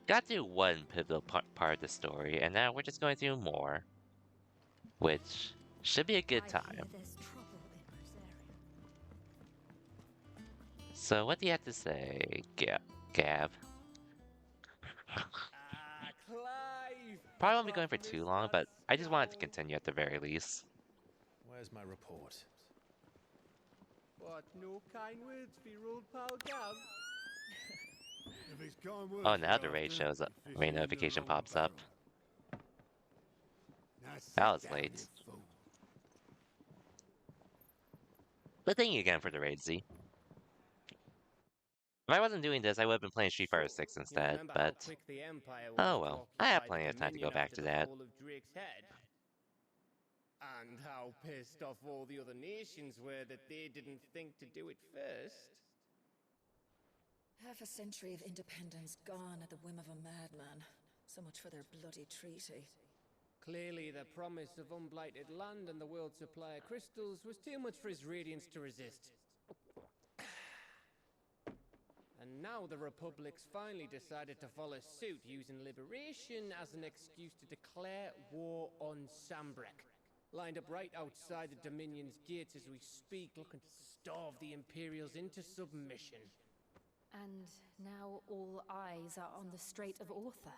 got through one pivotal part of the story, and now we're just going through more, which should be a good I hear time. there's trouble in Rosaria. So, what do you have to say, Gab? Ah, Clive! Probably won't be going for too Properest long, old but I just wanted to scowl. continue at the very least. Where's my report? What, no kind words for your old pal Gav? If it's kind words Oh, you're now the raid after, shows up. you're Raid fishing in the notification wrong pops up. barrel. Now That sit was down, late. you fool. But thank you again for the raid, Z. If I wasn't doing this, I would have been playing Street Fighter 6 You instead, remember how but quick the Empire was oh to well. I have occupy plenty the of time to go Dominion back after to the that. fall of Drake's head? And how pissed off all the other nations were that they didn't think to do it first. Half a century of independence gone at the whim of a madman. So much for their bloody treaty. Clearly, the promise of unblighted land and the world's supply of crystals was too much for his radiance to resist. And now the Republic's finally decided to follow suit, using liberation as an excuse to declare war on Sambrek. Lined up right outside the Dominion's gates as we speak, looking to starve the Imperials into submission. And now all eyes are on the Strait of Author.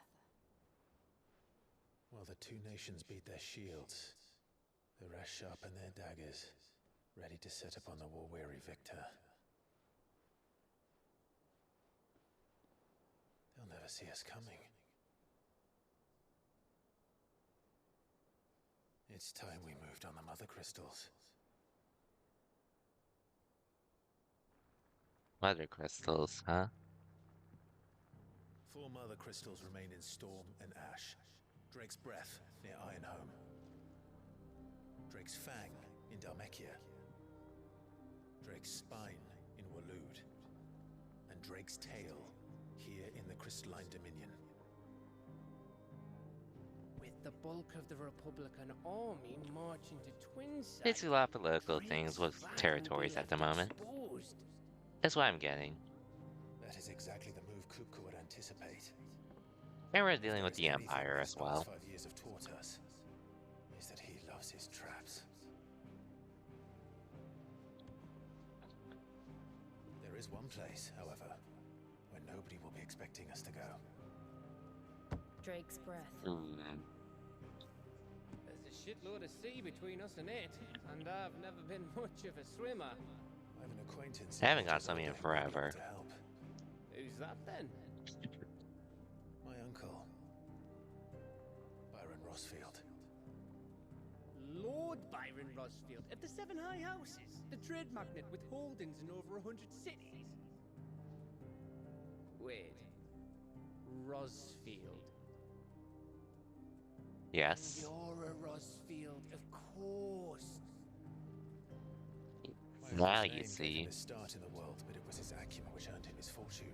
While the two nations beat their shields, the rest sharpen their daggers, ready to set upon the war-weary victor. They'll never see us coming. It's time we moved on the Mother Crystals. Mother crystals, huh? 4 Mother Crystals remain in Storm and Ash. Drake's Breath near Ironhome. Drake's Fang in Dhalmekia. Drake's Spine in Waloed. And Drake's Tail here in the Crystalline Dominion. With the bulk of the Republican army marching to Twinside, Basically a lot of political Drake's things with Fang will territories be at the left moment. exposed. That's what I'm getting. That is exactly the move Kupka would anticipate. And we're dealing with If the there is anything Empire these as well. past 5 years have taught us, is that he loves his traps. There is one place, however, where nobody will be expecting us to go. Drake's Breath. There's a shitload of sea between us and it, and I've never been much of a swimmer. I have an acquaintance. I haven't got in something in Portugal who might be forever. able to help. Who's that then? My uncle, Byron Rossfield. Lord Byron Rosfield of the Seven High Houses, the trade magnate with holdings in over 100 cities. Wait, Rosfield. Yes. You're a Rosfield, of course. My Now uncle's you name gave see. him his start in the world, but it was his acumen which earned him his fortune,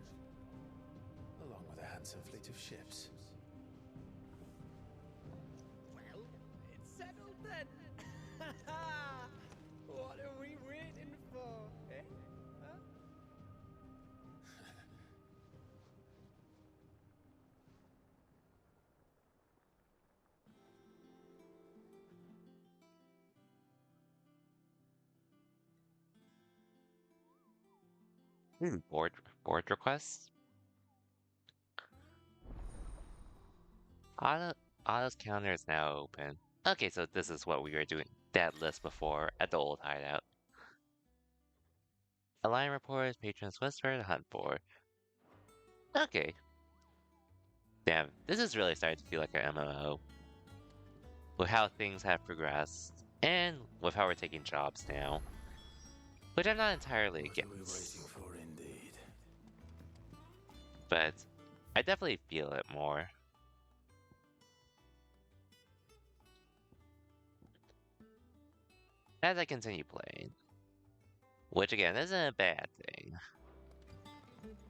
along with a handsome fleet of ships. Well, it's settled then. What are we waiting for, eh? Huh? Board requests? Auto's counter is now open. Okay, so this is what we were doing that list before at the old hideout. Align reports, patrons whisper, hunt for. Okay. Damn, this is really starting to feel like an MMO. With how things have progressed, and with how we're taking jobs now. Which I'm not entirely What are we against. waiting for, indeed? But I definitely feel it more. As I continue playing. Which again isn't a bad thing.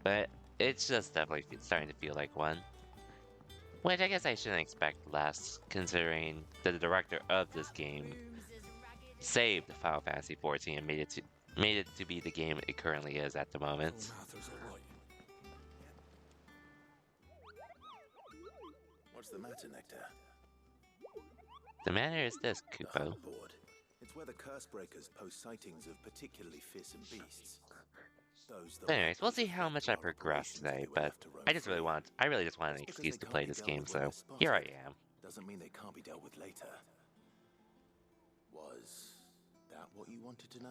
But it's just definitely starting to feel like one. Which I guess I shouldn't expect less, considering that the director of this game saved Final Fantasy XIV and made it to be the game it currently is at the moment. All Arthur's all right. What's the matter, Nectar? The matter is this, The Kupo. Hunt Board. It's where the Curse Breakers post sightings of particularly fearsome beasts. Those that Anyways, we'll won't see how much I affect our progress operations if today, they were but left to roam I just free. really just want an Just because excuse they to can't play be this dealt game, with so when they're here I spotted, am. Doesn't mean they can't be dealt with later. Was that what you wanted to know?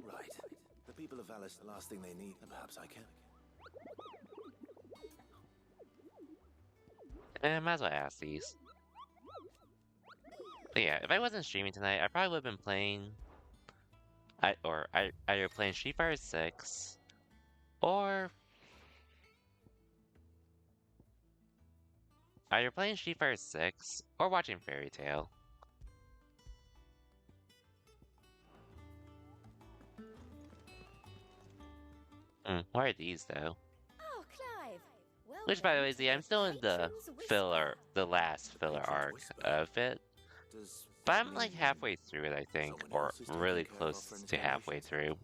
Right. The people of Valis, the last thing they need, and perhaps I can. Might as well ask these. But yeah, if I wasn't streaming tonight, I probably would have been playing... either playing Street Fighter 6, or... either playing Street Fighter 6, or watching Fairy Tail. What are these, though? Oh, Clive. Which, by the way, Welcome Z, to I'm still in the Patron's filler, Whisper. the last filler Patron's arc Whisper. of it. Does But that I'm like mean halfway through it, I think, someone or else is taking really care of our close friend's to halfway through. Oh,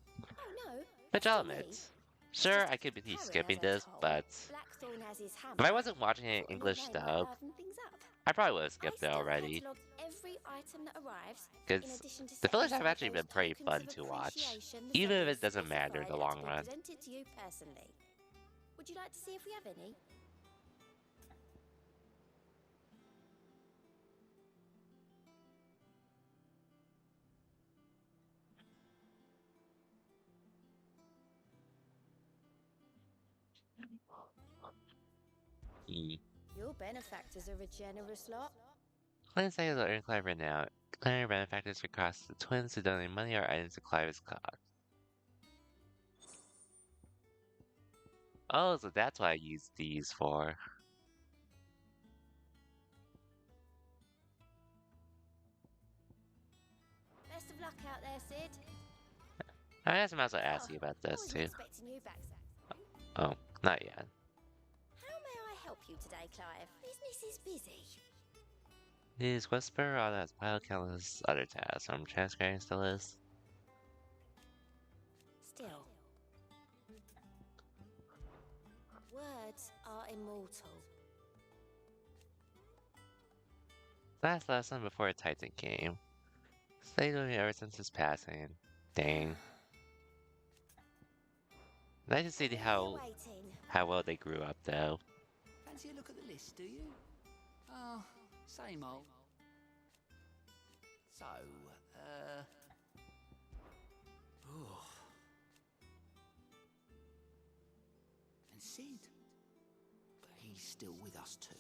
no. Which still I'll me. admit, It's sure, just I could be Harry skipping has a this, toll. but Blackthorn has his hammer. if I wasn't watching it in Sort of English name like dub, liven things up. I probably would have skipped I it still already. catalogue every item that arrives, in Because addition to the fillers setting have some actually of been those pretty tokens fun of to watch, appreciation the even if vendors it doesn't matter in the specified long to be run. presented to you personally. Would you like to see if we have any? Your benefactors are a generous lot. Clan Sagas are earn Clive right now. Clan benefactors request the twins to donate money or items to Clive's cause. Oh, so that's what I use these for. Best of luck out there, Sid. I guess I might as well ask you about I this wasn't too. expecting you back. Oh, not yet. How may I help you today, Clive? Business is busy. Is Whisper or that pile countless other tasks? I'm transcribing still is. Still. Words are immortal. Last lesson before a Titan came. Stayed with me ever since his passing. Dang. Nice to see how well they grew up though. Fancy a look at the list, do you? Oh, same old. So, oh. And Sid. But he's still with us too.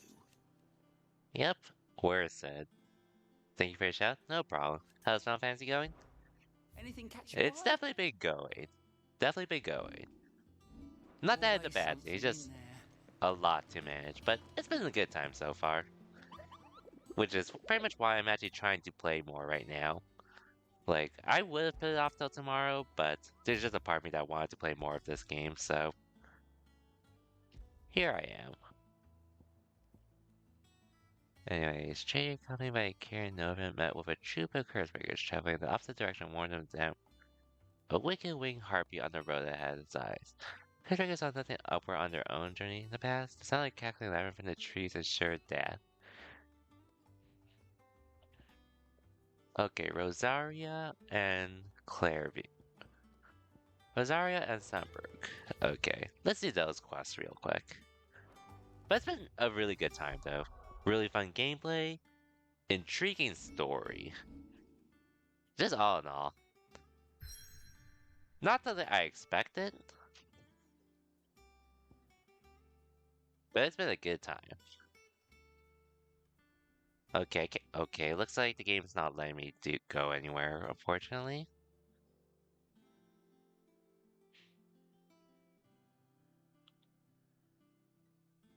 Yep, where said. Thank you for your shout. No problem. How's Final Fantasy going? Anything catch your It's eye? definitely been going. Definitely been going. Not that it's a Always bad thing, it's something just in there. a lot to manage, but it's been a good time so far. Which is pretty much why I'm actually trying to play more right now. Like, I would have put it off till tomorrow, but there's just a part of me that wanted to play more of this game, so... here I am. Anyways, Jay, accompanied by Karen Novin, met with a troop of Cursebreakers traveling in the opposite direction, warned them down a wicked winged harpy on the road that had its eyes. Cursebreakers saw nothing upward on their own journey in the past. It sounded like cackling laughter from the trees assured death. Okay, Rosaria and Clairview. Rosaria and Sunbrook. Okay, let's do those quests real quick. But it's been a really good time though. Really fun gameplay, intriguing story. Just all in all. Not that I expected, but it's been a good time. Okay, looks like the game's not letting me go anywhere, unfortunately.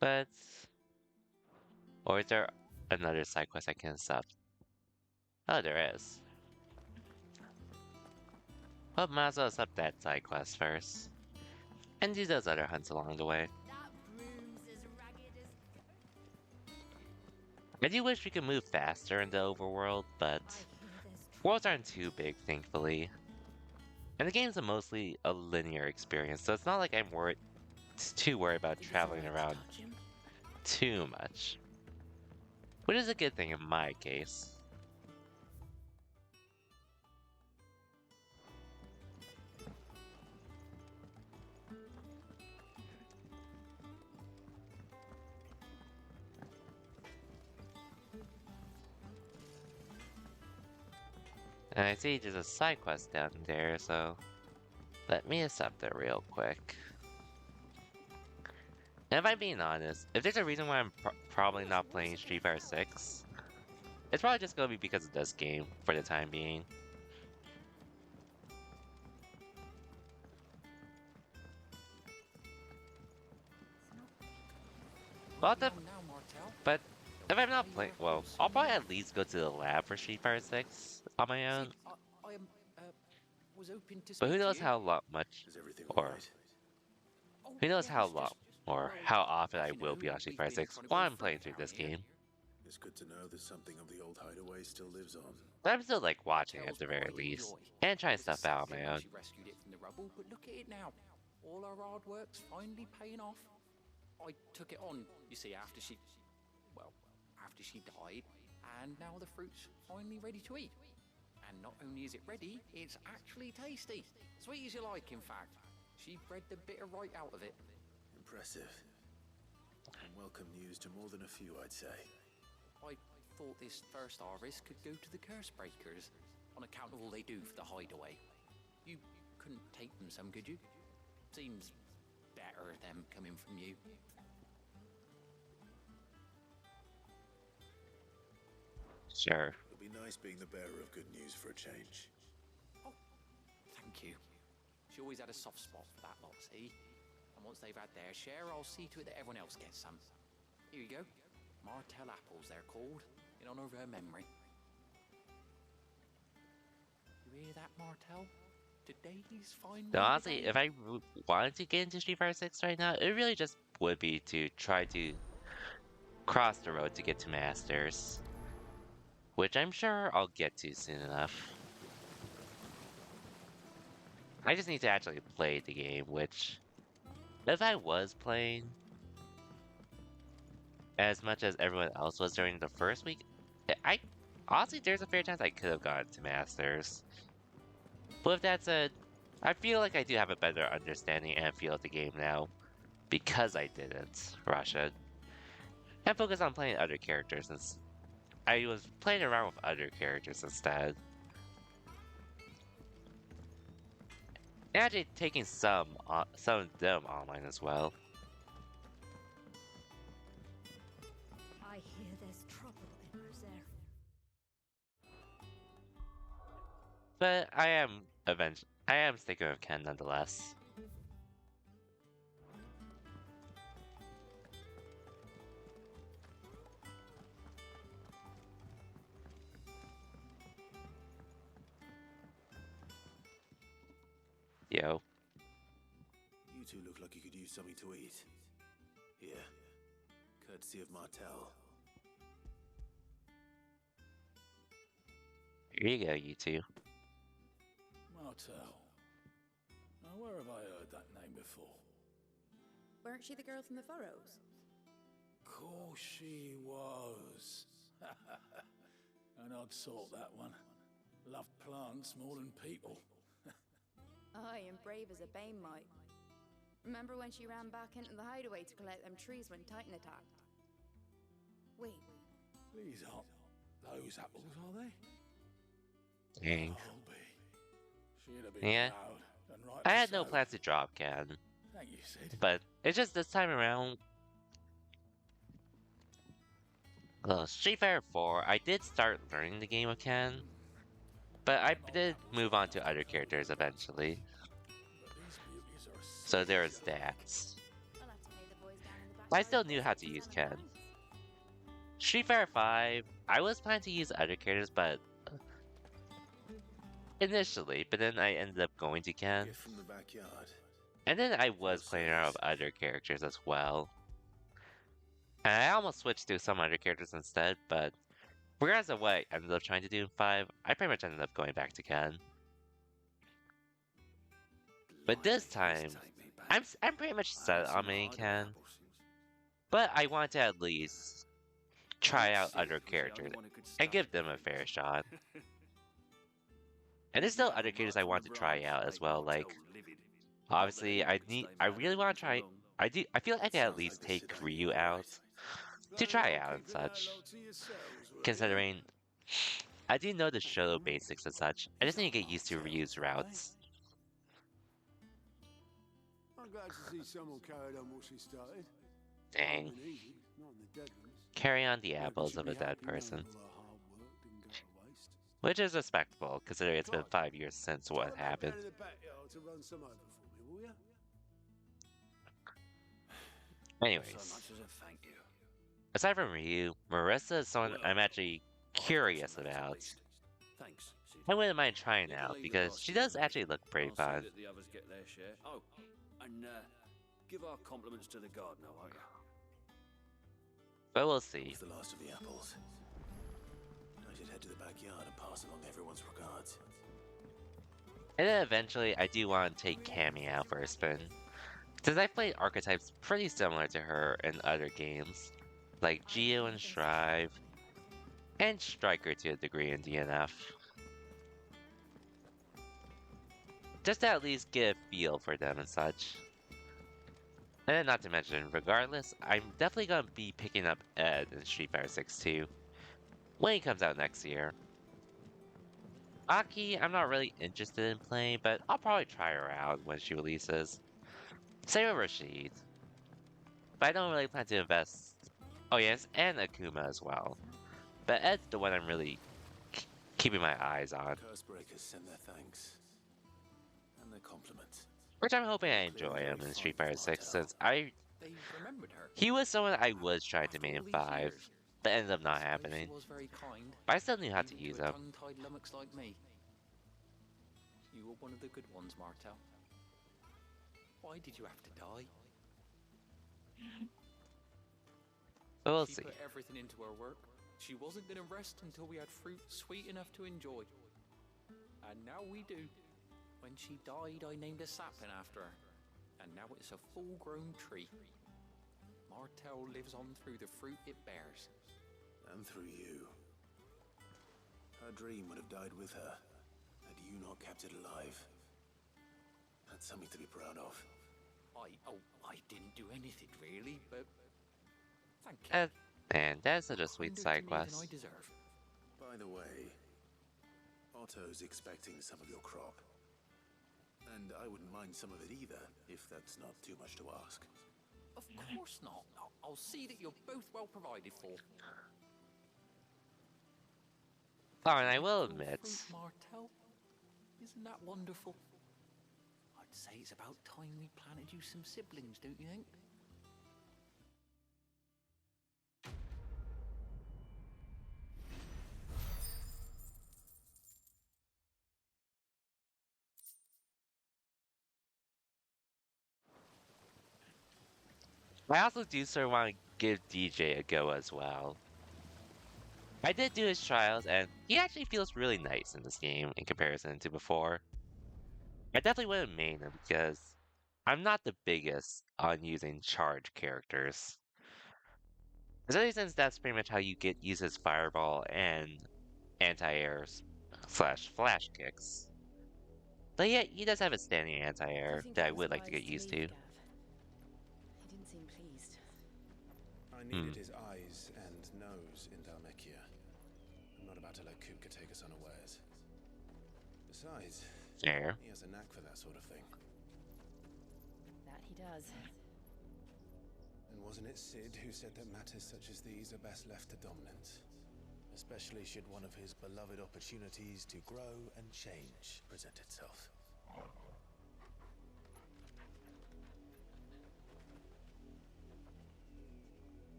But... or is there another side quest I can sub? Oh, there is. Well, might as well sub that side quest first. And do those other hunts along the way. That broom's as ragged as... I do wish we could move faster in the overworld, but worlds aren't too big, thankfully. And the game's mostly a linear experience, so it's not like I'm too worried about traveling around too much. Which is a good thing in my case. And I see there's a side quest down there, so let me accept it real quick. And if I'm being honest, if there's a reason why I'm probably not playing Street Fighter 6, it's probably just gonna be because of this game for the time being. But if I'm not playing, well, I'll probably at least go to the lab for Street Fighter 6 on my own. But who knows how much, or who knows how long, or how often I will be on Street Fighter 6 while I'm playing through this game. It's good to know that something of the old hideaway still lives on. But I'm still like watching at the very least, and trying stuff out on my own. She rescued it from the rubble, but look at it now. All her hard work's finally paying off. I took it on, you see, after she died, and now the fruit's finally ready to eat. And not only is it ready, it's actually tasty. Sweet as you like, in fact. She bred the bitter right out of it. Impressive. And welcome news to more than a few, I'd say. I thought this first harvest could go to the curse breakers, on account of all they do for the hideaway. You couldn't take them some, could you? Seems better them coming from you. Sure. It'll be nice being the bearer of good news for a change. Oh, thank you. She always had a soft spot for that lot, see? And once they've had their share, I'll see to it that everyone else gets some. Here you go. Martell apples, they're called, in honor of her memory. You hear that, Martell? Today's fine. So honestly, if I wanted to get into Street Fighter 6 right now, it really just would be to try to cross the road to get to Masters. Which I'm sure I'll get to soon enough. I just need to actually play the game, which, if I was playing as much as everyone else was during the first week, honestly, there's a fair chance I could have gone to Masters. But with that said, I feel like I do have a better understanding and feel of the game now, because I didn't rush it, and focus on playing other characters since I was playing around with other characters instead. And actually taking some of them online as well. I hear there's trouble in Rosaria. But I am sticking with Ken nonetheless. Yo. You two look like you could use something to eat. Here, courtesy of Martell. Here you go, you two. Martell. Now, where have I heard that name before? Weren't she the girl from the Furrows? Course she was. An odd sort, that one. Loved plants more than people. Aye, and brave as a bane might. Remember when she ran back into the hideaway to collect them trees when Titan attacked? Wait. These aren't those apples, are they? Dang. I'll be. She'd have been Yeah. proud and right I had so. no plans to drop Ken, Thank you, Sid. but it's just this time around. Well, Street Fighter 4, I did start learning the game of Ken, but I did move on to other characters eventually. But these beauties are a So there's serious that. I'll have to pay the boys down in the back. I still knew how to use Ken. Street Fighter 5, I was planning to use other characters, but initially, but then I ended up going to Ken. Gift from the backyard. And then I was playing around with other characters as well. And I almost switched to some other characters instead, but regardless of what I ended up trying to do in 5, I pretty much ended up going back to Ken. But this time, I'm pretty much set on main Ken. But I want to at least try out other characters and give them a fair shot. And there's still other characters I want to try out as well. Like, obviously, I really want to try. I feel like I can at least take Ryu out to try out and such. Considering I do know the Shoto basics and such, I just need to get used to Ryu's routes. I'm glad to see someone carried on what she started. Dang. Not easy, not in the dead ones. Carry on the Maybe apples she'll of a be dead happy knowing person. all her hard work didn't go to waste. Which is respectable, considering it's been 5 years since what Tell that happened. man in the backyard to run some over for me, will ya? Anyways, So much as a thank you. aside from Ryu, Marissa is someone I'm actually curious about. Thanks. Sid. I wouldn't mind trying out, because she does actually look pretty I'll see fun. that the others get their share. Oh, and give our compliments to the gardener, won't you? But we'll see. It's the last of the apples. I should head to the backyard and pass along everyone's regards. And then eventually, I do want to take Cammy out for a spin. Since I've played archetypes pretty similar to her in other games, like Geo and Strive, and Striker to a degree in DNF. Just to at least get a feel for them and such. And then not to mention, regardless, I'm definitely going to be picking up Ed in Street Fighter 6 too, when he comes out next year. Aki, I'm not really interested in playing, but I'll probably try her out when she releases. Same with Rashid. But I don't really plan to invest. Oh yes, and Akuma as well. But Ed's the one I'm really keeping my eyes on. Cursebreakers send their thanks. And their compliments. Which I'm hoping I enjoy him in Street Fighter 6 since They remembered her. he was someone I was trying to main in 5, but ended up not happening. She was very kind. But I still knew how to Even use to a him. tongue-tied lummox like me. You were one of the good ones, Martel. Why did you have to die? But we'll She see. put everything into her work. She wasn't going to rest until we had fruit sweet enough to enjoy. And now we do. When she died, I named a sapling after her. And now it's a full-grown tree. Martel lives on through the fruit it bears. And through you. Her dream would have died with her, had you not kept it alive. That's something to be proud of. I didn't do anything really, but thank you. And that's such a sweet Kinder side to me than quest. I deserve. By the way, Otto's expecting some of your crop. And I wouldn't mind some of it either, if that's not too much to ask. Of course not. I'll see that you're both well provided for. Oh, and I will Full admit, fruit, Martel. Isn't that wonderful? I'd say it's about time we planted you some siblings, don't you think? I also do sort of want to give DJ a go as well. I did do his trials, and he actually feels really nice in this game in comparison to before. I definitely wouldn't main him because I'm not the biggest on using charge characters. Especially since that's pretty much how you get uses fireball and anti-airs / flash kicks. But yeah, he does have a standing anti-air that I would like to get used to. He didn't seem pleased. I needed his eyes and nose in Dhalmekia. I'm not about to let Kupka take us unawares. Besides, Fair. he has a knack for that sort of thing. That he does. And wasn't it Sid who said that matters such as these are best left to dominance? Especially should one of his beloved opportunities to grow and change present itself.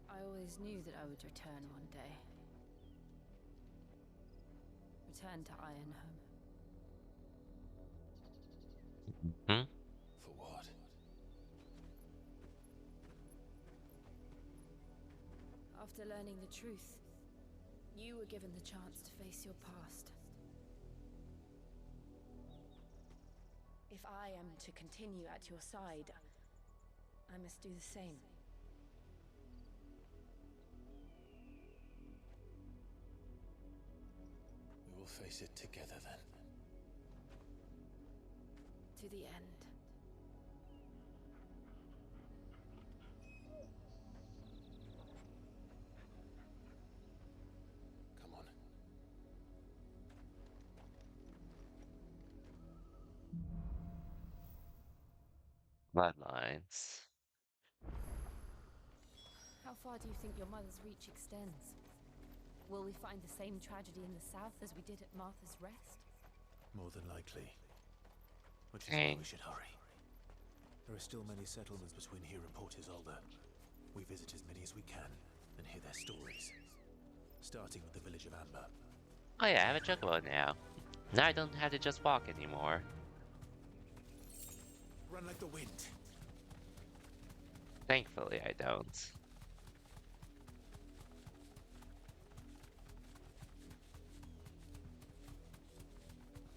I always knew that I would return one day. Return to Ironhome. Hmm? For what? After learning the truth, you were given the chance to face your past. If I am to continue at your side, I must do the same. We will face it together then. To the end. Come on. Bloodlines. How far do you think your mother's reach extends? Will we find the same tragedy in the south as we did at Martha's Rest? More than likely. Which is Dang. why we should hurry. There are still many settlements between here and Port Isolde. We visit as many as we can and hear their stories. Starting with the village of Amber. Oh yeah, I have a chocobo now. Now I don't have to just walk anymore. Run like the wind. Thankfully, I don't.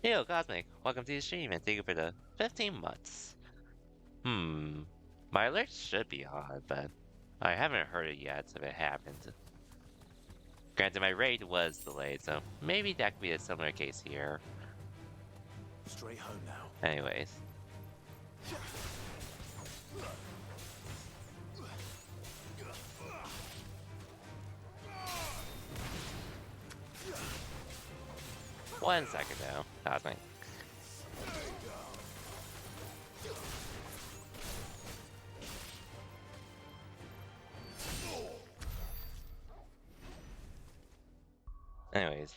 Yo, Cosmic, welcome to the stream and thank you for the 15 months. My alerts should be on, but I haven't heard it yet if it happened. Granted, my raid was delayed, so maybe that could be a similar case here. Straight home now. Anyways. One second now, Cosmic. Anyways,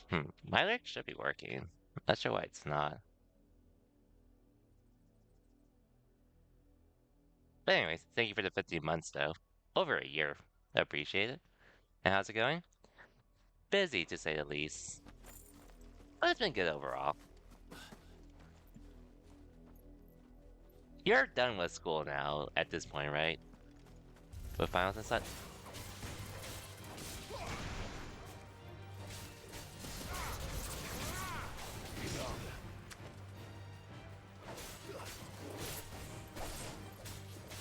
my alert should be working. Not sure why it's not. But anyways, thank you for the 15 months though. Over a year. I appreciate it. And how's it going? Busy to say the least. But it's been good overall. You're done with school now at this point, right? With finals and such?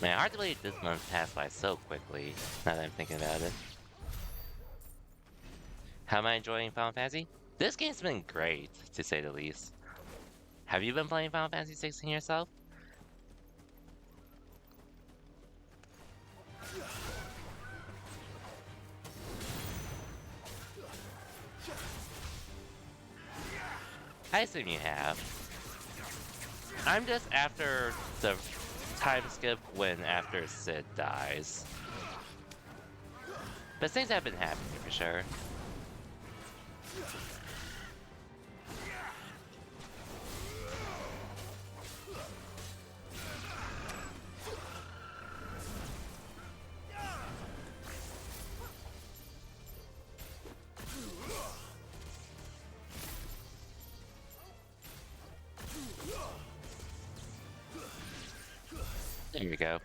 Man, hard to believe this month passed by so quickly, now that I'm thinking about it. How am I enjoying Final Fantasy? This game's been great, to say the least. Have you been playing Final Fantasy 16 yourself? I assume you have. I'm just after the time skip when after Sid dies. But things have been happening for sure. There you go.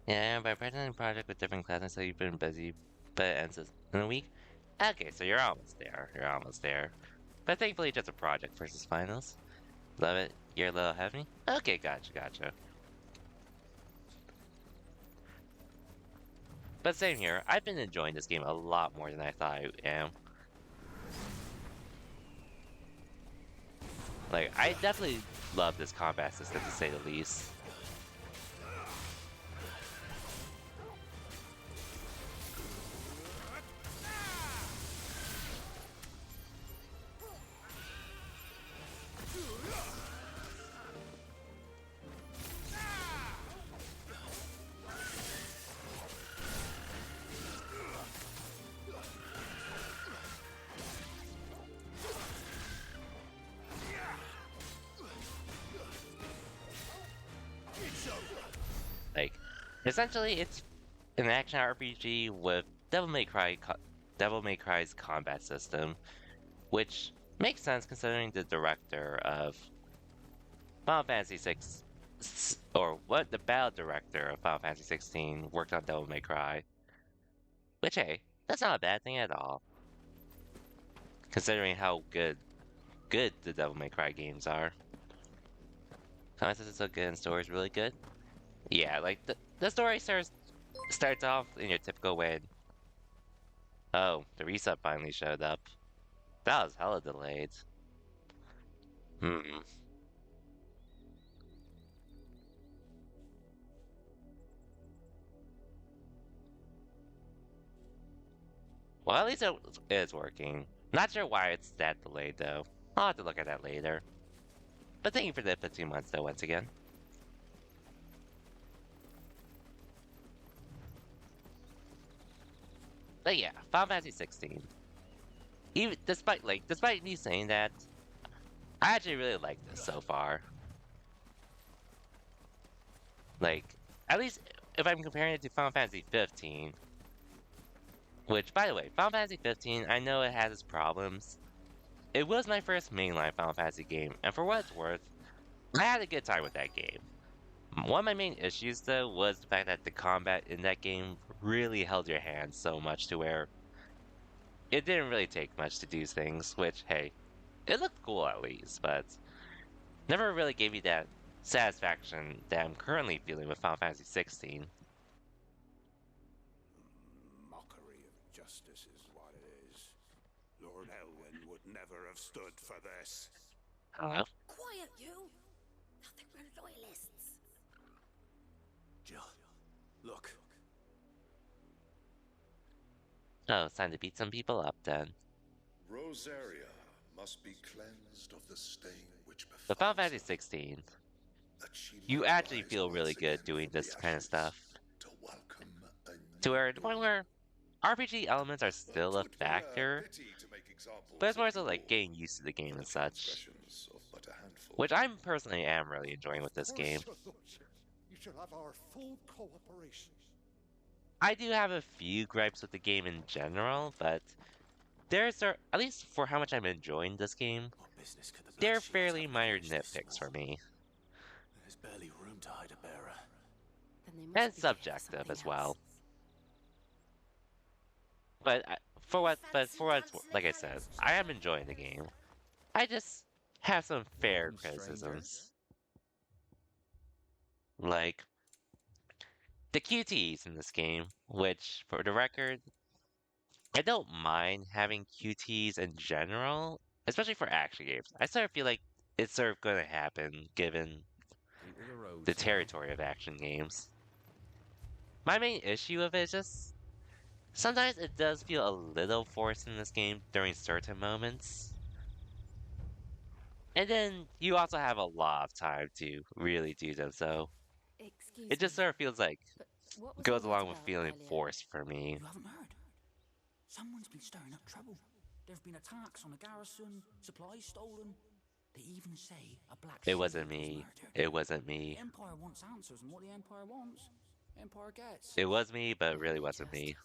Yeah, by presenting project with different classes, so you've been busy, but it ends in a week? Okay, so you're almost there. You're almost there. But thankfully, just a project versus finals. Love it. You're a little heavy? Okay, gotcha. But same here. I've been enjoying this game a lot more than I thought I am. Like, I definitely love this combat system, to say the least. Like, essentially, it's an action RPG with Devil May Cry's combat system, which makes sense considering the director of Final Fantasy VI, or what the battle director of Final Fantasy 16 worked on Devil May Cry. Which, hey, that's not a bad thing at all, considering how good the Devil May Cry games are. Content is so good and story is really good. Yeah, like the story starts off in your typical way. Oh, the reset finally showed up. That was hella delayed. Hmm. Well, at least it is working. Not sure why it's that delayed though. I'll have to look at that later. But thank you for the 15 months though once again. But yeah, Final Fantasy 16. Even despite me saying that, I actually really like this so far. Like, at least if I'm comparing it to Final Fantasy 15, which, by the way, Final Fantasy 15, I know it has its problems. It was my first mainline Final Fantasy game, and for what it's worth, I had a good time with that game. One of my main issues, though, was the fact that the combat in that game really held your hand so much to where it didn't really take much to do things, which, hey, it looked cool at least, but never really gave me that satisfaction that I'm currently feeling with Final Fantasy 16. Mockery of justice is what it is. Lord Elwyn would never have stood for this. Hello? Quiet, you! I think we're loyalists. Jill, look. Oh, it's time to beat some people up then. Rosaria must be cleansed of the stain which befalls But Final Fantasy 16, that she you might actually rise feel once really good again doing from this the kind of ashes stuff. to welcome a To new where the point dawn. where RPG elements are still a Twould be factor, pity to make examples but it's more of so you like all getting used to the game for and the such. transgressions of but a handful. Which I'm personally am really enjoying with this game. You shall have our full cooperation. I do have a few gripes with the game in general, but at least for how much I'm enjoying this game, What business could the Black they're Shields fairly have minor against this nitpicks small? for me. There's barely room to hide a bearer. Then they must And be here for subjective something as well. else. But like I said, I am enjoying the game. I just have some fair criticisms. Like, the QTEs in this game, which, for the record, I don't mind having QTEs in general, especially for action games. I sort of feel like it's sort of going to happen given the territory of action games. My main issue of it is just sometimes it does feel a little forced in this game during certain moments. And then you also have a lot of time to really do them, so Excuse it just me, sort of feels like but what was goes all that along with about feeling earlier? forced for me. You haven't heard? Someone's been stirring up trouble. There've been attacks on the garrison, supplies stolen. They even say a Black It Shield wasn't was me. murdered. It wasn't The me. Empire wants answers, and what the Empire wants, Empire gets. It was me, but it really wasn't me.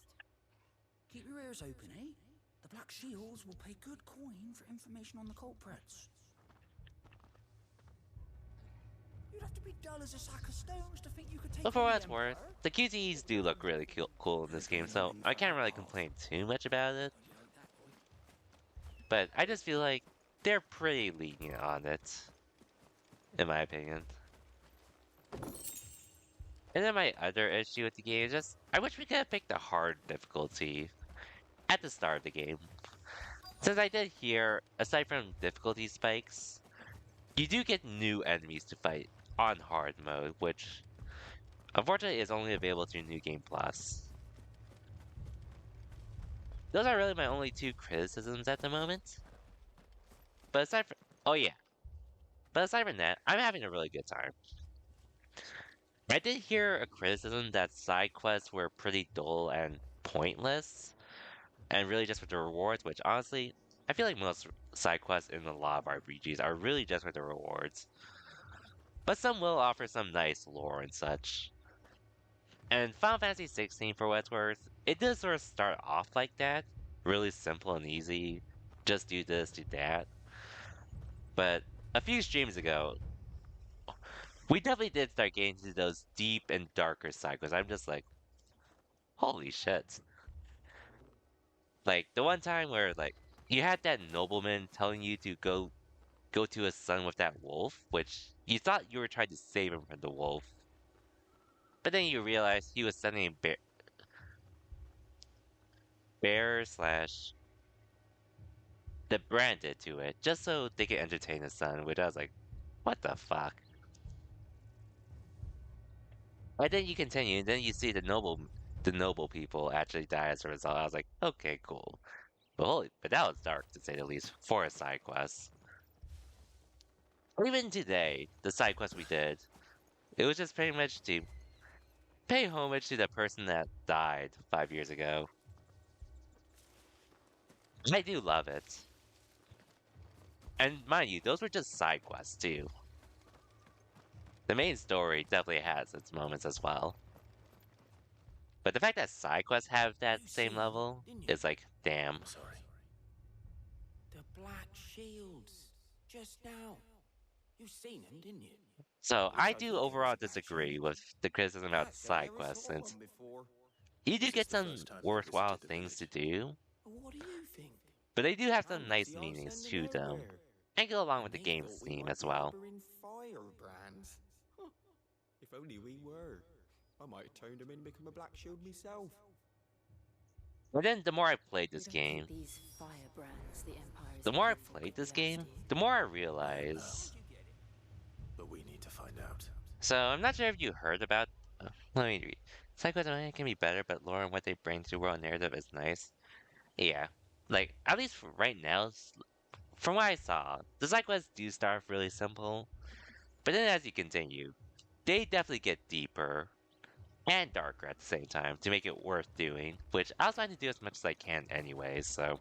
Keep your ears open, eh? The Black Shields will pay good coin for information on the culprits. You'd have to be dull as a sack of stones to think you could take But for on what the it's worth, Empire. the QTEs do look really cool in this game, so I can't really complain too much about it. But I just feel like they're pretty lenient on it, in my opinion. And then my other issue with the game is just, I wish we could have picked the hard difficulty at the start of the game. Since I did hear, aside from difficulty spikes, you do get new enemies to fight on hard mode, which unfortunately is only available through New Game Plus. Those are really my only two criticisms at the moment. But aside from, but aside from that, I'm having a really good time. I did hear a criticism that side quests were pretty dull and pointless, and really just for the rewards, which honestly, I feel like most side quests in a lot of RPGs are really just for the rewards. But some will offer some nice lore and such. And Final Fantasy 16, for what it's worth, it does sort of start off like that. Really simple and easy. Just do this, do that. But a few streams ago, we definitely did start getting into those deep and darker side quests. I'm just like, holy shit. Like, the one time where, like, you had that nobleman telling you to go go to his son with that wolf, which you thought you were trying to save him from the wolf. But then you realize he was sending bear slash the branded to it just so they could entertain his son, which I was like, what the fuck? And then you continue, and then you see the noble people actually die as a result. I was like, okay, cool. But that was dark to say the least for a side quest. Even today, the side quest we did, it was just pretty much to pay homage to the person that died 5 years ago. I do love it. And mind you, those were just side quests too. The main story definitely has its moments as well. But the fact that side quests have that same level is like, damn. Sorry. The Black Shields. Just now. You seen them, didn't you? So I do overall disagree with the criticism about side quests, since you do get some worthwhile things to do, What do you think? but they do have some nice meanings to them, and go along with the game's theme as well. Firebrands. Huh. If only we were. I might have turned him in and become a Black Shield myself. But then the more I played this You don't game, think these firebrands the Empire is the more I looking for played could this be game, after you? the more I realize. But we need to find out. So I'm not sure if you heard about. Let me read. Side quests can be better, but lore and what they bring to the world narrative is nice. Yeah, like at least for right now, from what I saw, the side quests do start off really simple, but then as you continue, they definitely get deeper and darker at the same time to make it worth doing, which I was trying to do as much as I can anyways, so.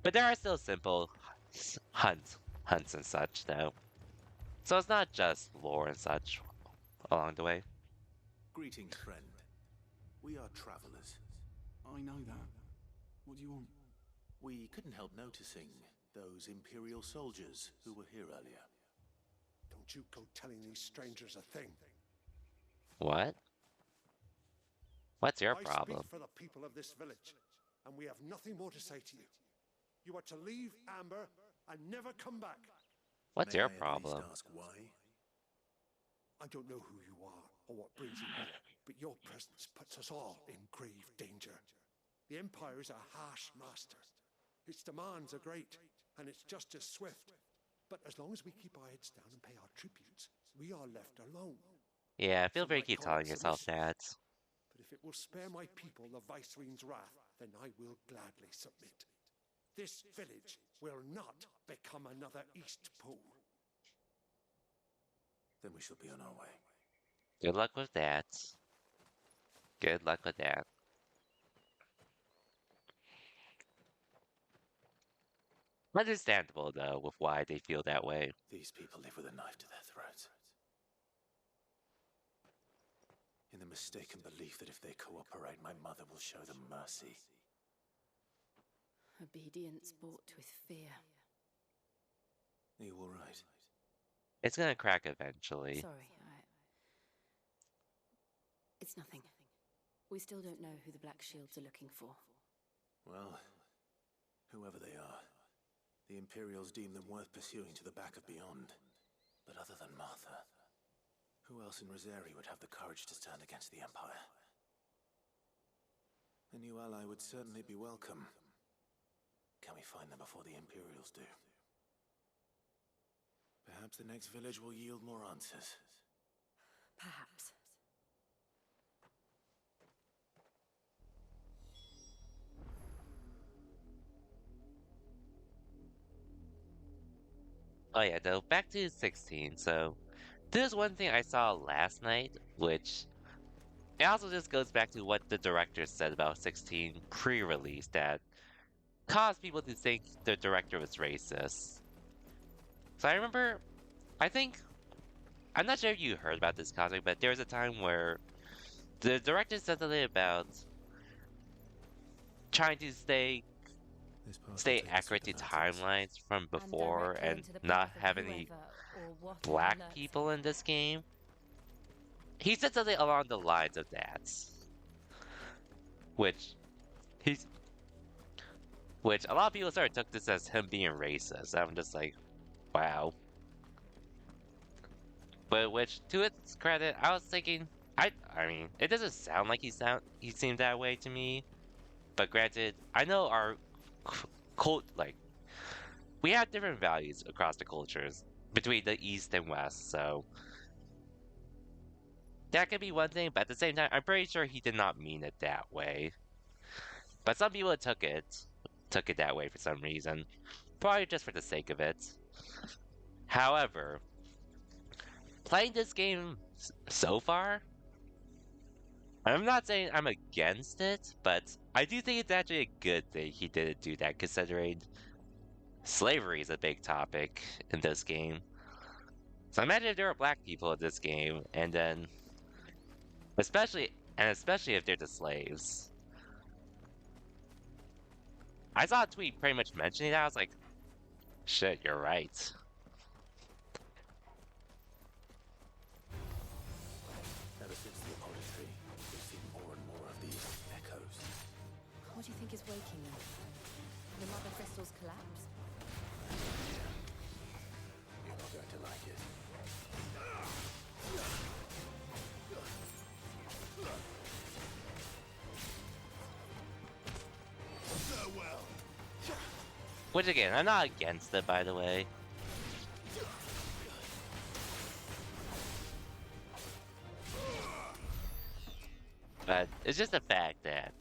But there are still simple hunts and such, though. So it's not just lore and such along the way. Greetings, friend. We are travelers. I know that. What do you want? We couldn't help noticing those Imperial soldiers who were here earlier. Don't you go telling these strangers a thing. What? What's your I problem? speak for the people of this village, and we have nothing more to say to you. You are to leave Amber and never come back. What's May your I at least problem? ask why? I don't know who you are or what brings you here, but your presence puts us all in grave danger. The Empire is a harsh master. Its demands are great, and its justice swift. But as long as we keep our heads down and pay our tributes, we are left alone. Yeah, I feel Some free to might keep call telling it yourself submission. that. But if it will spare my people the Viceroy's wrath, then I will gladly submit. This village will not become another East Pool. Then we shall be on our way. Good luck with that. Good luck with that. Understandable, though, with why they feel that way. These people live with a knife to their throats. In the mistaken belief that if they cooperate, my mother will show them mercy. Obedience bought with fear. Are you alright? It's gonna crack eventually. Sorry, It's nothing. We still don't know who the Black Shields are looking for. Well, whoever they are, the Imperials deem them worth pursuing to the back of beyond. But other than Martha, who else in Rosari would have the courage to stand against the Empire? A new ally would certainly be welcome. Can we find them before the Imperials do? Perhaps the next village will yield more answers. Perhaps. Oh yeah, though, back to 16, so there's one thing I saw last night, which it also just goes back to what the director said about 16 pre-release that caused people to think the director was racist. So I remember, I'm not sure if you heard about this concept, but there was a time where the director said something about trying to stay accurate to timelines from before and not have any black people in this game. He said something along the lines of that, which a lot of people sort of took this as him being racist. I'm just like, Wow. But which, to its credit, I was thinking, I mean, it doesn't sound like he seemed that way to me. But granted, I know our cult, like, we have different values across the cultures between the East and West, so that could be one thing. But at the same time, I'm pretty sure he did not mean it that way. But some people took it that way for some reason, probably just for the sake of it. However, playing this game so far, I'm not saying I'm against it, but I do think it's actually a good thing he didn't do that, considering slavery is a big topic in this game. So imagine if there were black people in this game, and then, especially if they're the slaves. I saw a tweet pretty much mentioning that. I was like, shit, you're right. Ever since the apology, we've seen more and more of these echoes. What do you think is waking them? The Mother Crystal's collapse? You're not going to like it. Farewell. Which again, I'm not against it, by the way. But it's just the fact that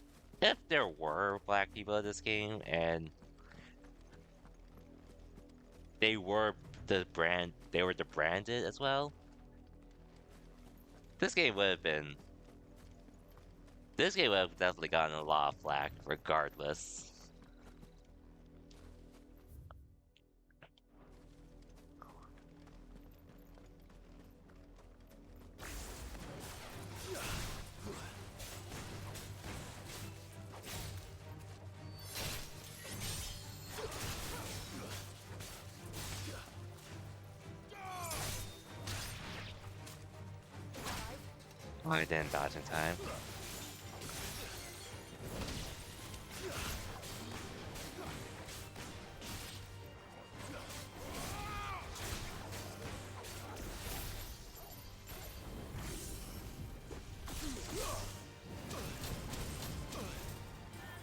if there were black people in this game and they were the branded as well, this game would have definitely gotten a lot of flack regardless. Oh, I didn't dodge in time.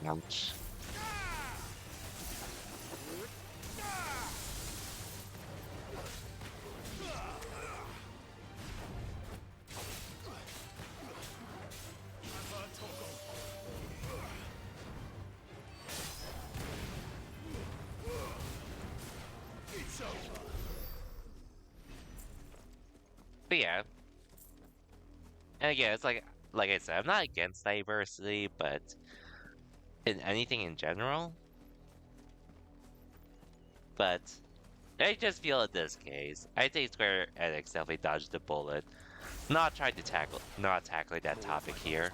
Ouch. But yeah. And again, it's like I said, I'm not against diversity, but in anything in general. But I just feel in this case, I think Square Enix definitely dodged the bullet. Not tackling that topic here.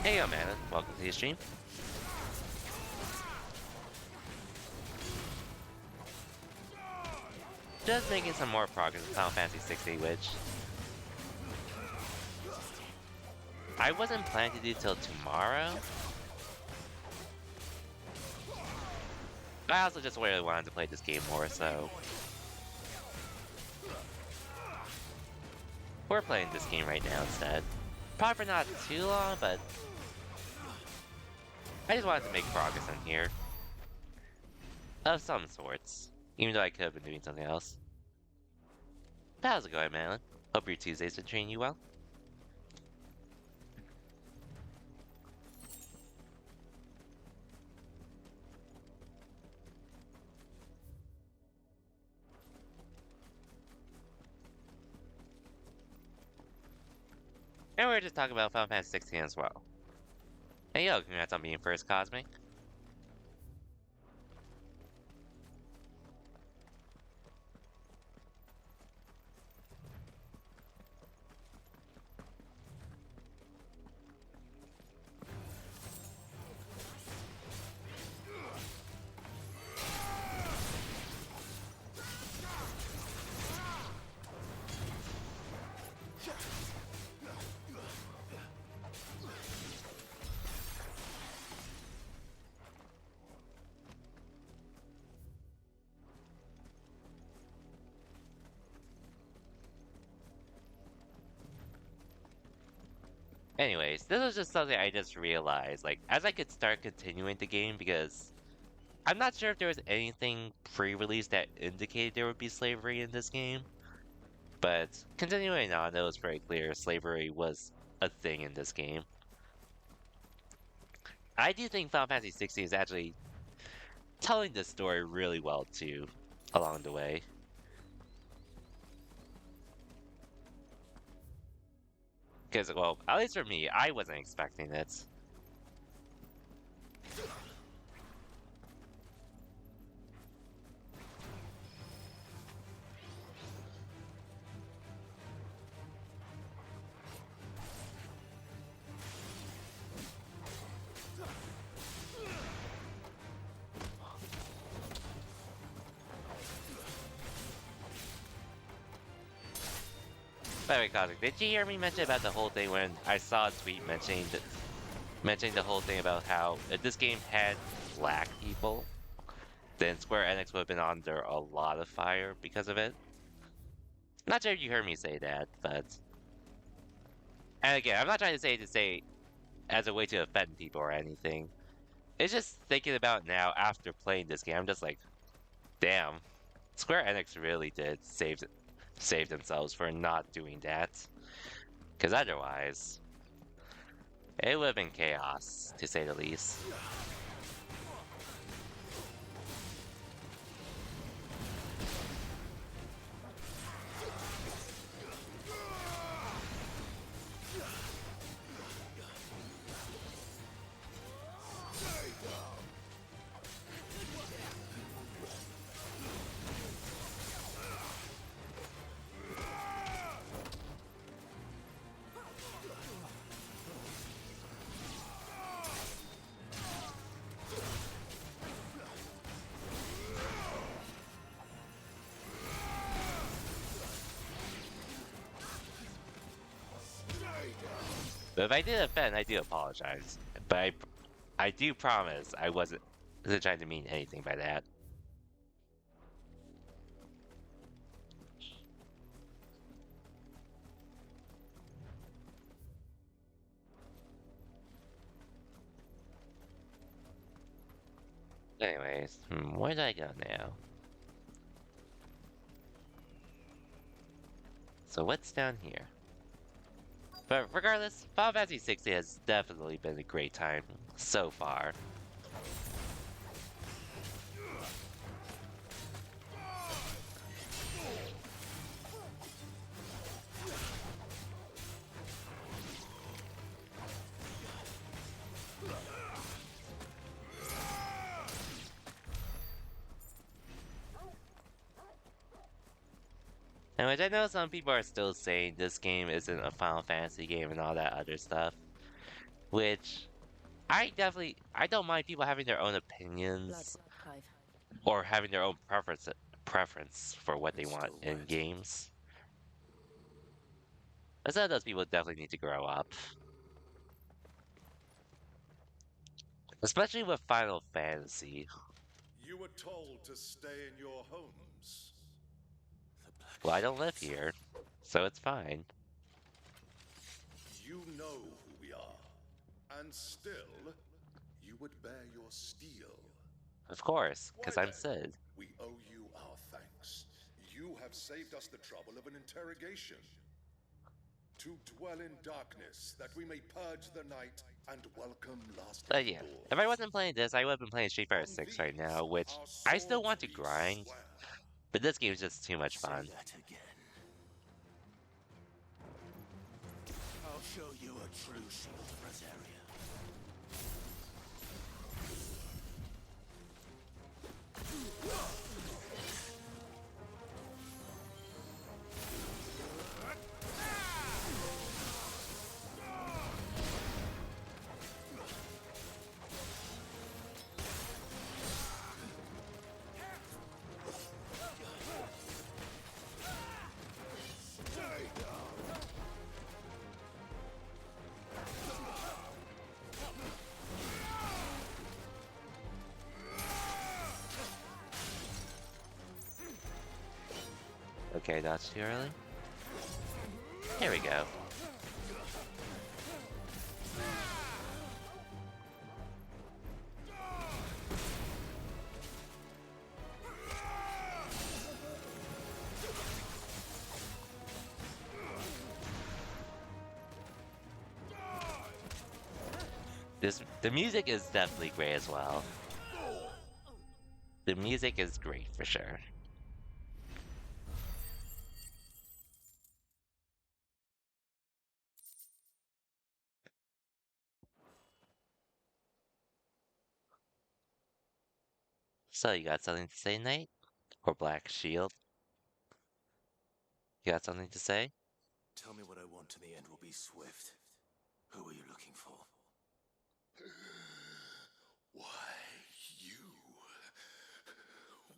Hey yo man, welcome to the stream. Just making some more progress with Final Fantasy 60, which I wasn't planning to do till tomorrow. But I also just really wanted to play this game more, so we're playing this game right now instead. Probably for not too long, but I just wanted to make progress in here. Of some sorts. Even though I could have been doing something else. But how's it going, Madeline? Hope your Tuesday's been treating you well. And we were just talking about Final Fantasy 16 as well. Hey yo, congrats on being first Cosmic. Anyways, this was just something I just realized, like, as I could start continuing the game, because I'm not sure if there was anything pre-release that indicated there would be slavery in this game, but continuing on, it was very clear slavery was a thing in this game. I do think Final Fantasy 16 is actually telling the story really well too, along the way. Because, well, at least for me, I wasn't expecting it. By the way, Cosmic, did you hear me mention about the whole thing when I saw a tweet mentioning the whole thing about how if this game had black people, then Square Enix would have been under a lot of fire because of it? Not sure if you heard me say that, but... And again, I'm not trying to say as a way to offend people or anything. It's just thinking about now after playing this game, I'm just like, damn, Square Enix really did save themselves for not doing that. Because otherwise, it would have been chaos, to say the least. But if I did offend, I do apologize. But I do promise I wasn't trying to mean anything by that. Anyways, where do I go now? So what's down here? But regardless, Final Fantasy 60 has definitely been a great time so far. And which I know some people are still saying this game isn't a Final Fantasy game and all that other stuff. Which, I don't mind people having their own opinions or having their own preference for what they want in games. But some of those people definitely need to grow up. Especially with Final Fantasy. You were told to stay in your homes. Well, I don't live here, so it's fine. You know who we are, and still, you would bear your steel. Of course, because I'm Cid. We owe you our thanks. You have saved us the trouble of an interrogation. To dwell in darkness, that we may purge the night and welcome lasting But yeah, if I wasn't playing this, I would have been playing Street Fighter 6 right now, which I still want to grind. But this game is just too much fun. I'll show you a true shield of Rosaria. Okay, that's too early. Here we go. The music is definitely great as well. The music is great for sure. So you got something to say, Knight? Or Black Shield? You got something to say? Tell me what I want and the end will be swift. Who are you looking for? Why, you.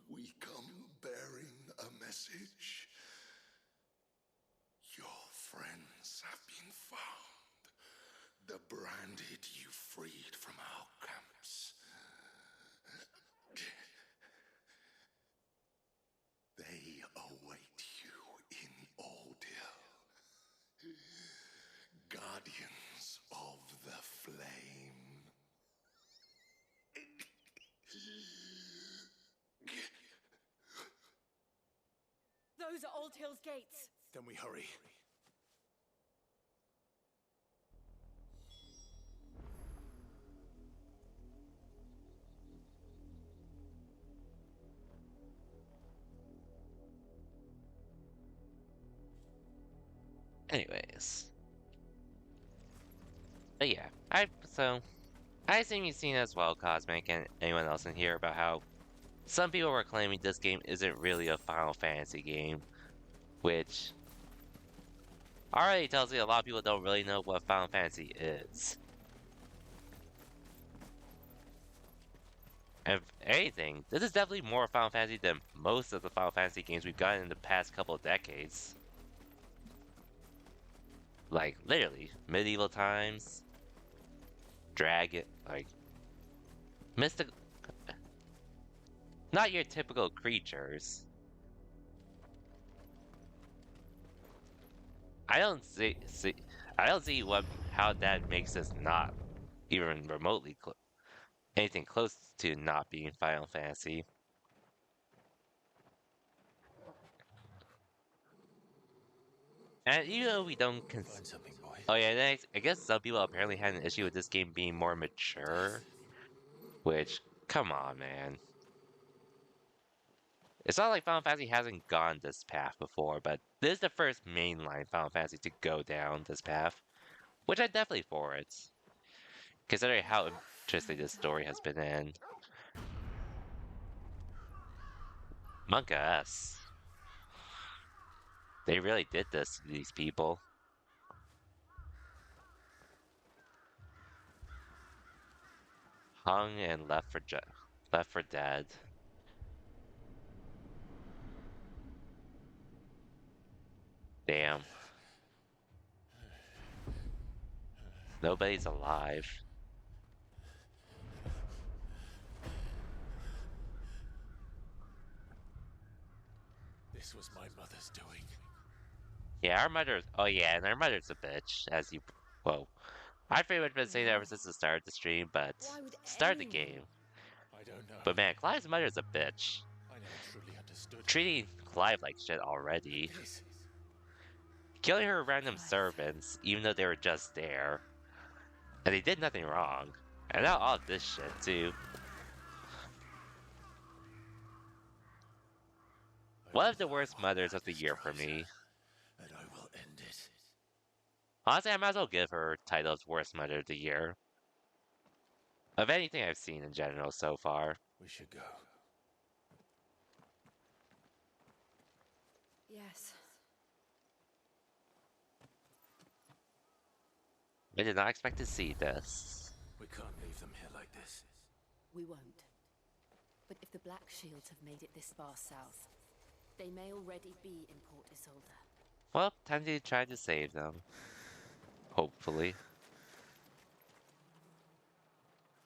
We come bearing a message. Your friends have been found. The branded you freed from our camps. They await you in Aldil. Guardians of the Flame. Those are Old Hill's gates. Then we hurry. Anyways. But yeah, I assume you've seen as well, Cosmic, and anyone else in here about how some people were claiming this game isn't really a Final Fantasy game, which already tells me a lot of people don't really know what Final Fantasy is. And if anything, this is definitely more Final Fantasy than most of the Final Fantasy games we've gotten in the past couple of decades. Like, literally, medieval times, dragon, like, mystical, not your typical creatures. I don't see how that makes us not even remotely anything close to not being Final Fantasy. And even though we don't oh yeah, then I guess some people apparently had an issue with this game being more mature. Which, come on, man. It's not like Final Fantasy hasn't gone this path before, but this is the first mainline Final Fantasy to go down this path. Which I'm definitely for it. Considering how interesting this story has been in. Monk us. They really did this to these people. Hung and left for dead. Damn. Nobody's alive. This was my mother's doing. Yeah, our mother's. Oh yeah, and our mother's a bitch, as you. Whoa. I've pretty much been saying that ever since the start of the stream, but start the game. I don't know. But man, Clive's mother's a bitch. I never truly understood. Treating Clive like shit already. Killing her random servants, even though they were just there. And they did nothing wrong. And now all this shit, too. One of the worst mothers of the year for me. And I will end it. Honestly, I might as well give her title of worst mother of the year. Of anything I've seen in general so far. We should go. Yes. I did not expect to see this. We can't leave them here like this. We won't. But if the Black Shields have made it this far south, they may already be in Port Isolde. Well, time to try to save them. Hopefully.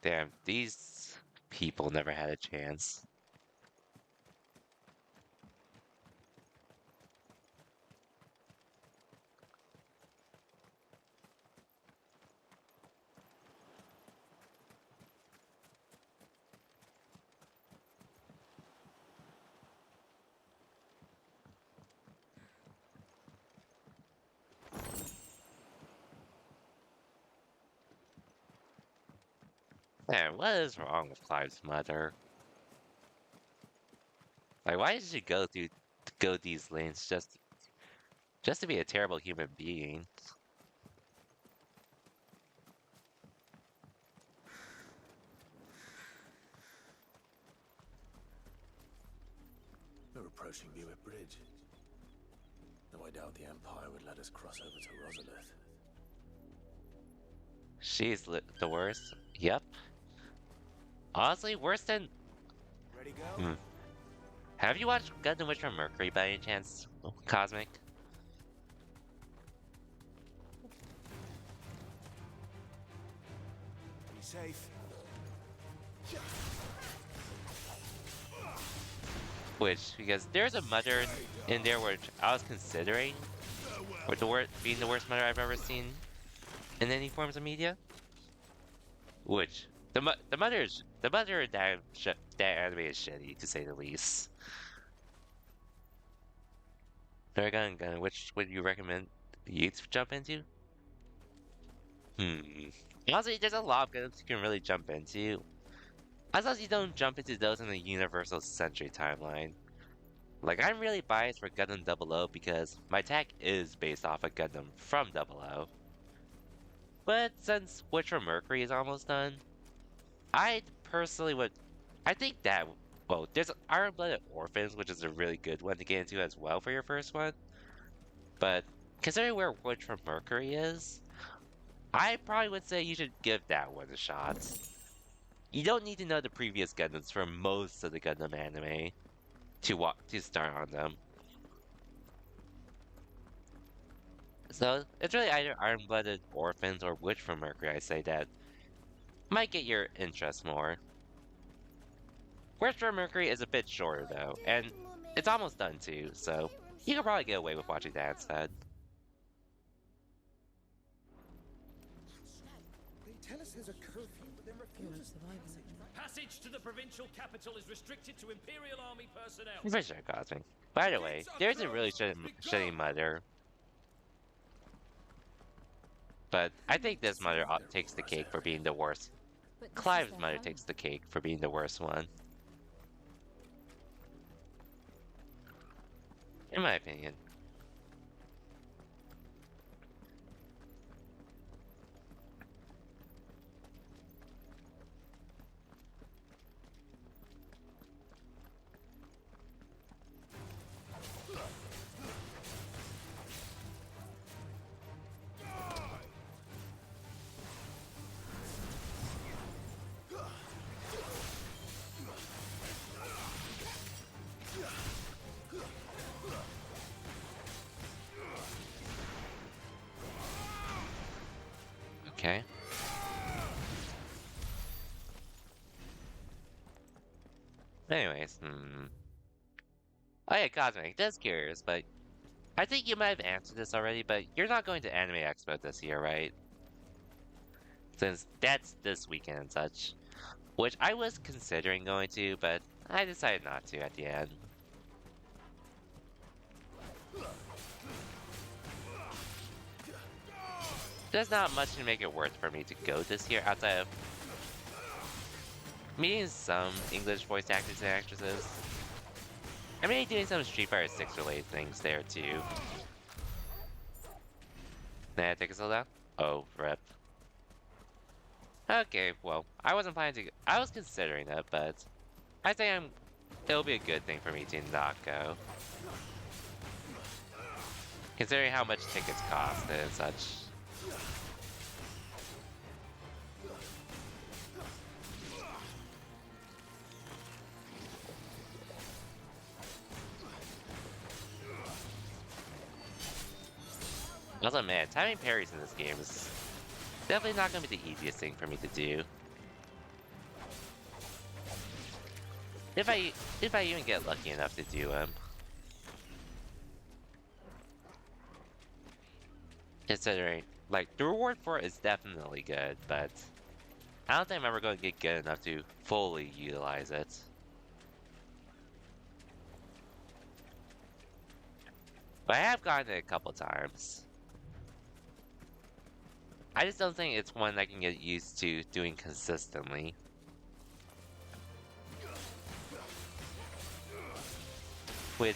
Damn, these people never had a chance. Man, what is wrong with Clive's mother? Like, why did she go these lanes just to be a terrible human being? We're approaching Buick Bridge. Though I doubt the Empire would let us cross over to Rosalith. She's the worst. Yep. Honestly, worse than. Ready, go? Have you watched Gundam Witch from Mercury by any chance, Cosmic? Be safe. Because there's a mother in there which I was considering with being the worst mother I've ever seen in any forms of media. Which the mother in that anime is shitty, to say the least. Dragon, which would you recommend you to jump into? Honestly, there's a lot of Gundams you can really jump into. As long as you don't jump into those in the Universal Century timeline. Like, I'm really biased for Gundam 00 because my tag is based off a Gundam from 00. But since Witch from Mercury is almost done, I personally would... I think that... Well, there's Iron-Blooded Orphans, which is a really good one to get into as well for your first one. But considering where Witch from Mercury is, I probably would say you should give that one a shot. You don't need to know the previous Gundams for most of the Gundam anime to start on them. So it's really either Iron-Blooded Orphans or Witch from Mercury, I say, that might get your interest more. Witch from Mercury is a bit shorter though, and it's almost done too, so you can probably get away with watching that instead. They tell us there's a curfew, but then refuse. Passage to the provincial capital is restricted to Imperial Army personnel. For sure, Cosmic. By the way, there's a really shitty mother. But I think this mother takes the cake for being the worst. Clive's mother takes the cake for being the worst one. In my opinion. Okay. Anyways, Oh yeah, Cosmic, just curious, but I think you might have answered this already, but you're not going to Anime Expo this year, right? Since that's this weekend and such. Which I was considering going to, but I decided not to at the end. There's not much to make it worth for me to go this year outside of meeting some English voice actors and actresses. I mean, doing some Street Fighter 6 related things there too. Nah, take a slow down? Oh, rip. Okay, well, I wasn't planning to I was considering it, but I think it'll be a good thing for me to not go. Considering how much tickets cost and such. Also, man, timing parries in this game is definitely not going to be the easiest thing for me to do. If I even get lucky enough to do them. Considering, like, the reward for it is definitely good, but I don't think I'm ever going to get good enough to fully utilize it. But I have gotten it a couple times. I just don't think it's one I can get used to doing consistently. Which,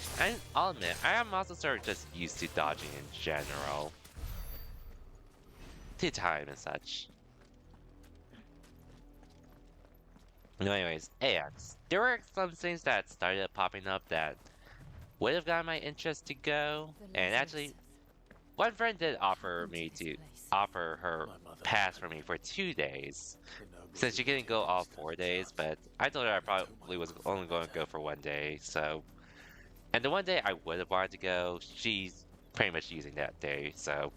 I'll admit, I am also sort of just used to dodging in general. To time and such. No, anyways, AX. There were some things that started popping up that would have gotten my interest to go, and actually, one friend did offer her pass for me for 2 days, since she couldn't go all 4 days, but I told her I probably was only going to go for 1 day, so. And the 1 day I would have wanted to go, she's pretty much using that day, so.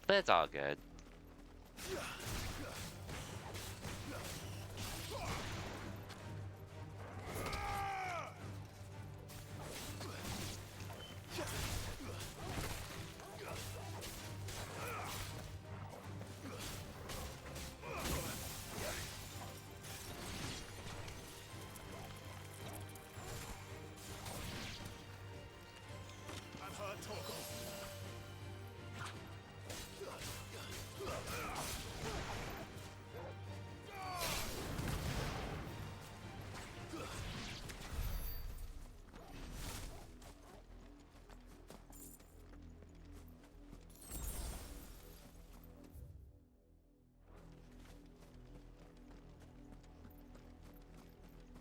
But it's all good.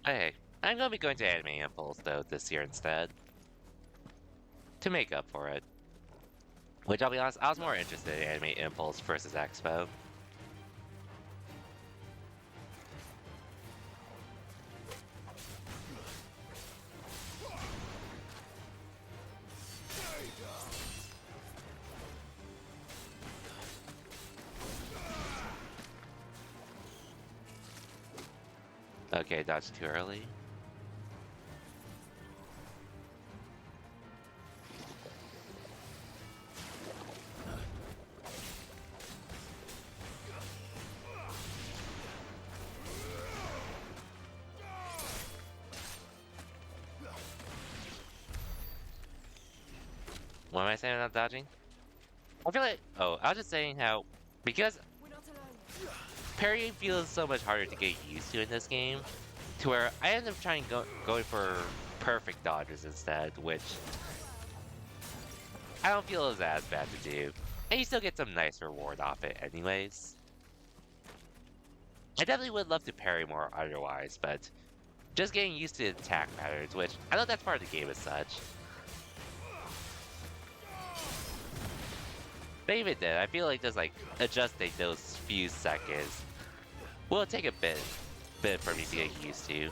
Okay, I'm gonna be going to Anime Impulse though this year instead. To make up for it. Which I'll be honest, I was more interested in Anime Impulse versus Expo. Okay, dodge too early. What am I saying about dodging? I feel like, oh, I was just saying how, because parrying feels so much harder to get used to in this game, to where I end up going for perfect dodges instead, which I don't feel is as bad to do. And you still get some nice reward off it anyways. I definitely would love to parry more otherwise, but just getting used to attack patterns, which I know that's part of the game as such. But even then, I feel like just like adjusting those few seconds will take a bit for me to get used to.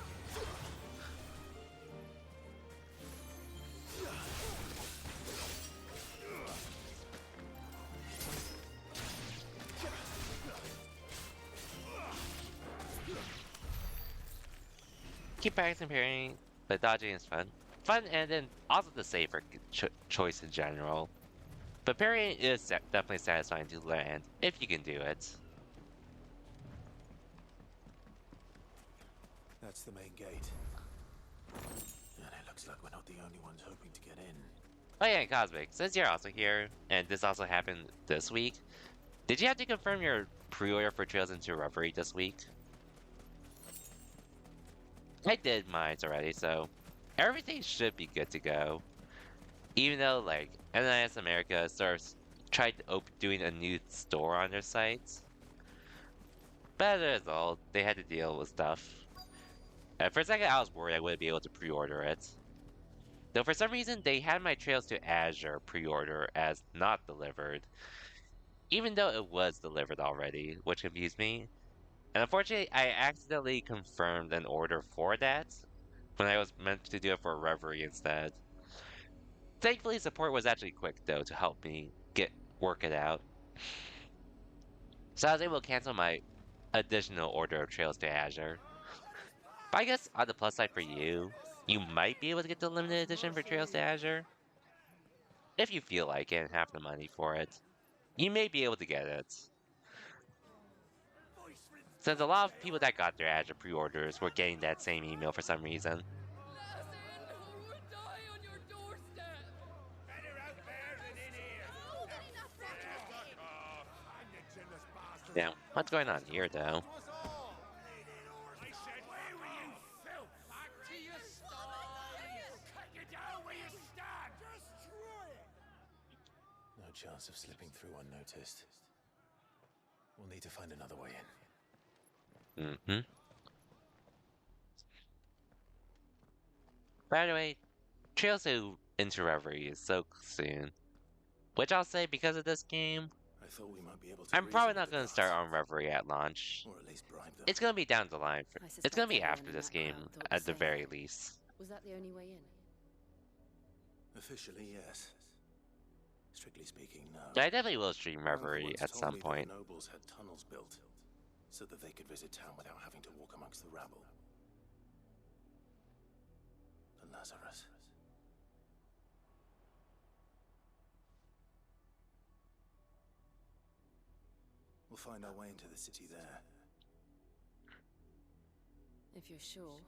Keep practicing parrying, but dodging is fun. Fun and then also the safer choice in general. But parrying is definitely satisfying to land, if you can do it. That's the main gate. And it looks like we're not the only ones hoping to get in. Oh yeah, Cosmic, since you're also here, and this also happened this week, did you have to confirm your pre-order for Trails into Reverie this week? I did mine already, so everything should be good to go. Even though, like, NIS America tried doing a new store on their site. But as a result, they had to deal with stuff. And for a second, I was worried I wouldn't be able to pre-order it. Though for some reason, they had my Trails to Azure pre-order as not delivered. Even though it was delivered already, which confused me. And unfortunately, I accidentally confirmed an order for that when I was meant to do it for Reverie instead. Thankfully, support was actually quick though to help me work it out. So I was able to cancel my additional order of Trails to Azure. But I guess on the plus side for you, you might be able to get the limited edition for Trails to Azure. If you feel like it and have the money for it, you may be able to get it. Since a lot of people that got their Azure pre-orders were getting that same email for some reason. Yeah, what's going on here, though? No chance of slipping through unnoticed. We'll need to find another way in. Mm-hmm. By the way, Trails to into Reverie is so soon. Which I'll say, because of this game, I thought we might be able to I'm probably not going to start on Reverie at launch. or at least bribe them. It's going to be down the line. It's going to be everyone after in this that game, crowd thought at the the very same. least. Was that the only way in? Officially, yes. Strictly speaking, no. I definitely will stream My uncle Reverie once at told some me that point. The nobles had tunnels built so that they could visit town without having to walk amongst the rabble. The Lazarus. We'll find our way into the city there. If you're sure.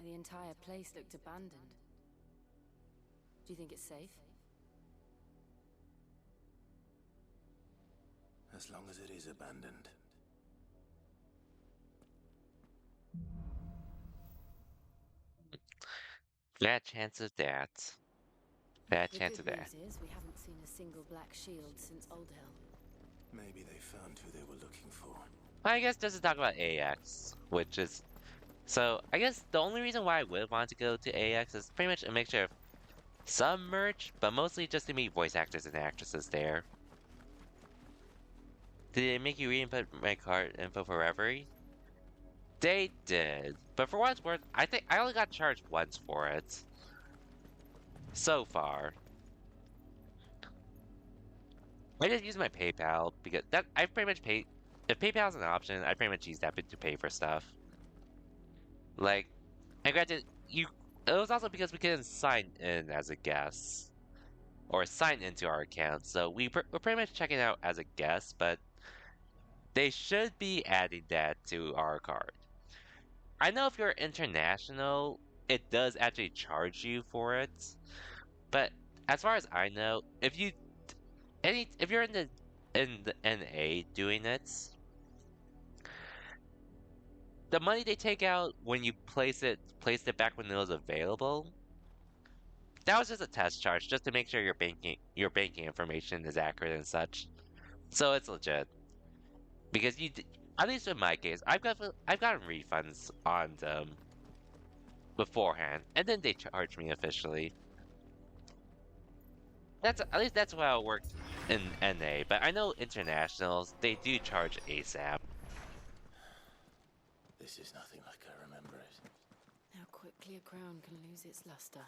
The entire place looked abandoned. Do you think it's safe? As long as it is abandoned. Bad chance of that. Bad The chance of good that. news is we haven't seen a single black shield since Oldhill. Maybe they found who they were looking for. I guess just to talk about AX, which is... So, I guess the only reason why I would want to go to AX is pretty much a mixture of some merch, but mostly just to meet voice actors and actresses there. Did they make you re-input my card info for Reverie? They did, but for what it's worth, I think I only got charged once for it. So far. I just use my PayPal because that I've pretty much paid. If PayPal's an option, I pretty much use that to pay for stuff. Like, and granted, it was also because we couldn't sign in as a guest or sign into our account, so we're pretty much checking out as a guest. But they should be adding that to our card. I know if you're international, it does actually charge you for it. But as far as I know, if you're in the NA doing it, the money they take out when you placed it back when it was available, that was just a test charge, just to make sure your banking information is accurate and such. So it's legit. Because at least in my case, I've gotten refunds on them beforehand, and then they charge me officially. At least that's how it worked in NA, but I know internationals, they do charge ASAP. This is nothing like I remember it. How quickly a crown can lose its luster.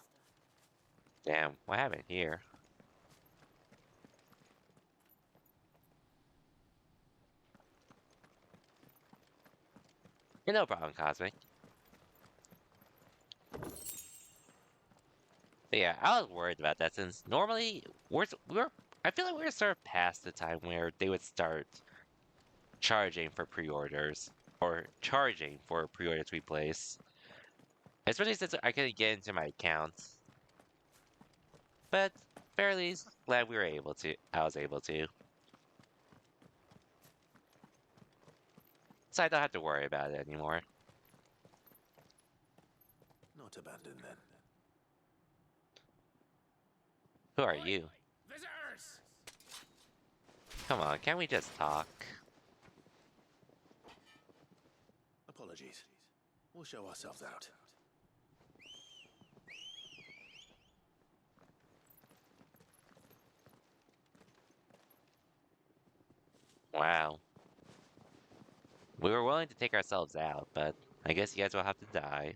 Damn, what happened here? Yeah, no problem, Cosmic. But yeah, I was worried about that since normally I feel like we're sort of past the time where they would start charging for pre-orders or charging for pre-orders we place. Especially since I couldn't get into my account. But fairly glad I was able to. So I don't have to worry about it anymore. Not abandoned then. Who are you? Visitors! Come on, can't we just talk? Apologies. We'll show ourselves out. Wow. We were willing to take ourselves out, but I guess you guys will have to die.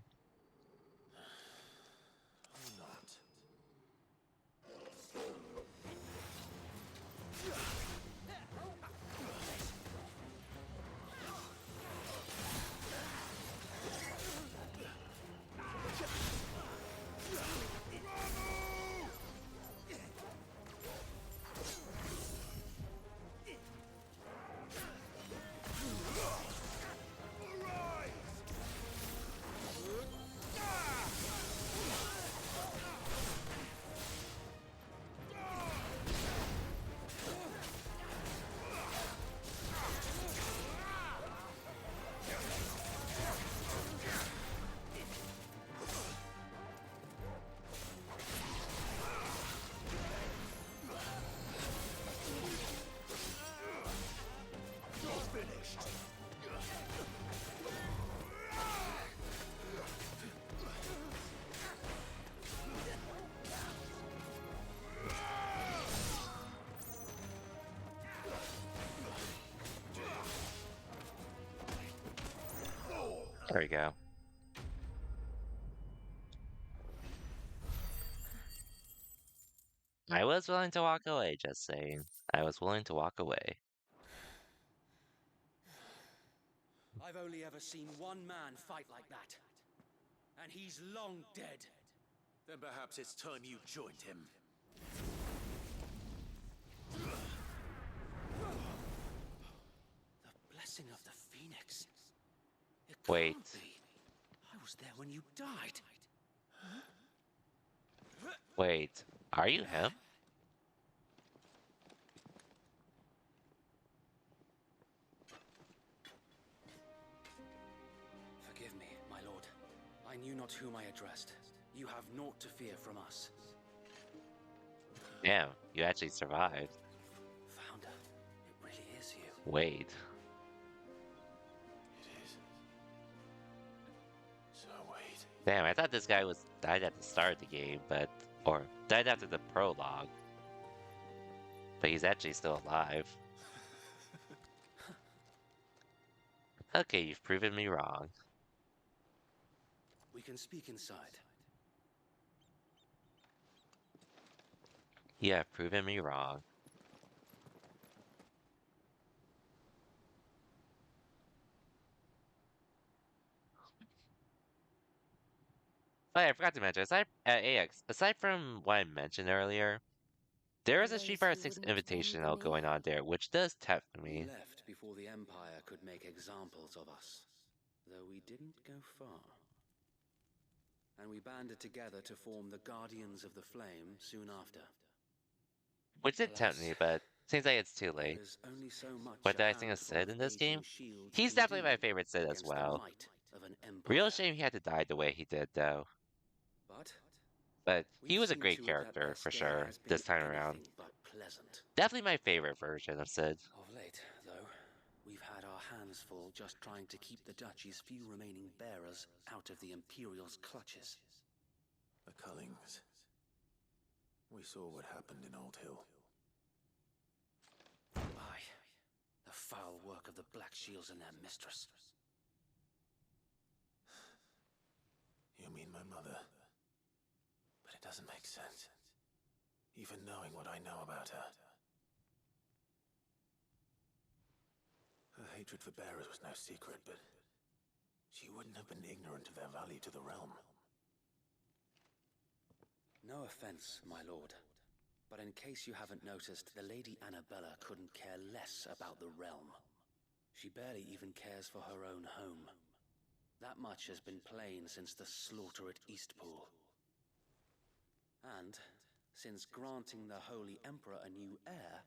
There we go. I was willing to walk away, just saying. I was willing to walk away. I've only ever seen one man fight like that. And he's long dead. Then perhaps it's time you joined him. The blessing of the Phoenix. It Wait. can't be. I was there when you died. Wait, are you him? Forgive me, my lord. I knew not whom I addressed. You have naught to fear from us. Damn, you actually survived. Founder, it really is you. Wait. It is. So wait. Damn, I thought this guy died at the start of the game, or died after the prologue. But he's actually still alive. Okay, you've proven me wrong. We can speak inside. You have proven me wrong. Oh yeah, I forgot to mention, aside from what I mentioned earlier, there is a Street Fighter 6 Invitational going on there, which does tempt We me. left before the Empire could make examples of us, though we didn't go far. And we banded together to form the Guardians of the Flame soon after. Which did tempt me, but seems like it's too late. There's only so much What a did I think of handful Sid in this game? shields He's can definitely do my favorite Sid as against the well. might of an empire. Real shame he had to die the way he did, though. But he was a great character, for sure, this time around. But pleasant. Definitely my favorite version of Sid. Of late, though, we've had our hands full just trying to keep the Duchy's few remaining bearers out of the Imperial's clutches. The Cullings. We saw what happened in Old Hill. Aye, the foul work of the Black Shields and their mistress. You mean my mother? But it doesn't make sense. Even knowing what I know about her. Her hatred for bearers was no secret, but she wouldn't have been ignorant of their value to the realm. No offense, my lord, but in case you haven't noticed, the Lady Annabella couldn't care less about the realm. She barely even cares for her own home. That much has been plain since the slaughter at Eastpool. And, since granting the Holy Emperor a new heir,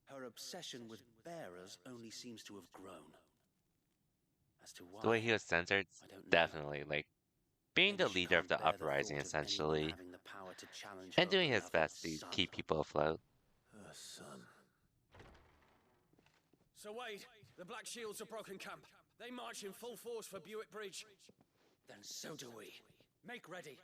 her obsession with bearers only seems to have grown. As to why, The way he was censored, I don't know. definitely, like, being the leader of the uprising, essentially, and doing his best to keep people afloat. Her son. Sir Wade, the Black Shields have broken camp. They march in full force for Buick Bridge. Then so do we. Make ready.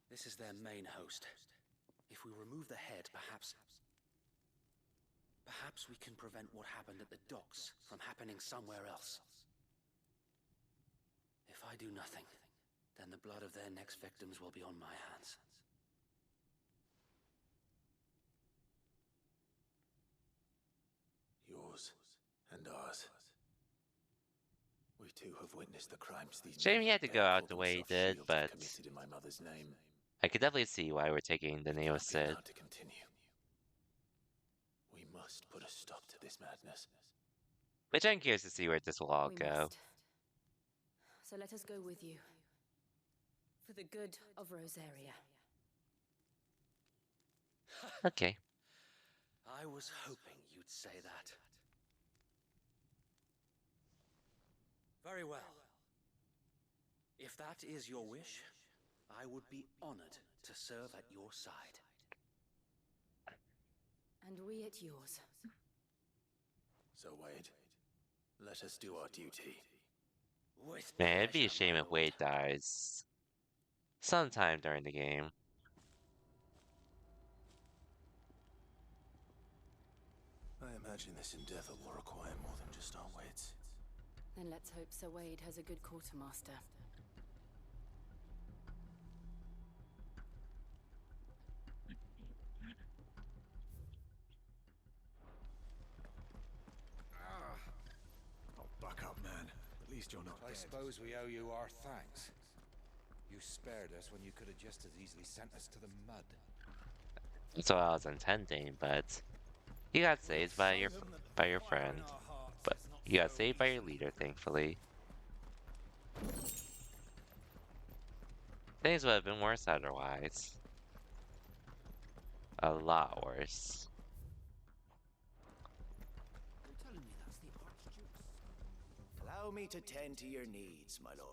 This is their main host. If we remove the head, perhaps we can prevent what happened at the docks from happening somewhere else. If I do nothing, then the blood of their next victims will be on my hands. Yours and ours. We too have witnessed the crimes these Shame he men had to go who out call the way he themselves did, Shields but committed in my mother's name. I could definitely see why we're taking the name of Cannot be Sid. allowed to continue. We must put a stop to this madness. Which I'm curious to see where this will all We go. must. So let us go with you. For the good of Rosaria. Okay. I was hoping you'd say that. Very well. If that is your wish, I would be honored to serve at your side. And we at yours. So Wade, let us do our duty. With Man, it'd be a pleasure, shame my if Wade dies sometime during the game. I imagine this endeavor will require more than just our wits. Then let's hope Sir Wade has a good quartermaster. Oh, buck up, man. At least you're not I dead. suppose we owe you our thanks. You spared us when you could have just as easily sent us to the mud. That's what I was intending, but you got saved by your friend. But you got saved by your leader, thankfully. Things would have been worse otherwise. A lot worse. You're telling me that's the Archduke's? Allow me to tend to your needs, my lord.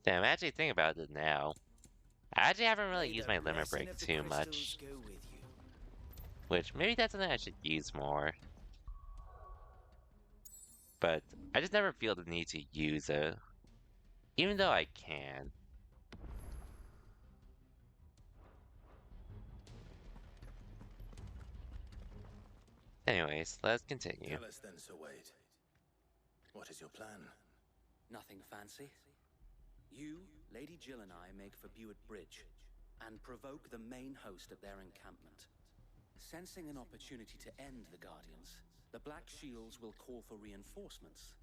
Damn, actually think about it now. I actually haven't really May used the my limit blessing break of the too crystals much. go with you. Which, maybe that's something I should use more. But I just never feel the need to use it. Even though I can. Anyways, let's continue. Tell us then, Sir Wade. What is your plan? Nothing fancy. You, Lady Jill and I make for Buett Bridge and provoke the main host at their encampment. Sensing an opportunity to end the Guardians, the Black Shields will call for reinforcements,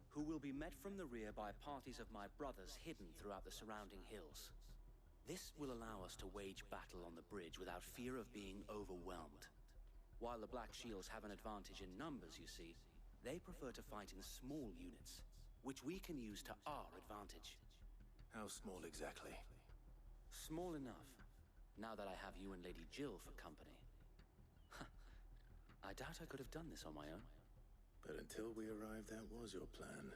who will be met from the rear by parties of my brothers hidden throughout the surrounding hills. This will allow us to wage battle on the bridge without fear of being overwhelmed. While the Black Shields have an advantage in numbers, you see, they prefer to fight in small units, which we can use to our advantage. How small exactly? Small enough, now that I have you and Lady Jill for company. I doubt I could have done this on my own. But until we arrived, that was your plan.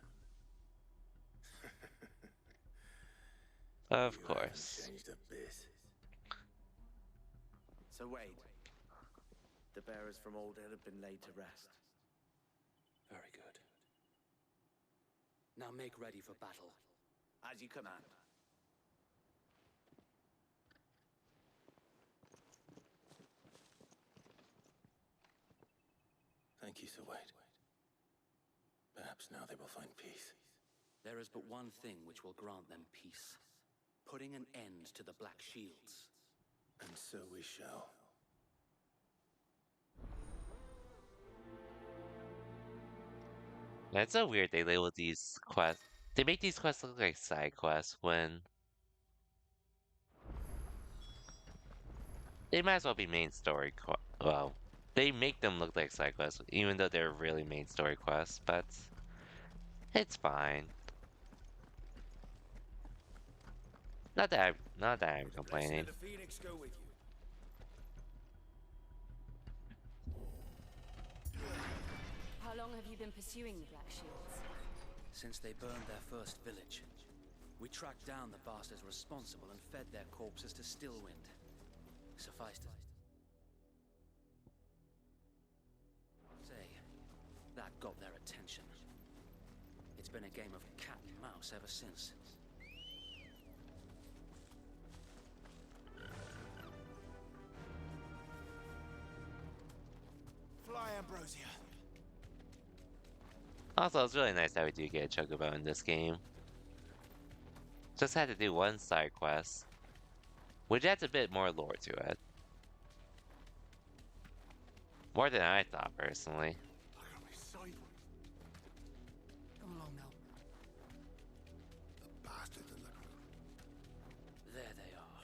Of course. Changed a bit. So Wade, the bearers from Old Hill have been laid to rest. Very good. Now make ready for battle. As you command. Thank you, Sir Wade. Perhaps now they will find peace. There is but one thing which will grant them peace. Putting an end to the Black Shields. And so we shall. Yeah, it's so weird they label these quests. They make these quests look like side quests when they might as well be main story well, they make them look like side quests, even though they're really main story quests, but it's fine. Not that I'm complaining. Let the Phoenix go with you. How long have you been pursuing the Black Shields? Since they burned their first village. We tracked down the bastards responsible and fed their corpses to Stillwind. Suffice to say, that got their attention. It's been a game of cat and mouse ever since. Fly, Ambrosia. Also, it's really nice that we do get a Chocobo in this game. Just had to do one side quest, which adds a bit more lore to it. More than I thought, personally. Come along now. The bastards in the group. There they are.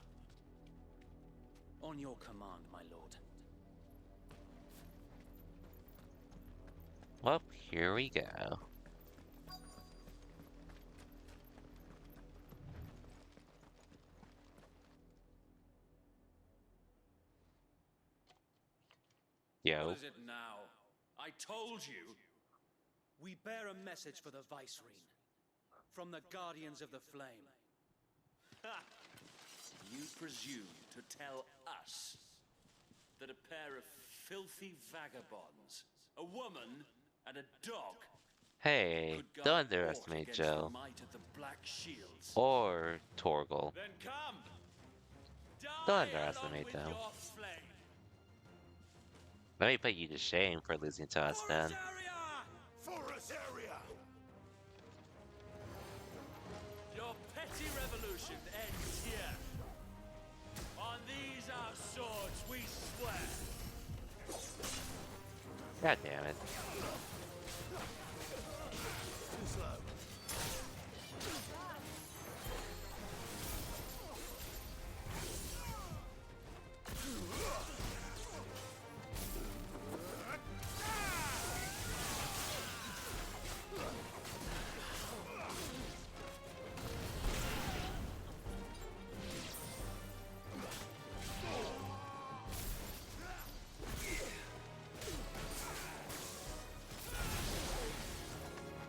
On your command, my lord. Well, here we go. Yo. What is it now? I told you! We bear a message for the Vicereine. From the Guardians of the Flame. Ha! You presume to tell us that a pair of filthy vagabonds, a woman and a dog, Hey, could don't guard underestimate against Jill. the might of the black shields. Or Torgal. Then come. Don't underestimate them. Let me put you to shame for losing to us then. Your petty revolution ends here. On these our swords we swear. God damn it.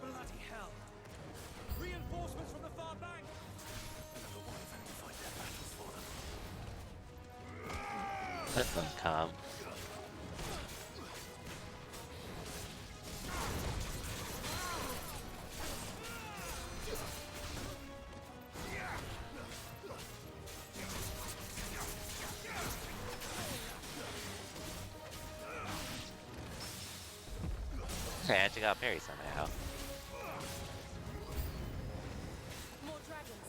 Bloody hell! Reinforcements from the far bank! Let them come. Okay, I actually got a parry somehow. More dragons.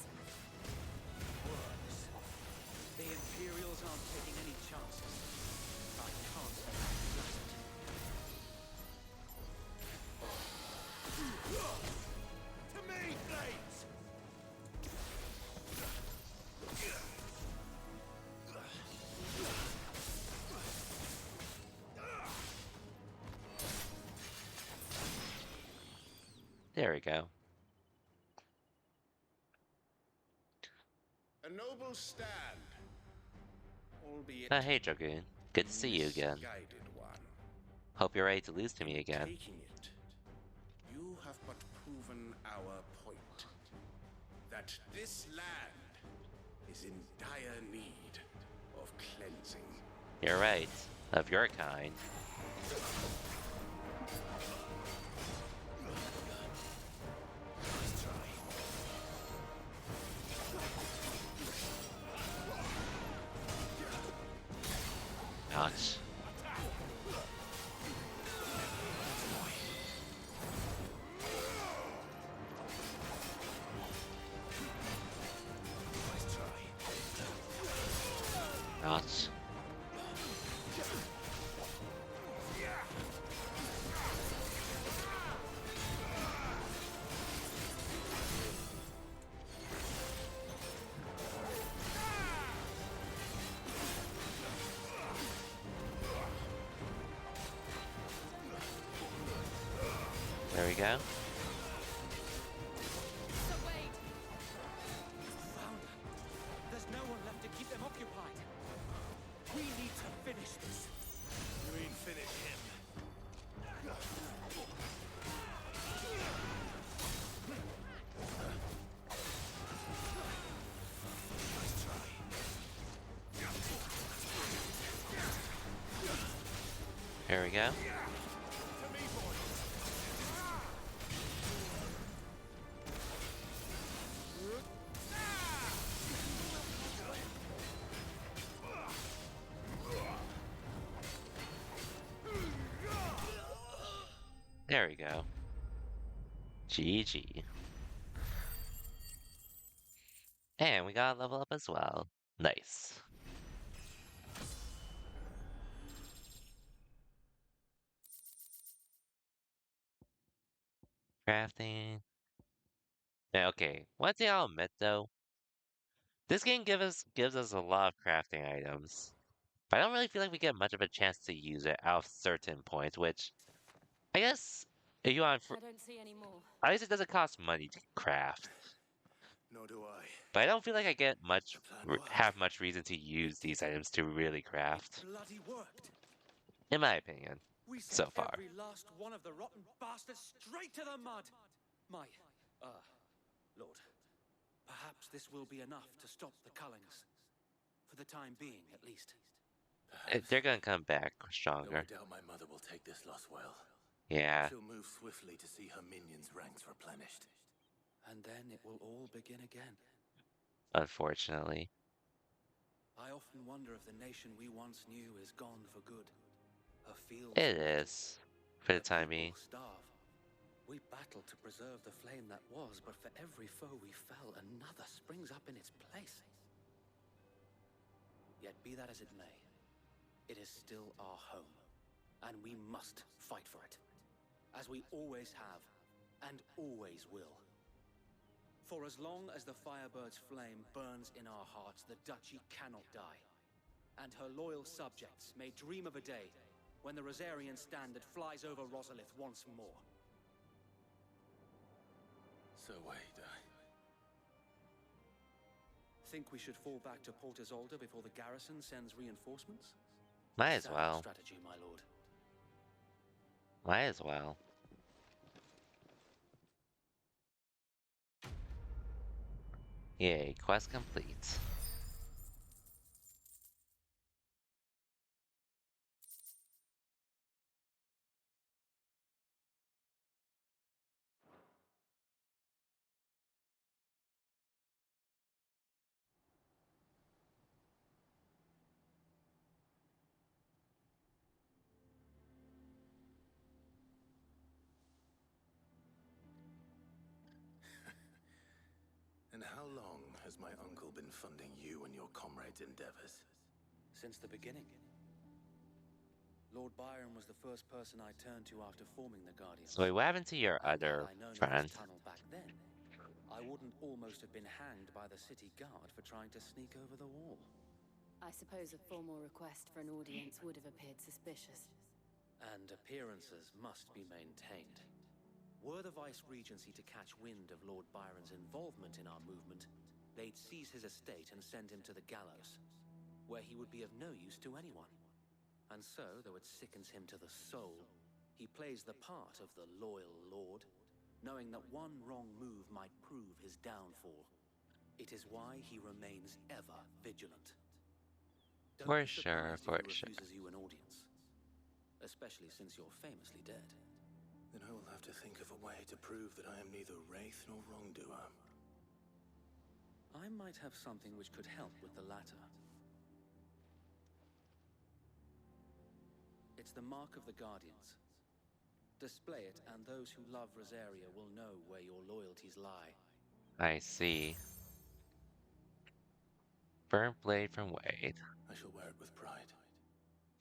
The Imperials aren't taking any chances. I can't To me, blades! There we go. A noble stand. Albeit Hey Dragoon. Good to see you again. misguided one. Hope you're ready to lose to me again. Taking it, you have but proven our point. That this land is in dire need of cleansing. You're right. Of your kind. Ouch. Ouch. There we go. There's no one left to keep them occupied. We need to finish this. You mean finish him? Here we go. There we go. GG. And we got a level up as well. Nice. Crafting. Yeah, okay. One thing I'll admit though, this game gives us a lot of crafting items. But I don't really feel like we get much of a chance to use it out of certain points, which I guess if you want I don't see any more. at least it doesn't cost money to craft. Nor do I. But I don't feel like I get have much reason to use these items to really craft. Bloody worked. In my opinion. We So sent far. every last one of the rotten bastards straight to the mud. My, Lord, perhaps this will be enough to stop the Cullings. For the time being, at least. They're gonna come back No stronger. doubt my mother will take this loss well. Yeah. She'll move swiftly to see her minions' ranks replenished. and then it will all begin again. Unfortunately. I often wonder if the nation we once knew is gone for good. Her fields It are is, for the her time people being. starve. We battled to preserve the flame that was, but for every foe we fell, another springs up in its place. Yet be that as it may, it is still our home, and we must fight for it, as we always have, and always will. For as long as the Firebird's flame burns in our hearts, the Duchy cannot die, and her loyal subjects may dream of a day when the Rosarian standard flies over Rosalith once more. So wait, Think we should fall back to Port Isolde before the garrison sends reinforcements? Might as Sound well. strategy, my lord. Might as well. Yay, quest complete. And how long has my uncle been funding you and your comrades' endeavors? Since the beginning. Lord Byron was the first person I turned to after forming the Guardians. So wait, what happened to your And other had I known of friend? this tunnel back then, I wouldn't almost have been hanged by the city guard for trying to sneak over the wall. I suppose a formal request for an audience would have appeared suspicious. And appearances must be maintained. Were the Vice-Regency to catch wind of Lord Byron's involvement in our movement, they'd seize his estate and send him to the gallows, where he would be of no use to anyone. And so, though it sickens him to the soul, he plays the part of the loyal lord, knowing that one wrong move might prove his downfall. It is why he remains ever vigilant. Don't For be sure, surprised for if he sure. refuses you an audience, especially since you're famously dead. Then I will have to think of a way to prove that I am neither wraith nor wrongdoer. I might have something which could help with the latter. It's the mark of the Guardians. Display it, and those who love Rosaria will know where your loyalties lie. I see. Burnt blade from Wade. I shall wear it with pride.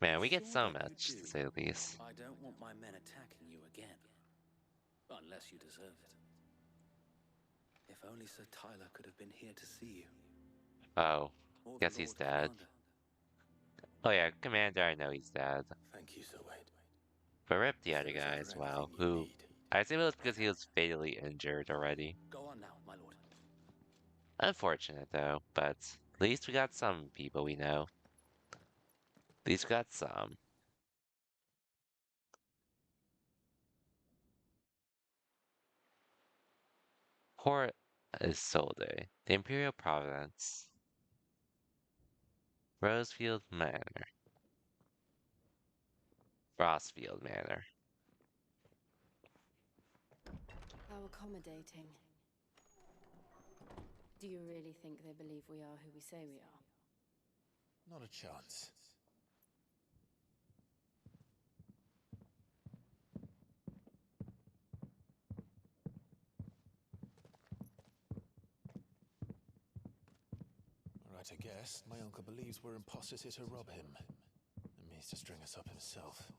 Man, we get Sure so that you much, to do. say the least. I don't want my men attacking you again. Unless you deserve it. If only Sir Tyler could have been here to see you. Oh, Or the guess he's Lord dead. Commander. Oh yeah, Commander, I know he's dead. Thank you, Sir Wade. But rip the If other there is guy ever as well, anything you who... need, I assume it was because he was fatally injured already. Go on now, my lord. Unfortunate though, but at least we got some people we know. At least we got some. Port Isolde, the Imperial Province. Rosefield Manor. Rossfield Manor. How accommodating. Do you really think they believe we are who we say we are? not a chance. Right, I guess. My uncle believes we're imposters here to rob him. And means to string us up himself.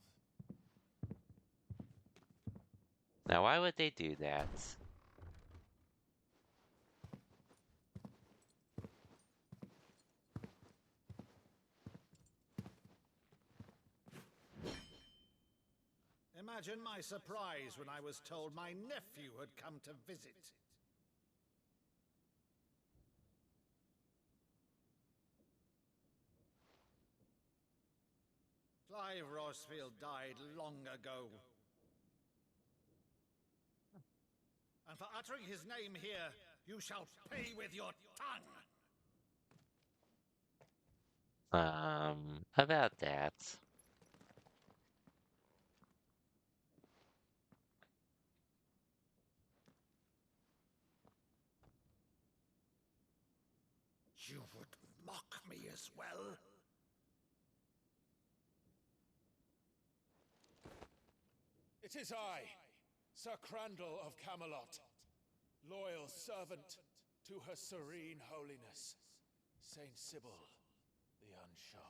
Now why would they do that? Imagine my surprise when I was told my nephew had come to visit. Clive Rosfield died long ago. And for uttering his name here, you shall pay with your tongue! About that. You would mock me as well? It is I, Sir Crandall of Camelot, loyal servant to Her Serene Holiness, Saint Sybil the Unshod.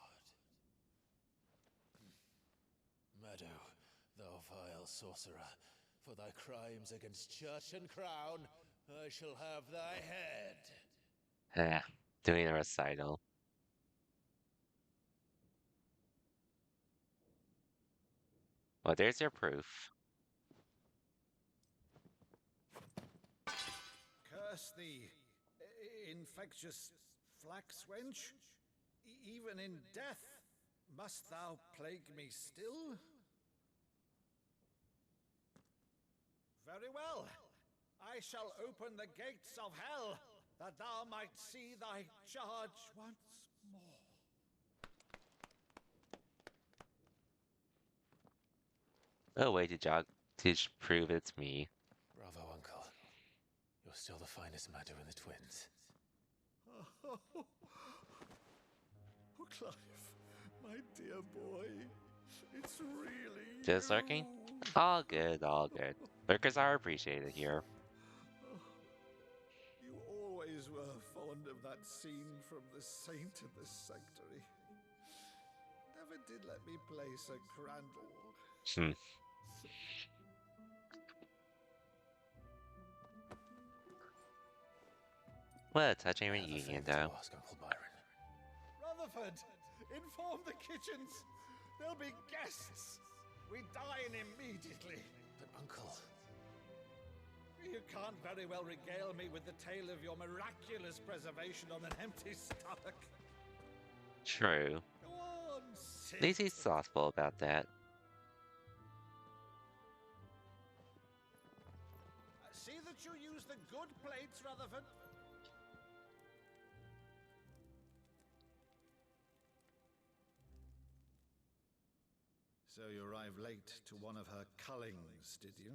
Meadow, thou vile sorcerer, for thy crimes against church and crown, I shall have thy head. Doing a recital. Well, there's your proof. Curse thee, infectious flax wench. Even in death, must thou plague me still? Very well. I shall open the gates of hell, that thou might see thy charge once more. Oh, wait to prove it's me. Bravo, Uncle. You're still the finest Meadow in the twins. Oh, Clive, my dear boy, it's really Just lurking? All good, all good. Lurkers are appreciated here. You always were fond of that scene from The Saint in the Sanctuary. Never did let me play Sir Crandall. What a touching reunion, though. Rutherford, inform the kitchens. There'll be guests. We dine immediately. But, Uncle... You can't very well regale me with the tale of your miraculous preservation on an empty stomach. True. Go on, At least he's thoughtful about that. See that you use the good plates, Rutherford. So you arrived late to one of her cullings, did you?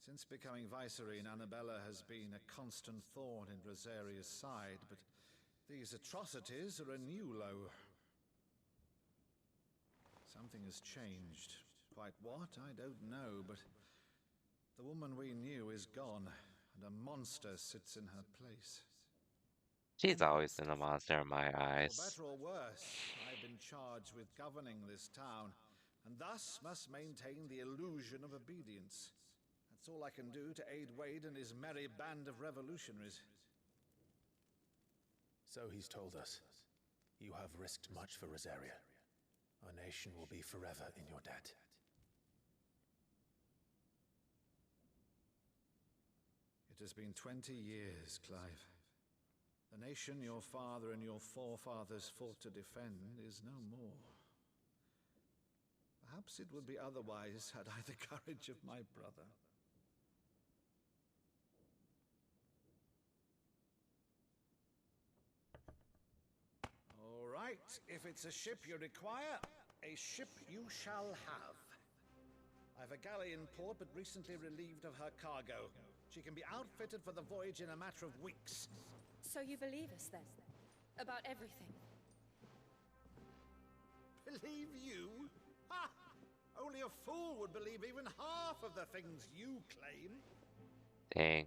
Since becoming Vicereine, Annabella has been a constant thorn in Rosaria's side, but these atrocities are a new low. Something has changed. Quite what, I don't know, but the woman we knew is gone, and a monster sits in her place. She's always been a monster in my eyes. For better or worse, I've been charged with governing this town, and thus must maintain the illusion of obedience. That's all I can do to aid Wade and his merry band of revolutionaries. So he's told us. You have risked much for Rosaria. Our nation will be forever in your debt. It has been 20 years, Clive. The nation your father and your forefathers fought to defend is no more. Perhaps it would be otherwise had I the courage of my brother. All right, if it's a ship you require, a ship you shall have. I've a galley in port, but recently relieved of her cargo. She can be outfitted for the voyage in a matter of weeks. So you believe us then? About everything? Believe you? Ha! Only a fool would believe even half of the things you claim. Dang.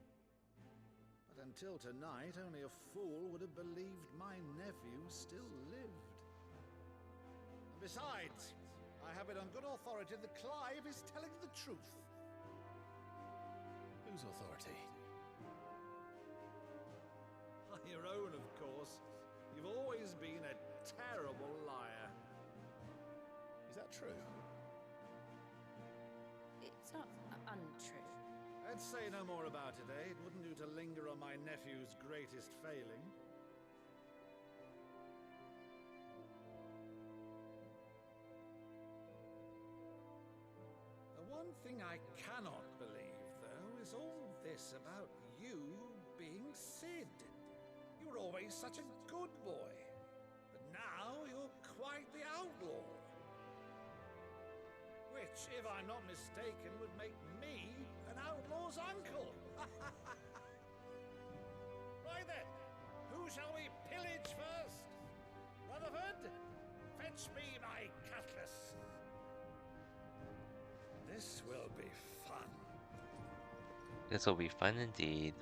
But until tonight, only a fool would have believed my nephew still lived. And besides, I have it on good authority that Clive is telling the truth. Whose authority? Your own, of course. You've always been a terrible liar. Is that true? It's not untrue. Let's say no more about it, eh? It wouldn't do to linger on my nephew's greatest failing. The one thing I cannot believe, though, is all this about you being Cid. You were always such a good boy, but now you're quite the outlaw. Which, if I'm not mistaken, would make me an outlaw's uncle. Right then, shall we pillage first? Rutherford, fetch me my cutlass. This will be fun. This will be fun indeed.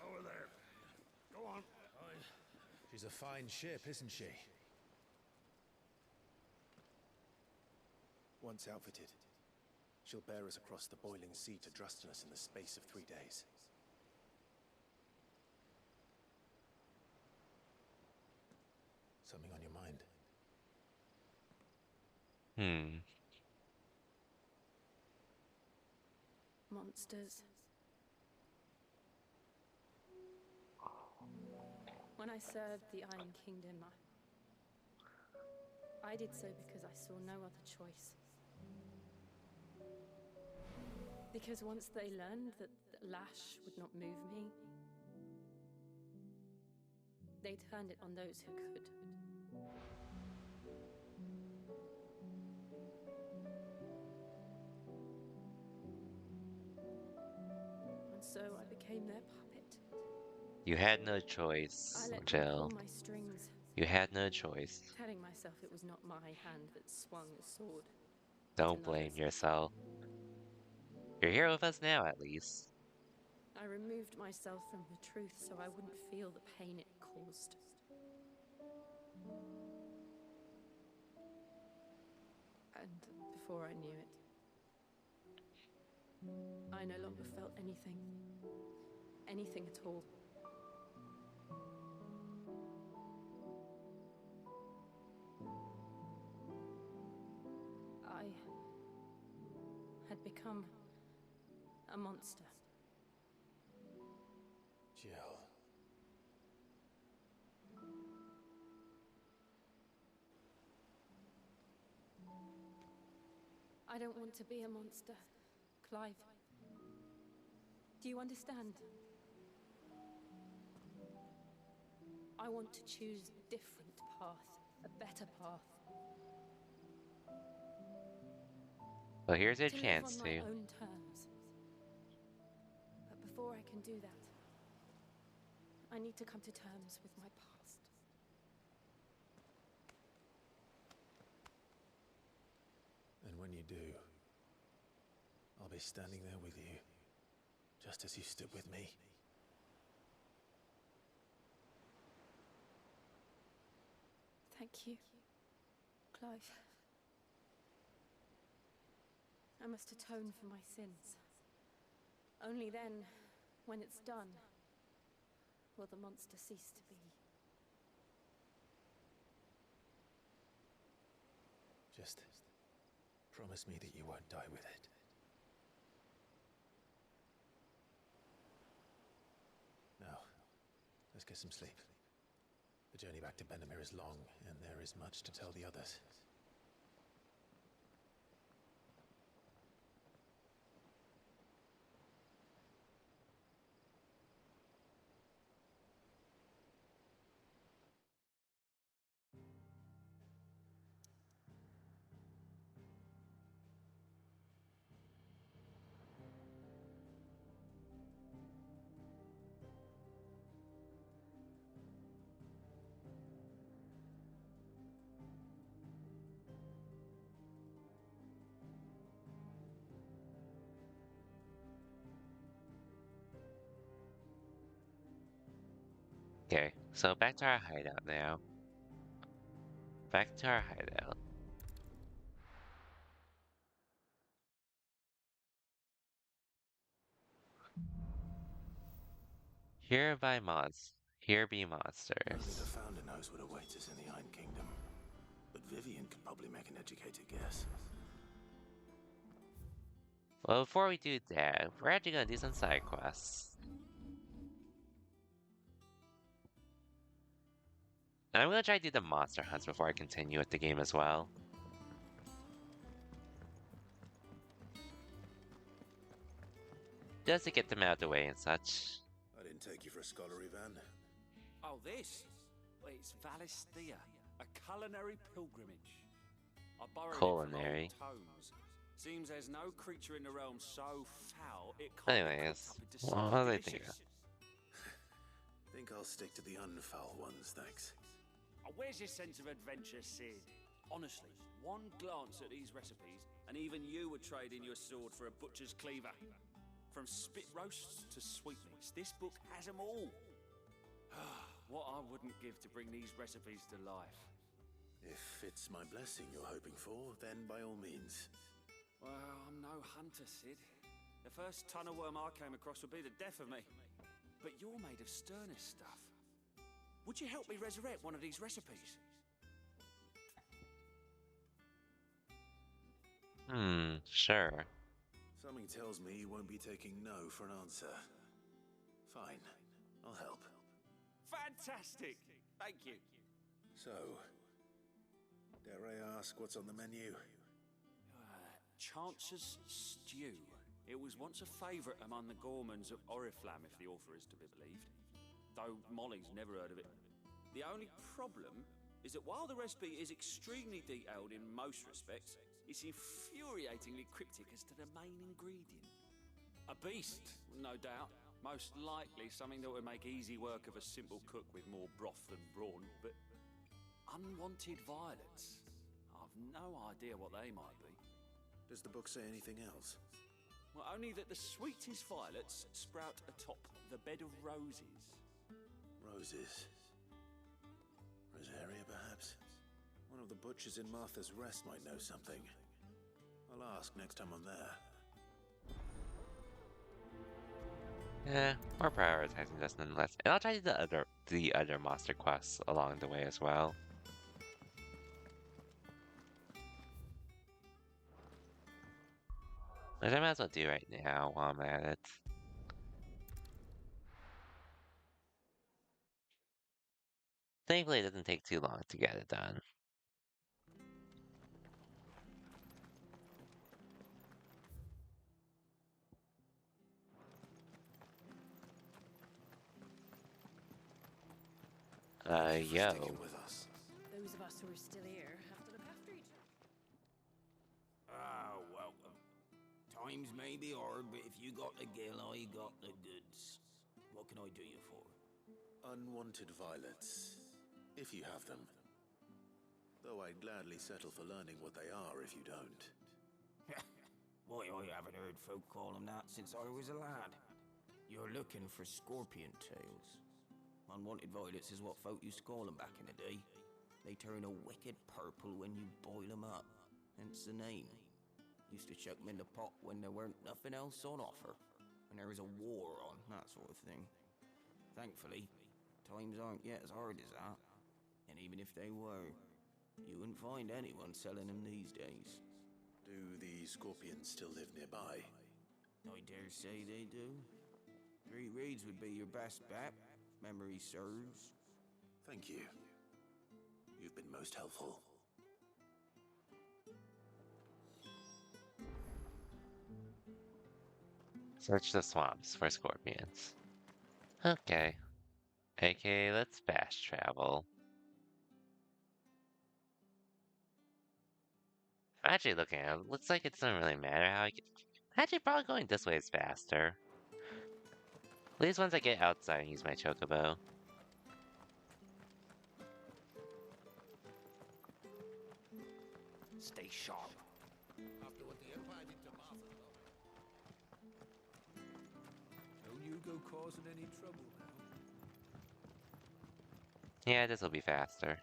Over there. Go on. She's a fine ship, isn't she? Once outfitted, she'll bear us across the boiling sea to Drustinus in the space of 3 days. Something on your mind? Monsters. When I served the Iron Kingdom, I did so because I saw no other choice. Because once they learned that Lash would not move me, they turned it on those who could. And so I became their puppet. You had no choice, I let them Jill. pull my strings, You had no choice. telling myself it was not my hand that swung the sword. Don't blame yourself. You're here with us now, at least. I removed myself from the truth so I wouldn't feel the pain it caused. And before I knew it, I no longer felt anything. Anything at all. I had become a monster. Jill. I don't want to be a monster, Clive. Do you understand? I want to choose a different path, a better path. Well, here's your To live chance on to. my own terms. But before I can do that, I need to come to terms with my past. And when you do, I'll be standing there with you, just as you stood with me. Thank you, Clive. I must atone for my sins. Only then, when it's done, will the monster cease to be. Just promise me that you won't die with it. Now, let's get some sleep. The journey back to Benamir is long, and there is much to tell the others. Okay, so back to our hideout now. Back to our hideout. Here by mods. Here be Only monsters. the Founder knows what awaits us in the Iron Kingdom. But Vivian could probably make an educated guess. Well, before we do that, we're actually gonna do some side quests. And I'm gonna try to do the monster hunts before I continue with the game as well. just to get them out of the way and such. I didn't take you for a scholarly van. Oh, this? Well, it's Valisthea, a culinary pilgrimage. I borrowed it Culinary. from old tomes. Seems there's no creature in the realm so foul it can't be Anyways, cooked up into what something do they think? delicious. Think I'll stick to the unfoul ones, thanks. Oh, where's your sense of adventure, Sid? Honestly, one glance at these recipes, and even you would trade in your sword for a butcher's cleaver. From spit roasts to sweetmeats, this book has them all. What I wouldn't give to bring these recipes to life. If it's my blessing you're hoping for, then by all means. Well, I'm no hunter, Sid. The first ton of worm I came across would be the death of me. But you're made of sterner stuff. Would you help me resurrect one of these recipes? Sure. Something tells me you won't be taking no for an answer. Fine, I'll help. Fantastic! Thank you. So, dare I ask what's on the menu? Chance's Stew. It was once a favourite among the Gormans of Oriflamme, if the author is to be believed. Though Molly's never heard of it. The only problem is that while the recipe is extremely detailed in most respects, it's infuriatingly cryptic as to the main ingredient. A beast, no doubt. Most likely something that would make easy work of a simple cook with more broth than brawn, but unwanted violets. I've no idea what they might be. Does the book say anything else? Well, only that the sweetest violets sprout atop the bed of roses. Roses. Rosaria, perhaps? One of the butchers in Martha's Rest might know something. I'll ask next time I'm there. Yeah, we're prioritizing this nonetheless. And I'll try the other monster quests along the way as well. Which I might as well do right now while I'm at it. Thankfully, it doesn't take too long to get it done. Yo. Those of us who are still here have to look after each other. Ah, welcome. Times may be hard, but if you got the gill, I got the goods. What can I do you for? Unwanted violets, if you have them. Though I'd gladly settle for learning what they are if you don't. Why, I haven't heard folk call them that since I was a lad. You're looking for scorpion tails. Unwanted violets is what folk used to call them back in the day. They turn a wicked purple when you boil them up, hence the name. Used to chuck them in the pot when there weren't nothing else on offer, when there was a war on, that sort of thing. Thankfully, times aren't yet as hard as that, and even if they were, you wouldn't find anyone selling them these days. Do the scorpions still live nearby? I dare say they do. 3 Reeds would be your best bet. Memory serves. Thank you. You've been most helpful. Search the swamps for scorpions. Okay. Okay, let's fast travel. Actually, looking at it, looks like it doesn't really matter how I get. Actually, probably going this way is faster. At least once I get outside and use my chocobo. Stay sharp. After what the Empire did to Martha. Don't you go causing any trouble now. Yeah, this will be faster.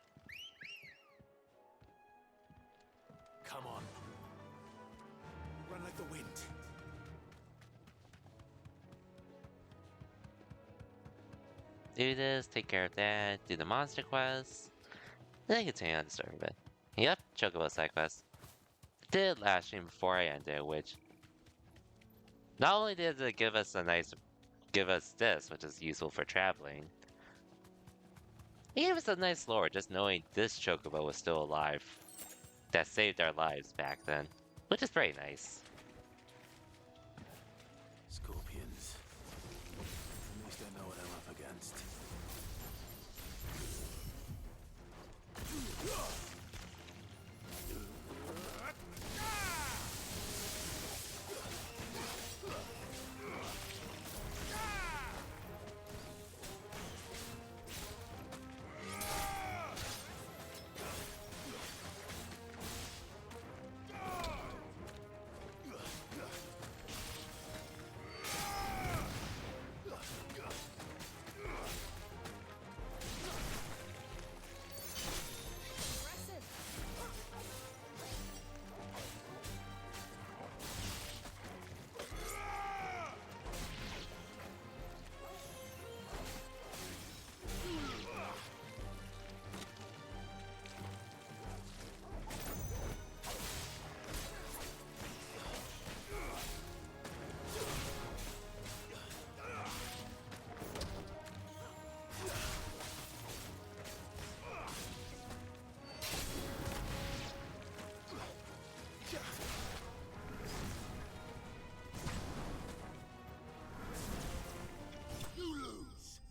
Come on. Run like the wind. Do this, take care of that, do the monster quest. Then continue on the story bit. Yep, chocobo side quest. Did last stream before I ended, which not only did it give us this, which is useful for traveling. It gave us a nice lore, just knowing this chocobo was still alive. That saved our lives back then, which is very nice. Scorpions.